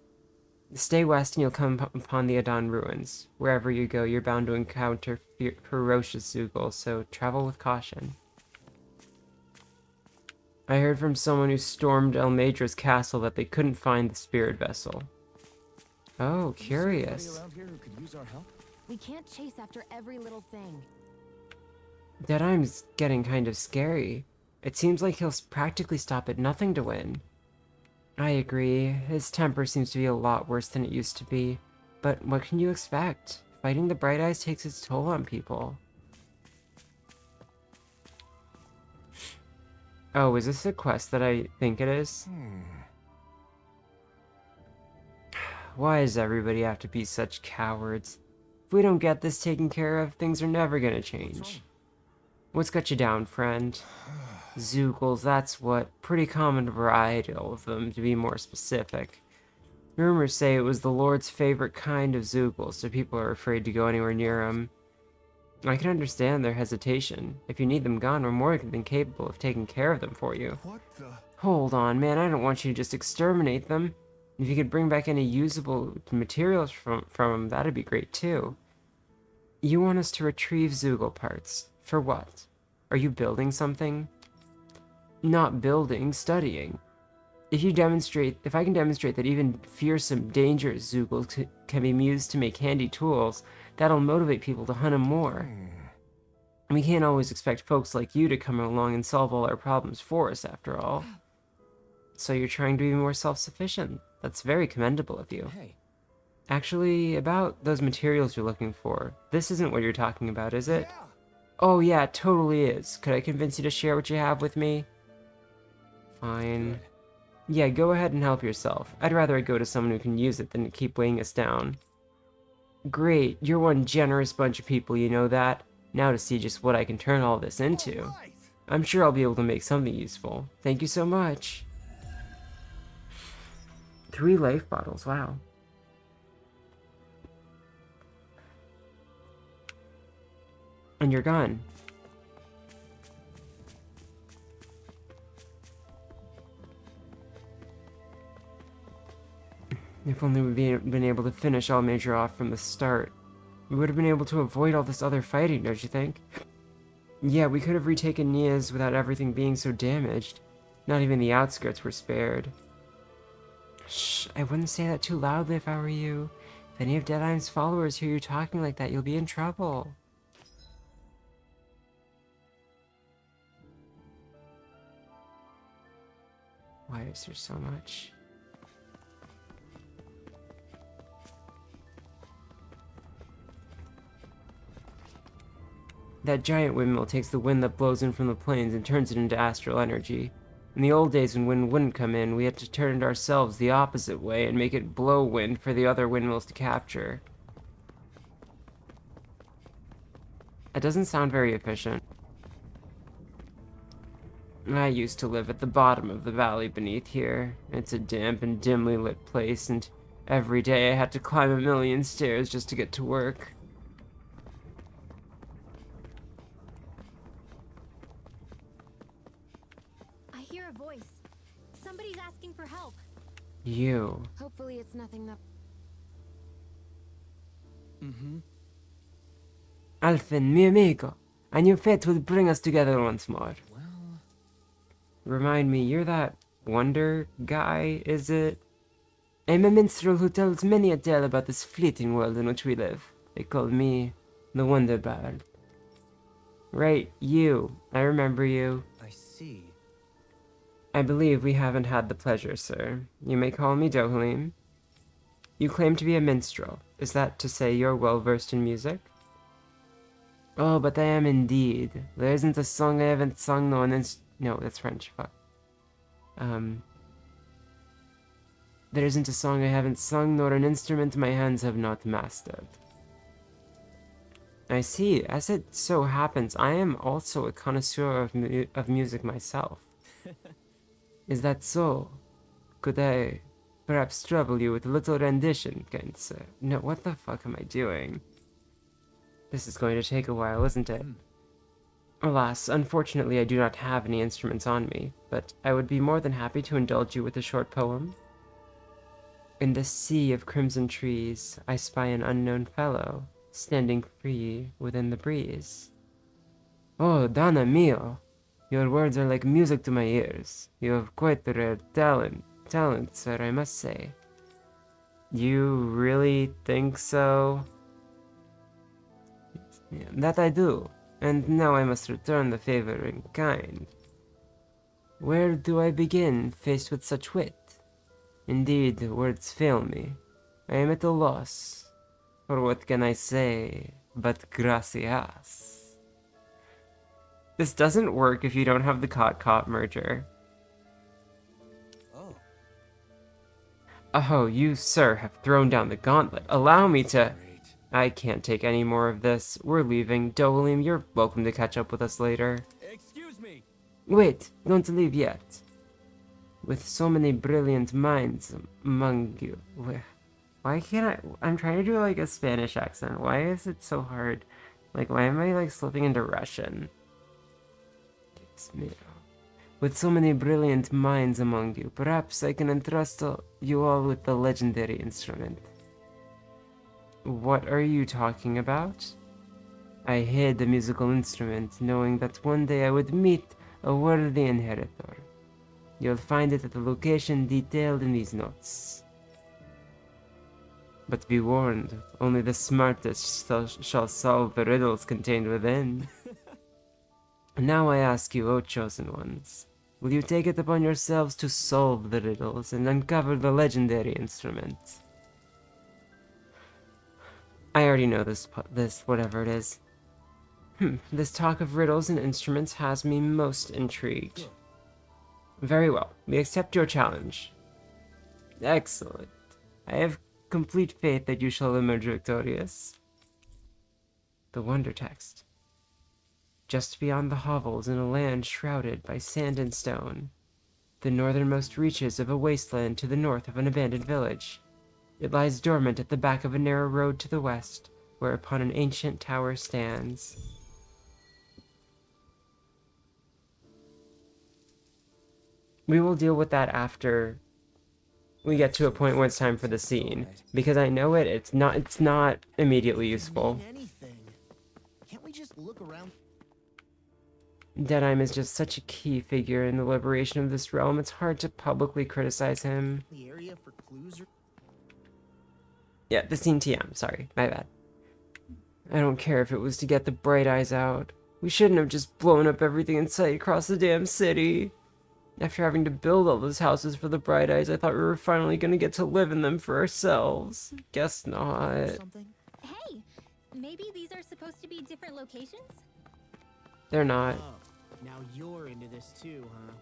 Stay west and you'll come upon the Adon Ruins. Wherever you go, you're bound to encounter ferocious Zeugles, so travel with caution. I heard from someone who stormed Elmadra's castle that they couldn't find the spirit vessel. Oh, curious. We can't chase after every little thing. Deadime's getting kind of scary. It seems like he'll practically stop at nothing to win. I agree. His temper seems to be a lot worse than it used to be. But what can you expect? Fighting the Bright Eyes takes its toll on people. Oh, is this a quest that I think it is? Why does everybody have to be such cowards? If we don't get this taken care of, things are never gonna change. What's got you down, friend? Zeugles, that's what. Pretty common variety of them, to be more specific. Rumors say it was the Lord's favorite kind of Zeugles, so people are afraid to go anywhere near them. I can understand their hesitation. If you need them gone, we're more than capable of taking care of them for you. What the? Hold on, man, I don't want you to just exterminate them. If you could bring back any usable materials from them, that'd be great too. You want us to retrieve Zeugle parts. For what? Are you building something? Not building, studying. If I can demonstrate that even fearsome, dangerous Zeugles can be used to make handy tools, that'll motivate people to hunt them more. We can't always expect folks like you to come along and solve all our problems for us, after all. So you're trying to be more self-sufficient. That's very commendable of you. Hey. Actually, about those materials you're looking for, this isn't what you're talking about, is it? Yeah. Oh yeah, it totally is. Could I convince you to share what you have with me? Fine. Good. Yeah, go ahead and help yourself. I'd rather I go to someone who can use it than to keep weighing us down. Great, you're one generous bunch of people, you know that? Now to see just what I can turn all this into. Right. I'm sure I'll be able to make something useful. Thank you so much. 3 life bottles, wow. And you're gone. If only we'd been able to finish Elmadra off from the start. We would have been able to avoid all this other fighting, don't you think? Yeah, we could have retaken Nias without everything being so damaged. Not even the outskirts were spared. Shh, I wouldn't say that too loudly if I were you. If any of Deadime's followers hear you talking like that, you'll be in trouble. Why is there so much? That giant windmill takes the wind that blows in from the plains and turns it into astral energy. In the old days when wind wouldn't come in, we had to turn it ourselves the opposite way and make it blow wind for the other windmills to capture. It doesn't sound very efficient. I used to live at the bottom of the valley beneath here. It's a damp and dimly lit place, and every day I had to climb a million stairs just to get to work. I hear a voice. Somebody's asking for help. You. Hopefully it's nothing that... Alfin, mi amigo. I knew fate would bring us together once more. Remind me, you're that wonder guy, is it? I'm a minstrel who tells many a tale about this fleeting world in which we live. They call me the Wonder Bard. Right, you. I remember you. I see. I believe we haven't had the pleasure, sir. You may call me Dohalim. You claim to be a minstrel. Is that to say you're well-versed in music? Oh, but I am indeed. There isn't a song I haven't sung, no, that's French, fuck. There isn't a song I haven't sung, nor an instrument my hands have not mastered. I see. As it so happens, I am also a connoisseur of music myself. Is that so? Could I perhaps trouble you with a little rendition, kind sir? No, what the fuck am I doing? This is going to take a while, isn't it? Alas, unfortunately I do not have any instruments on me, but I would be more than happy to indulge you with a short poem. In the sea of crimson trees, I spy an unknown fellow, standing free within the breeze. Oh, Donna mio! Your words are like music to my ears. You have quite the rare talent, sir, I must say. You really think so? That I do, and now I must return the favor in kind. Where do I begin, faced with such wit? Indeed, words fail me. I am at a loss. For what can I say but gracias? This doesn't work if you don't have the cot merger. Oh, you, sir, have thrown down the gauntlet. Allow me to... I can't take any more of this. We're leaving. Dohalim, you're welcome to catch up with us later. Excuse me. Wait, don't leave yet. With so many brilliant minds among you. Why can't I... I'm trying to do like a Spanish accent. Why is it so hard? Like, why am I like slipping into Russian? With so many brilliant minds among you, perhaps I can entrust you all with the legendary instrument. What are you talking about? I hid the musical instrument, knowing that one day I would meet a worthy inheritor. You'll find it at the location detailed in these notes. But be warned, only the smartest shall solve the riddles contained within. Now I ask you, O chosen ones, will you take it upon yourselves to solve the riddles and uncover the legendary instrument? I already know this whatever it is. This talk of riddles and instruments has me most intrigued. Very well, we accept your challenge. Excellent. I have complete faith that you shall emerge victorious. The Wonder Text. Just beyond the hovels in a land shrouded by sand and stone, the northernmost reaches of a wasteland to the north of an abandoned village. It lies dormant at the back of a narrow road to the west, whereupon an ancient tower stands. We will deal with that after we get to a point where it's time for the scene, because I know it's not immediately useful. Can't we just look around? Deadheim is just such a key figure in the liberation of this realm, it's hard to publicly criticize him. The area for clues or... Yeah, the scene TM, sorry, my bad. I don't care if it was to get the Bright Eyes out. We shouldn't have just blown up everything in sight across the damn city. After having to build all those houses for the Bright Eyes, I thought we were finally gonna get to live in them for ourselves. Guess not. Something? Hey, maybe these are supposed to be different locations? They're not. Oh, now you're into this too, huh?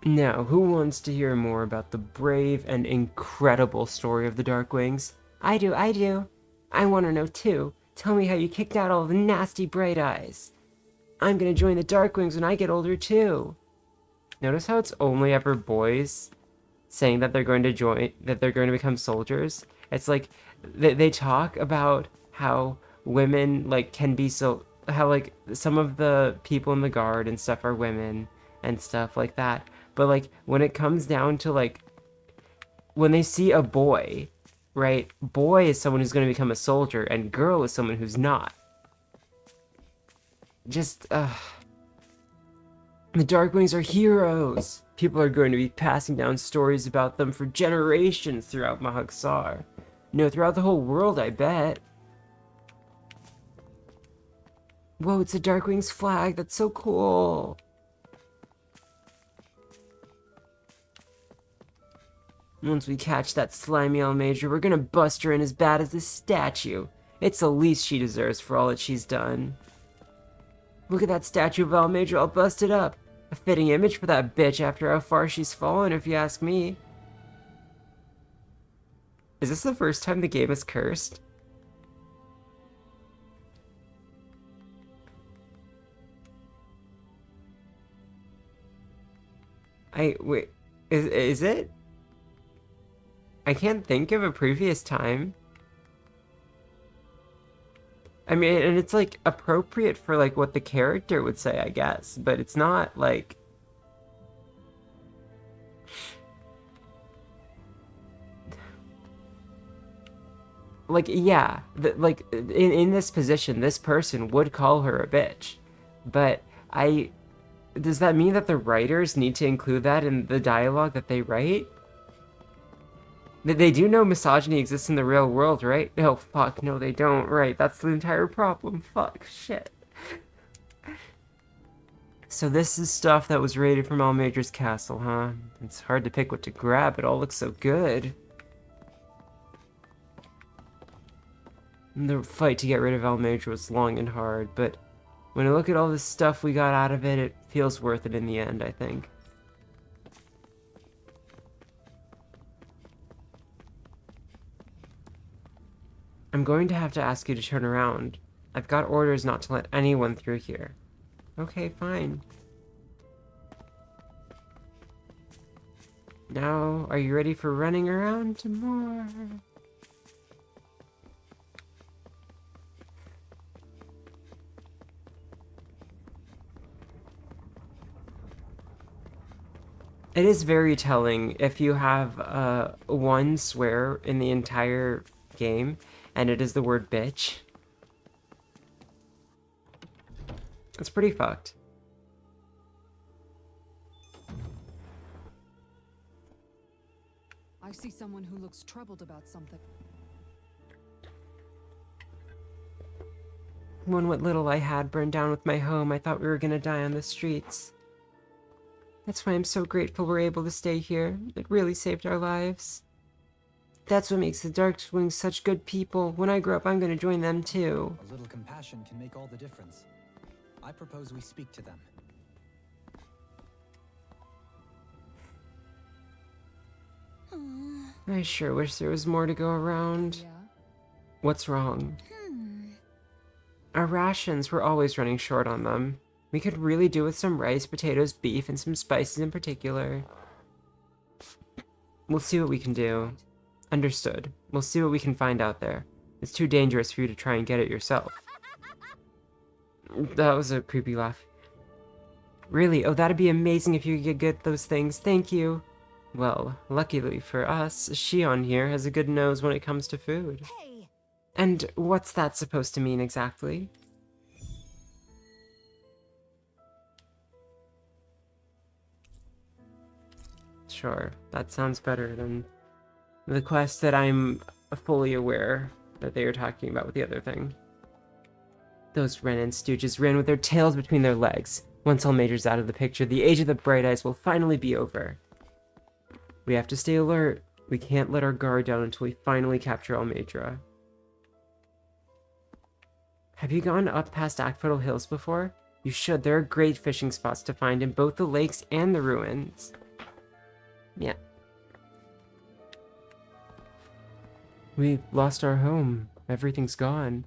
Now, who wants to hear more about the brave and incredible story of the Darkwings? I do, I do. I want to know too. Tell me how you kicked out all the nasty Bright Eyes. I'm gonna join the Darkwings when I get older too. Notice how it's only ever boys saying that they're going to join, that they're going to become soldiers. It's like they talk about how women like can be so, how like some of the people in the guard and stuff are women and stuff like that. But like when it comes down to like when they see a boy, right? Boy is someone who's going to become a soldier and girl is someone who's not. Just the Darkwings are heroes. People are going to be passing down stories about them for generations throughout Mahag-Saar. No, throughout the whole world, I bet. Whoa, it's a Darkwings flag. That's so cool. Once we catch that slimy L-Major, we're gonna bust her in as bad as this statue. It's the least she deserves for all that she's done. Look at that statue of L-Major all busted up. A fitting image for that bitch after how far she's fallen, if you ask me. Is this the first time the game is cursed? Wait, is it? I can't think of a previous time. I mean, and it's like appropriate for like what the character would say, I guess, but it's not like yeah, like in this position, this person would call her a bitch, but does that mean that the writers need to include that in the dialogue that they write? They do know misogyny exists in the real world, right? No, fuck, no they don't, right? That's the entire problem. Fuck, shit. So this is stuff that was raided from L-Major's castle, huh? It's hard to pick what to grab, it all looks so good. The fight to get rid of L-Major was long and hard, but when I look at all the stuff we got out of it, it feels worth it in the end, I think. I'm going to have to ask you to turn around. I've got orders not to let anyone through here. Okay, fine. Now, are you ready for running around some more? It is very telling if you have one swear in the entire game, and it is the word bitch. It's pretty fucked. I see someone who looks troubled about something. When what little I had burned down with my home, I thought we were gonna die on the streets. That's why I'm so grateful we're able to stay here. It really saved our lives. That's what makes the Darkwings such good people. When I grow up, I'm gonna join them too. A little compassion can make all the difference. I propose we speak to them. I sure wish there was more to go around. Yeah? What's wrong? Our rations, we're always running short on them. We could really do with some rice, potatoes, beef, and some spices in particular. We'll see what we can do. Understood. We'll see what we can find out there. It's too dangerous for you to try and get it yourself. That was a creepy laugh. Really? Oh, that'd be amazing if you could get those things. Thank you. Well, luckily for us, Shion here has a good nose when it comes to food. Hey! And what's that supposed to mean exactly? Sure, that sounds better than the quest that I'm fully aware that they were talking about with the other thing. Those Renan stooges ran with their tails between their legs. Once Almadra's out of the picture, the age of the Bright Eyes will finally be over. We have to stay alert. We can't let our guard down until we finally capture Almadra. Have you gone up past Akfodel Hills before? You should. There are great fishing spots to find in both the lakes and the ruins. Yeah. We lost our home. Everything's gone.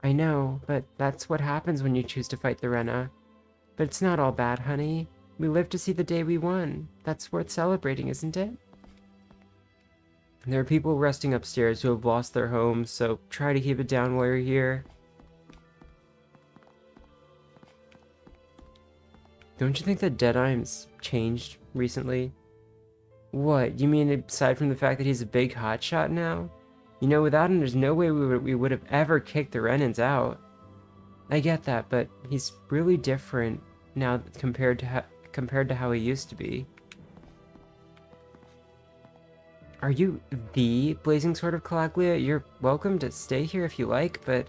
I know, but that's what happens when you choose to fight the Rena. But it's not all bad, honey. We lived to see the day we won. That's worth celebrating, isn't it? There are people resting upstairs who have lost their homes, so try to keep it down while you're here. Don't you think that Deadeye's changed recently? What, you mean aside from the fact that he's a big hotshot now? You know, without him, there's no way we would have ever kicked the Renans out. I get that, but he's really different now compared to how he used to be. Are you the Blazing Sword of Calaglia? You're welcome to stay here if you like, but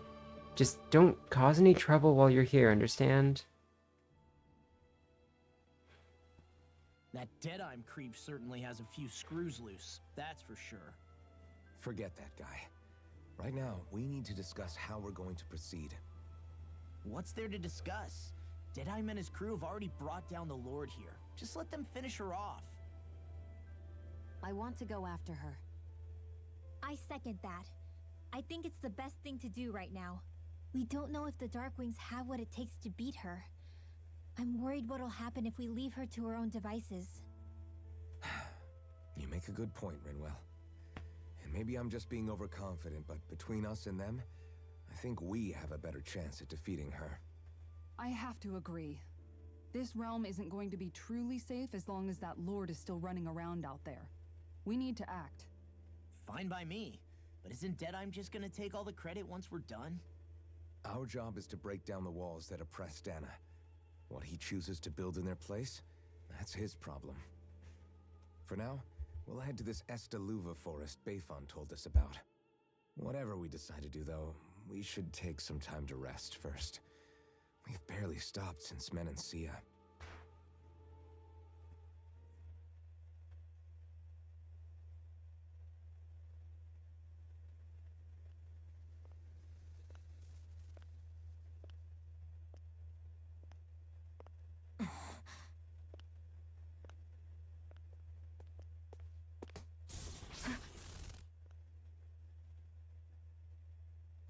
just don't cause any trouble while you're here, understand? That Deadeye creep certainly has a few screws loose, that's for sure. Forget that guy. Right now, we need to discuss how we're going to proceed. What's there to discuss? Deadeye and his crew have already brought down the Lord here. Just let them finish her off. I want to go after her. I second that. I think it's the best thing to do right now. We don't know if the Darkwings have what it takes to beat her. I'm worried what'll happen if we leave her to her own devices. You make a good point, Rinwell. And maybe I'm just being overconfident, but between us and them, I think we have a better chance at defeating her. I have to agree. This realm isn't going to be truly safe as long as that Lord is still running around out there. We need to act. Fine by me. But isn't Deadeye just gonna take all the credit once we're done? Our job is to break down the walls that oppress Dana. What he chooses to build in their place, that's his problem. For now, we'll head to this Estaluva forest Bayfon told us about. Whatever we decide to do, though, we should take some time to rest first. We've barely stopped since Menancia.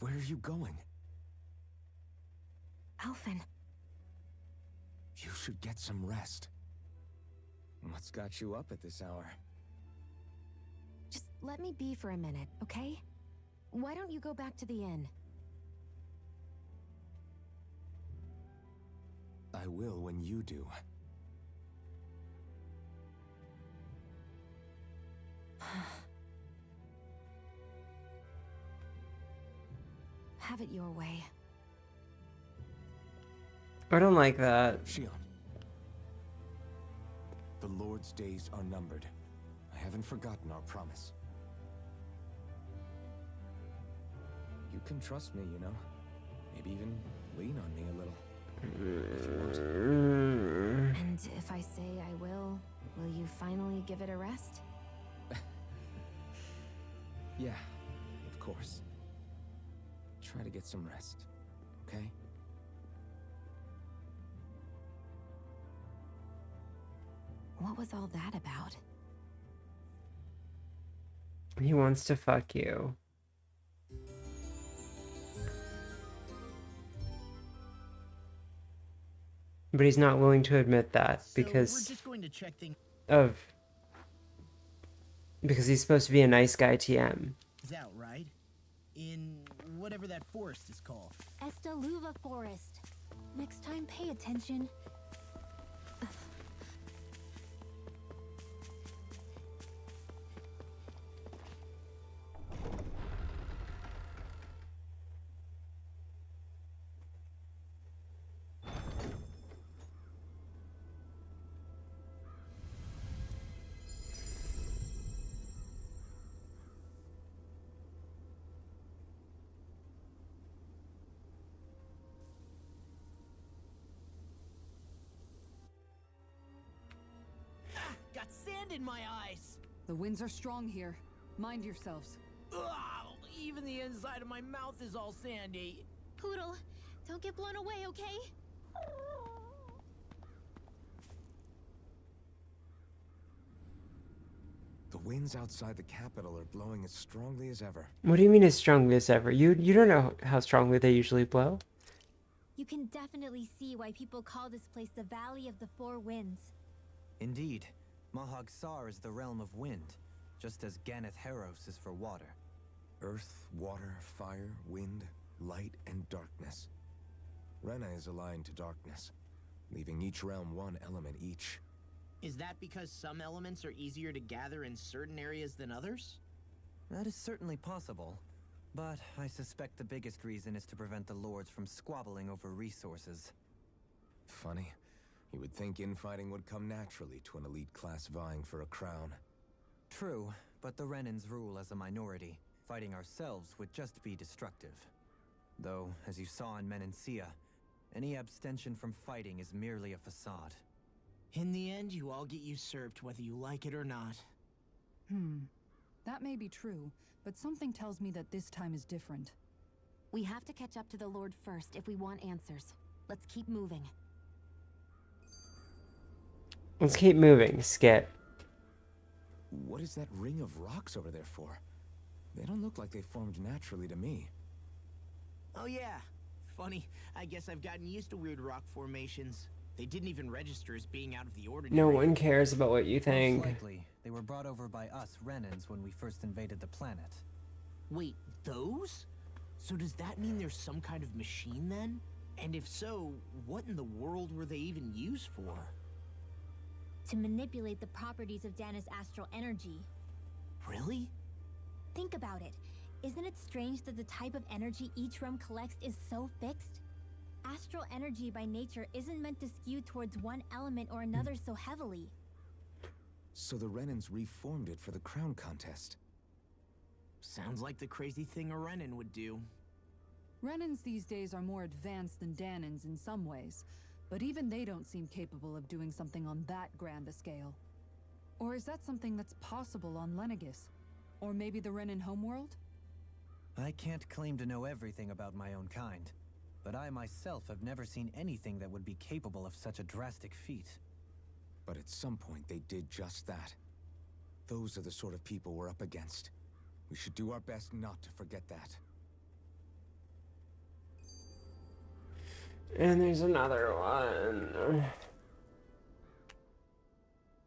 Where are you going? Alphen. You should get some rest. What's got you up at this hour? Just let me be for a minute, okay? Why don't you go back to the inn? I will when you do. Have it your way. I don't like that. Shion. The Lord's days are numbered. I haven't forgotten our promise. You can trust me, you know. Maybe even lean on me a little. If you want. And if I say I will you finally give it a rest? Yeah, of course. Try to get some rest, okay? What was all that about? He wants to fuck you. But he's not willing to admit that because we're just going to check things. Because he's supposed to be a nice guy TM. Is out, right? In whatever that forest is called. Estaluva Forest. Next time, pay attention. sand in my eyes. The winds are strong here. Mind yourselves. Ugh, even the inside of my mouth is all sandy. Poodle, don't get blown away, okay? The winds outside the capital are blowing as strongly as ever. What do you mean as strongly as ever? You don't know how strongly they usually blow. You can definitely see why people call this place the Valley of the Four Winds. Indeed, Mahag Sar is the realm of wind, just as Ganeth Heros is for water. Earth, water, fire, wind, light, and darkness. Rena is aligned to darkness, leaving each realm one element each. Is that because some elements are easier to gather in certain areas than others? That is certainly possible, but I suspect the biggest reason is to prevent the lords from squabbling over resources. Funny. You would think infighting would come naturally to an elite class vying for a crown. True, but the Renans rule as a minority. Fighting ourselves would just be destructive. Though, as you saw in Menancia, any abstention from fighting is merely a facade. In the end, you all get usurped whether you like it or not. That may be true, but something tells me that this time is different. We have to catch up to the Lord first if we want answers. Let's keep moving. Let's keep moving, Skip. What is that ring of rocks over there for? They don't look like they formed naturally to me. Oh yeah. Funny, I guess I've gotten used to weird rock formations. They didn't even register as being out of the ordinary. No one cares about what you Most think. likely, they were brought over by us Renans when we first invaded the planet. Wait, those? So does that mean there's some kind of machine then? And if so, what in the world were they even used for? To manipulate the properties of Dana's astral energy. Really? Think about it. Isn't it strange that the type of energy each realm collects is so fixed? Astral energy by nature isn't meant to skew towards one element or another so heavily. So the Renans reformed it for the crown contest. Sounds like the crazy thing a Renan would do. Renans these days are more advanced than Danans in some ways, but even they don't seem capable of doing something on that grand a scale. Or is that something that's possible on Lenegis? Or maybe the Renan homeworld? I can't claim to know everything about my own kind, but I myself have never seen anything that would be capable of such a drastic feat. But at some point they did just that. Those are the sort of people we're up against. We should do our best not to forget that. And there's another one.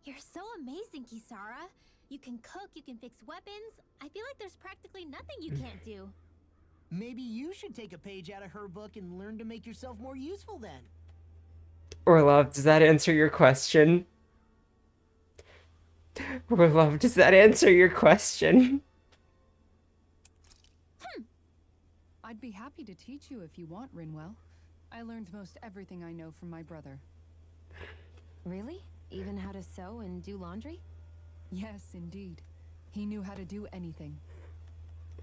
You're so amazing, Kisara. You can cook, you can fix weapons. I feel like there's practically nothing you can't do. Maybe you should take a page out of her book and learn to make yourself more useful then. Orlov, does that answer your question? Orlov, does that answer your question? I'd be happy to teach you if you want, Rinwell. I learned most everything I know from my brother. Really? Even how to sew and do laundry? Yes, indeed. He knew how to do anything.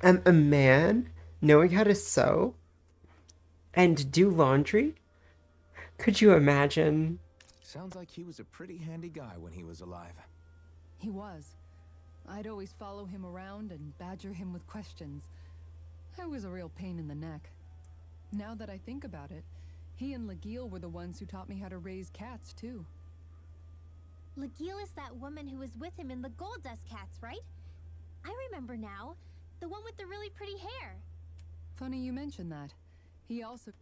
A man knowing how to sew and do laundry? Could you imagine? Sounds like he was a pretty handy guy when he was alive. He was. I'd always follow him around and badger him with questions. I was a real pain in the neck. Now that I think about it, he and Legil were the ones who taught me how to raise cats, too. Legil is that woman who was with him in the Gold Dust Cats, right? I remember now. The one with the really pretty hair. Funny you mention that. He also...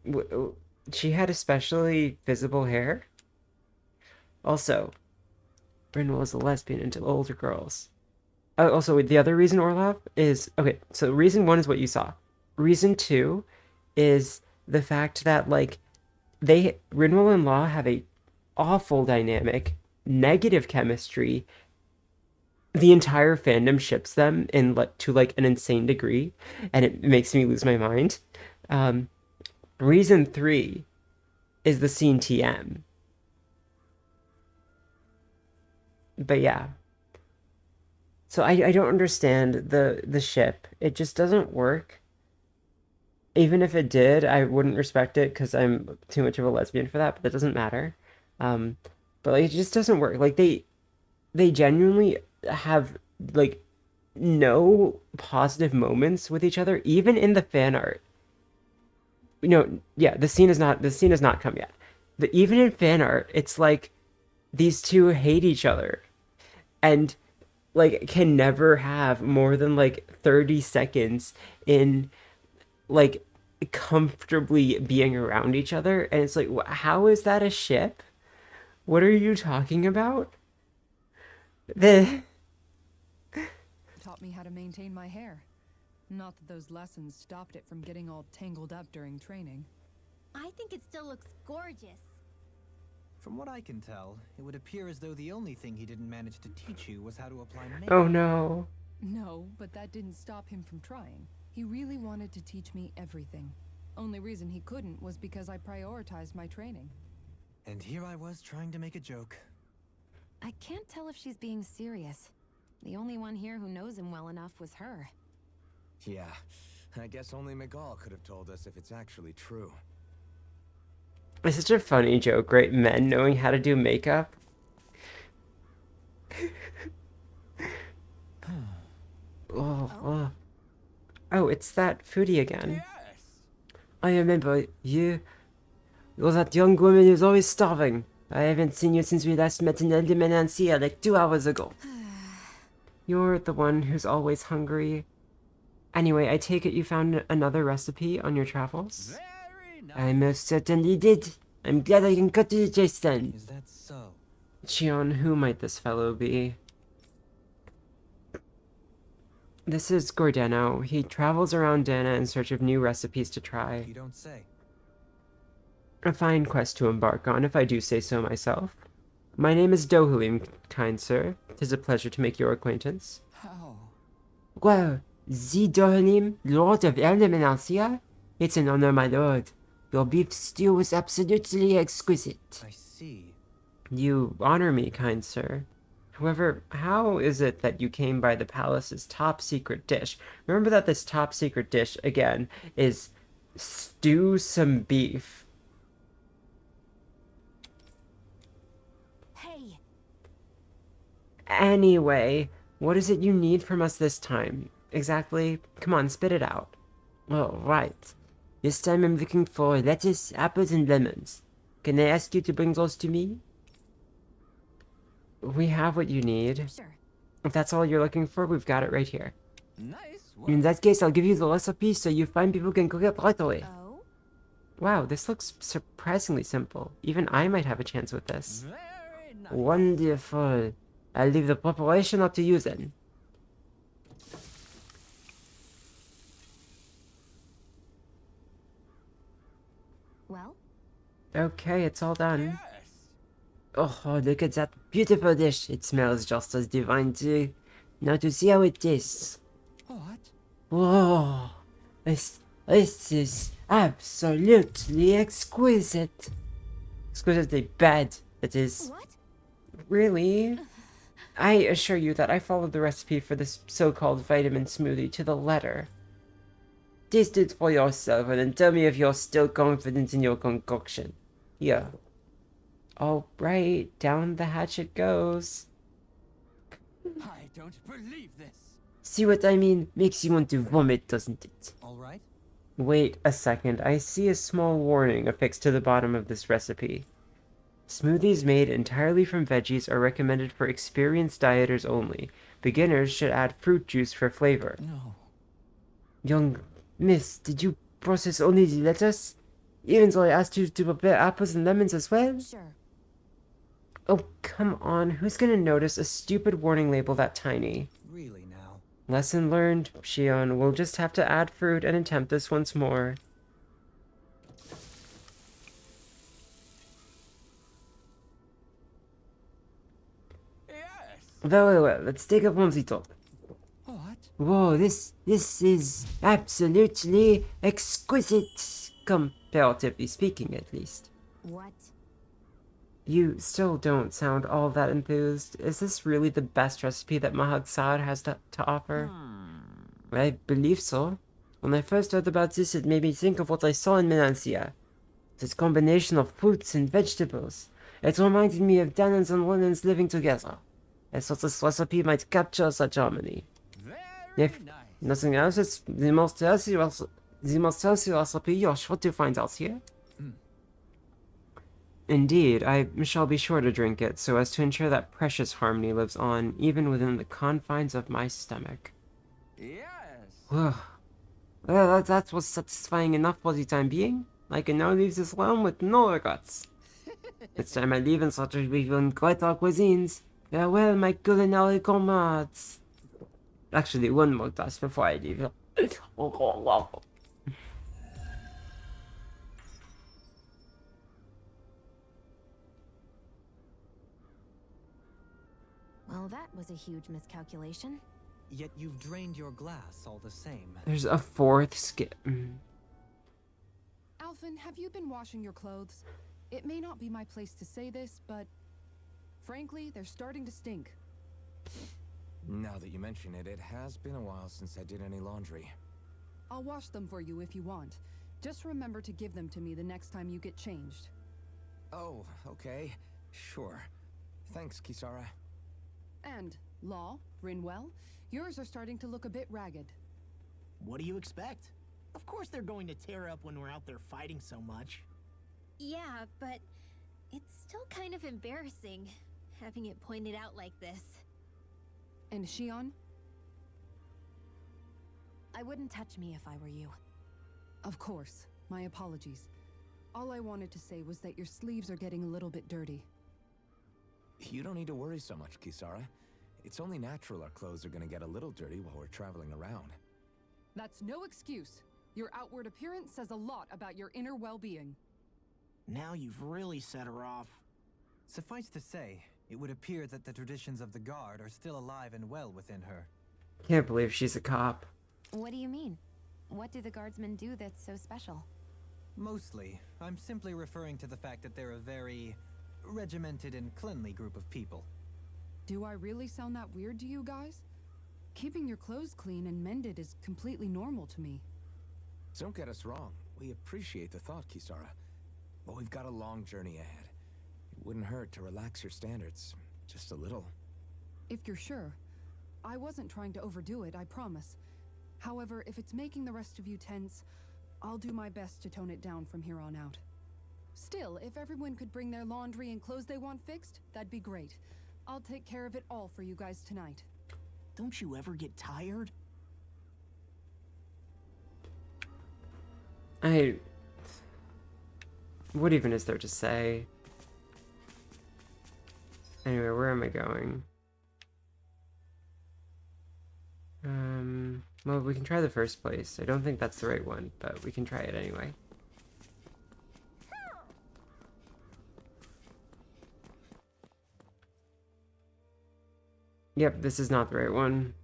She had especially visible hair? Also, Brynwell is a lesbian into older girls. Also, the other reason, Orlov, is... Okay, so reason 1 is what you saw. Reason 2 is the fact that, like, Rinwell and Law have a awful dynamic, negative chemistry. The entire fandom ships them to like an insane degree, and it makes me lose my mind. Reason 3 is the scene TM. But yeah. So I don't understand the ship. It just doesn't work. Even if it did, I wouldn't respect it because I'm too much of a lesbian for that, but that doesn't matter. But like, it just doesn't work. Like they genuinely have like no positive moments with each other, even in the fan art. Yeah, the scene has not come yet. But even in fan art, it's like these two hate each other and like can never have more than like 30 seconds in like comfortably being around each other, and it's like how is that a ship? What are you talking about? The Taught me how to maintain my hair. Not that those lessons stopped it from getting all tangled up during training. I think it still looks gorgeous. From what I can tell, it would appear as though the only thing he didn't manage to teach you was how to apply makeup. Oh no. No, but that didn't stop him from trying. He really wanted to teach me everything. Only reason he couldn't was because I prioritized my training. And here I was trying to make a joke. I can't tell if she's being serious. The only one here who knows him well enough was her. Yeah, I guess only Miguel could have told us if it's actually true. It's such a funny joke, right? Men knowing how to do makeup. Oh, it's that foodie again. I remember you. You're that young woman who's always starving. I haven't seen you since we last met in El de Menancia like 2 hours ago. You're the one who's always hungry. Anyway, I take it you found another recipe on your travels? I most certainly did. I'm glad I can cut to the chase then. Is that so? Chion, who might this fellow be? This is Gordeno. He travels around Dana in search of new recipes to try. You don't say. A fine quest to embark on, if I do say so myself. My name is Dohalim, kind sir. 'Tis a pleasure to make your acquaintance. How? Well, the Dohalim, Lord of El de Menancia? It's an honor, my lord. Your beef stew was absolutely exquisite. I see. You honor me, kind sir. However, how is it that you came by the palace's top secret dish? Remember that this top secret dish, again, is stew some beef. Hey! Anyway, what is it you need from us this time? Exactly? Come on, spit it out. All right. This time I'm looking for lettuce, apples, and lemons. Can I ask you to bring those to me? We have what you need. Sure. If that's all you're looking for, we've got it right here. Nice. In that case, I'll give you the recipe so you find people can cook it right away. Oh? Wow, this looks surprisingly simple. Even I might have a chance with this. Very nice. Wonderful. I'll leave the preparation up to you then. Well? Okay, it's all done. Oh, look at that beautiful dish. It smells just as divine too. Now to see how it tastes. What? Whoa, this is absolutely exquisite. Exquisitely bad, it is. What? Really? I assure you that I followed the recipe for this so-called vitamin smoothie to the letter. Taste it for yourself and then tell me if you're still confident in your concoction. Here. Alright, down the hatch it goes. I don't believe this. See what I mean? Makes you want to vomit, doesn't it? All right. Wait a second, I see a small warning affixed to the bottom of this recipe. Smoothies made entirely from veggies are recommended for experienced dieters only. Beginners should add fruit juice for flavor. No. Young miss, did you process only the lettuce? Even though I asked you to prepare apples and lemons as well? Sure. Oh, come on, who's gonna notice a stupid warning label that tiny? Really now. Lesson learned, Shion. We'll just have to add fruit and attempt this once more. Yes. Very well, let's take a moment. What? Whoa, this is absolutely exquisite, comparatively speaking at least. What? You still don't sound all that enthused. Is this really the best recipe that Mahag Saad has to offer? I believe so. When I first heard about this, it made me think of what I saw in Menancia. This combination of fruits and vegetables. It reminded me of Danans and Ronans living together. I thought this recipe might capture such harmony. Very If nice. nothing else, it's the most healthy recipe you're sure to find out here. Indeed, I shall be sure to drink it so as to ensure that precious harmony lives on, even within the confines of my stomach. Yes. Well, that was satisfying enough for the time being. I can now leave this realm with no regrets. It's time I leave in such as we will great our cuisines. Farewell, my culinary comrades. Actually, one more task before I leave. Well, that was a huge miscalculation. Yet you've drained your glass all the same. There's a fourth skip. Alphen, have you been washing your clothes? It may not be my place to say this, but frankly, they're starting to stink. Now that you mention it, it has been a while since I did any laundry. I'll wash them for you if you want. Just remember to give them to me the next time you get changed. Oh, okay. Sure. Thanks, Kisara. And, Law, Rinwell, yours are starting to look a bit ragged. What do you expect? Of course they're going to tear up when we're out there fighting so much. Yeah, but it's still kind of embarrassing having it pointed out like this. And Shion? I wouldn't touch me if I were you. Of course. My apologies. All I wanted to say was that your sleeves are getting a little bit dirty. You don't need to worry so much, Kisara. It's only natural our clothes are gonna get a little dirty while we're traveling around. That's no excuse. Your outward appearance says a lot about your inner well-being. Now you've really set her off. Suffice to say, it would appear that the traditions of the Guard are still alive and well within her. Can't believe she's a cop. What do you mean? What do the guardsmen do that's so special? Mostly, I'm simply referring to the fact that they're a very regimented and cleanly group of people. Do I really sound that weird to you guys? Keeping your clothes clean and mended is completely normal to me. Don't get us wrong. We appreciate the thought, Kisara. But we've got a long journey ahead. It wouldn't hurt to relax your standards. Just a little. If you're sure. I wasn't trying to overdo it, I promise. However, if it's making the rest of you tense, I'll do my best to tone it down from here on out. Still, if everyone could bring their laundry and clothes they want fixed, that'd be great. I'll take care of it all for you guys tonight. Don't you ever get tired? What even is there to say? Anyway, where am I going? Well, we can try the first place. I don't think that's the right one, but we can try it anyway. Yep, this is not the right one.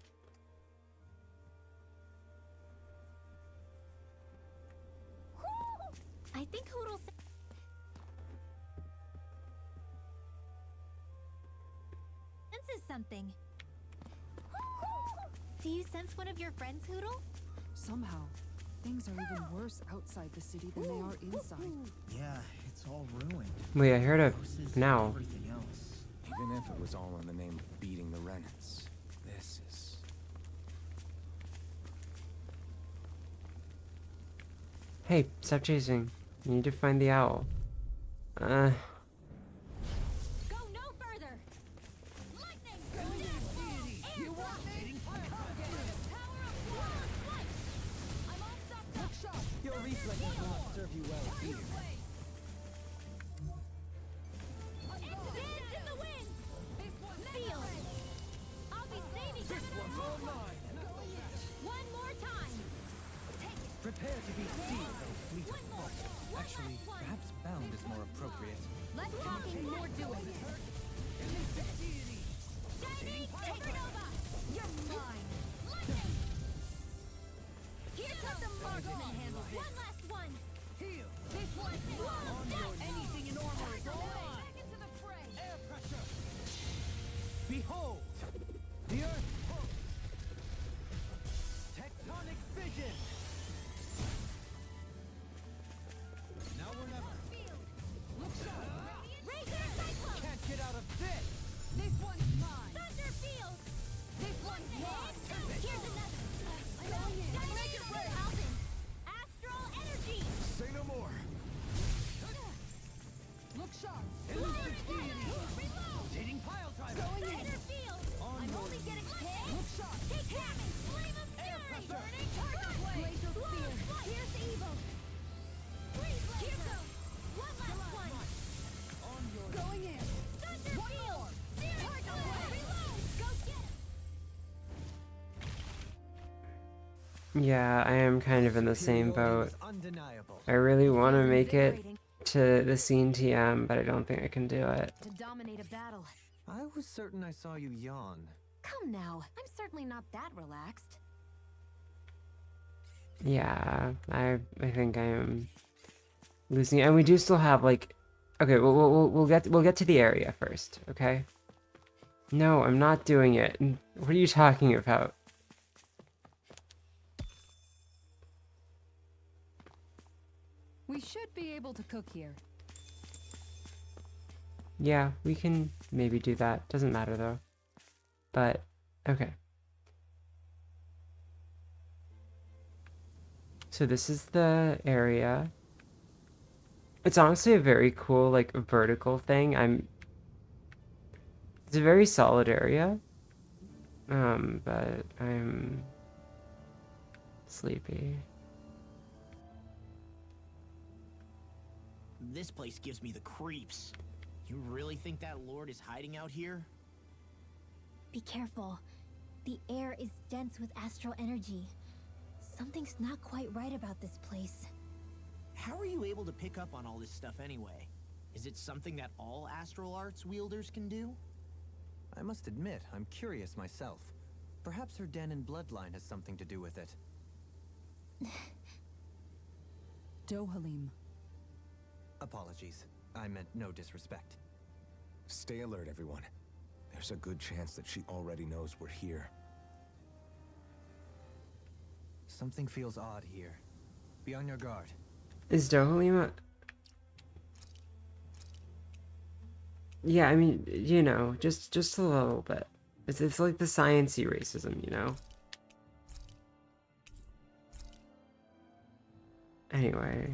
I think Hoodle senses something. Do you sense one of your friends, Hoodle? Somehow, things are even worse outside the city than they are inside. Yeah, it's all ruined. Wait, I heard a Houses, now. everything else. Even if it was all in the name of beating the Renans, this is... Hey, stop chasing. You need to find the owl. Go no further. Lightning! You want me? Power of flight! I'm all stopped up. Your reflexes will not serve you well here. Dance in the wind! Feel it. I'll be saving them in a moment. One more time. Prepare to be seized, O fleet of foot. Actually, perhaps bound is more appropriate. Less talking, more doing. Jamie, Supernova! You're mine. Lightning! Here comes the marksman. One last one. Heal! This one. Anything in armor is all mine! Back into the fray. Air pressure! Behold! The Earth pulse! Tectonic fission! Now or never! Razor Cyclone! Can't get out of this! This one's mine. Thunder Yeah, I am kind of in the same boat. Superiority was undeniable. I really want to Feels make it invigorating to the scene TM, but I don't think I can do it. to dominate a battle. I was certain I saw you yawn. Come now, I'm certainly not that relaxed. Yeah, I think I am losing, and we do still have like, okay, we'll get to the area first, okay? No, I'm not doing it. What are you talking about? We should be able to cook here. Yeah, we can maybe do that. Doesn't matter though. But okay. So this is the area. It's honestly a very cool, like, vertical thing. It's a very solid area. But I'm sleepy. This place gives me the creeps. You really think that lord is hiding out here? Be careful. The air is dense with astral energy. Something's not quite right about this place. How are you able to pick up on all this stuff anyway? Is it something that all astral arts wielders can do? I must admit, I'm curious myself. Perhaps her Denon bloodline has something to do with it. Dohalim. Apologies. I meant no disrespect. Stay alert, everyone. There's a good chance that she already knows we're here. Something feels odd here. Be on your guard. Is Dohalim Yeah, I mean, you know, just a little bit. It's like the sciencey racism, you know? Anyway,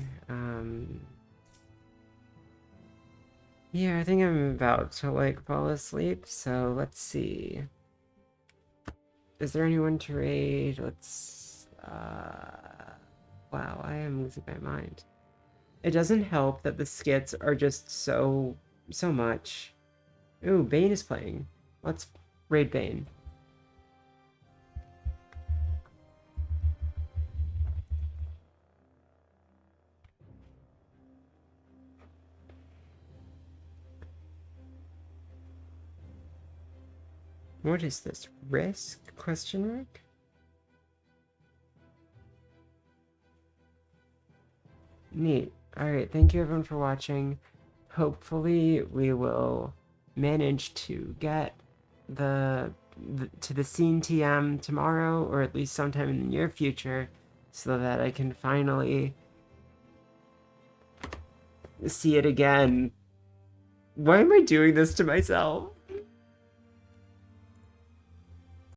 yeah, I think I'm about to, like, fall asleep, so let's see. Is there anyone to raid? Let's, wow, I am losing my mind. It doesn't help that the skits are just so much. Ooh, Bane is playing. Let's raid Bane. What is this? Risk? Question mark? Neat. Alright, thank you everyone for watching. Hopefully we will manage to get to the scene TM tomorrow, or at least sometime in the near future, so that I can finally see it again. Why am I doing this to myself?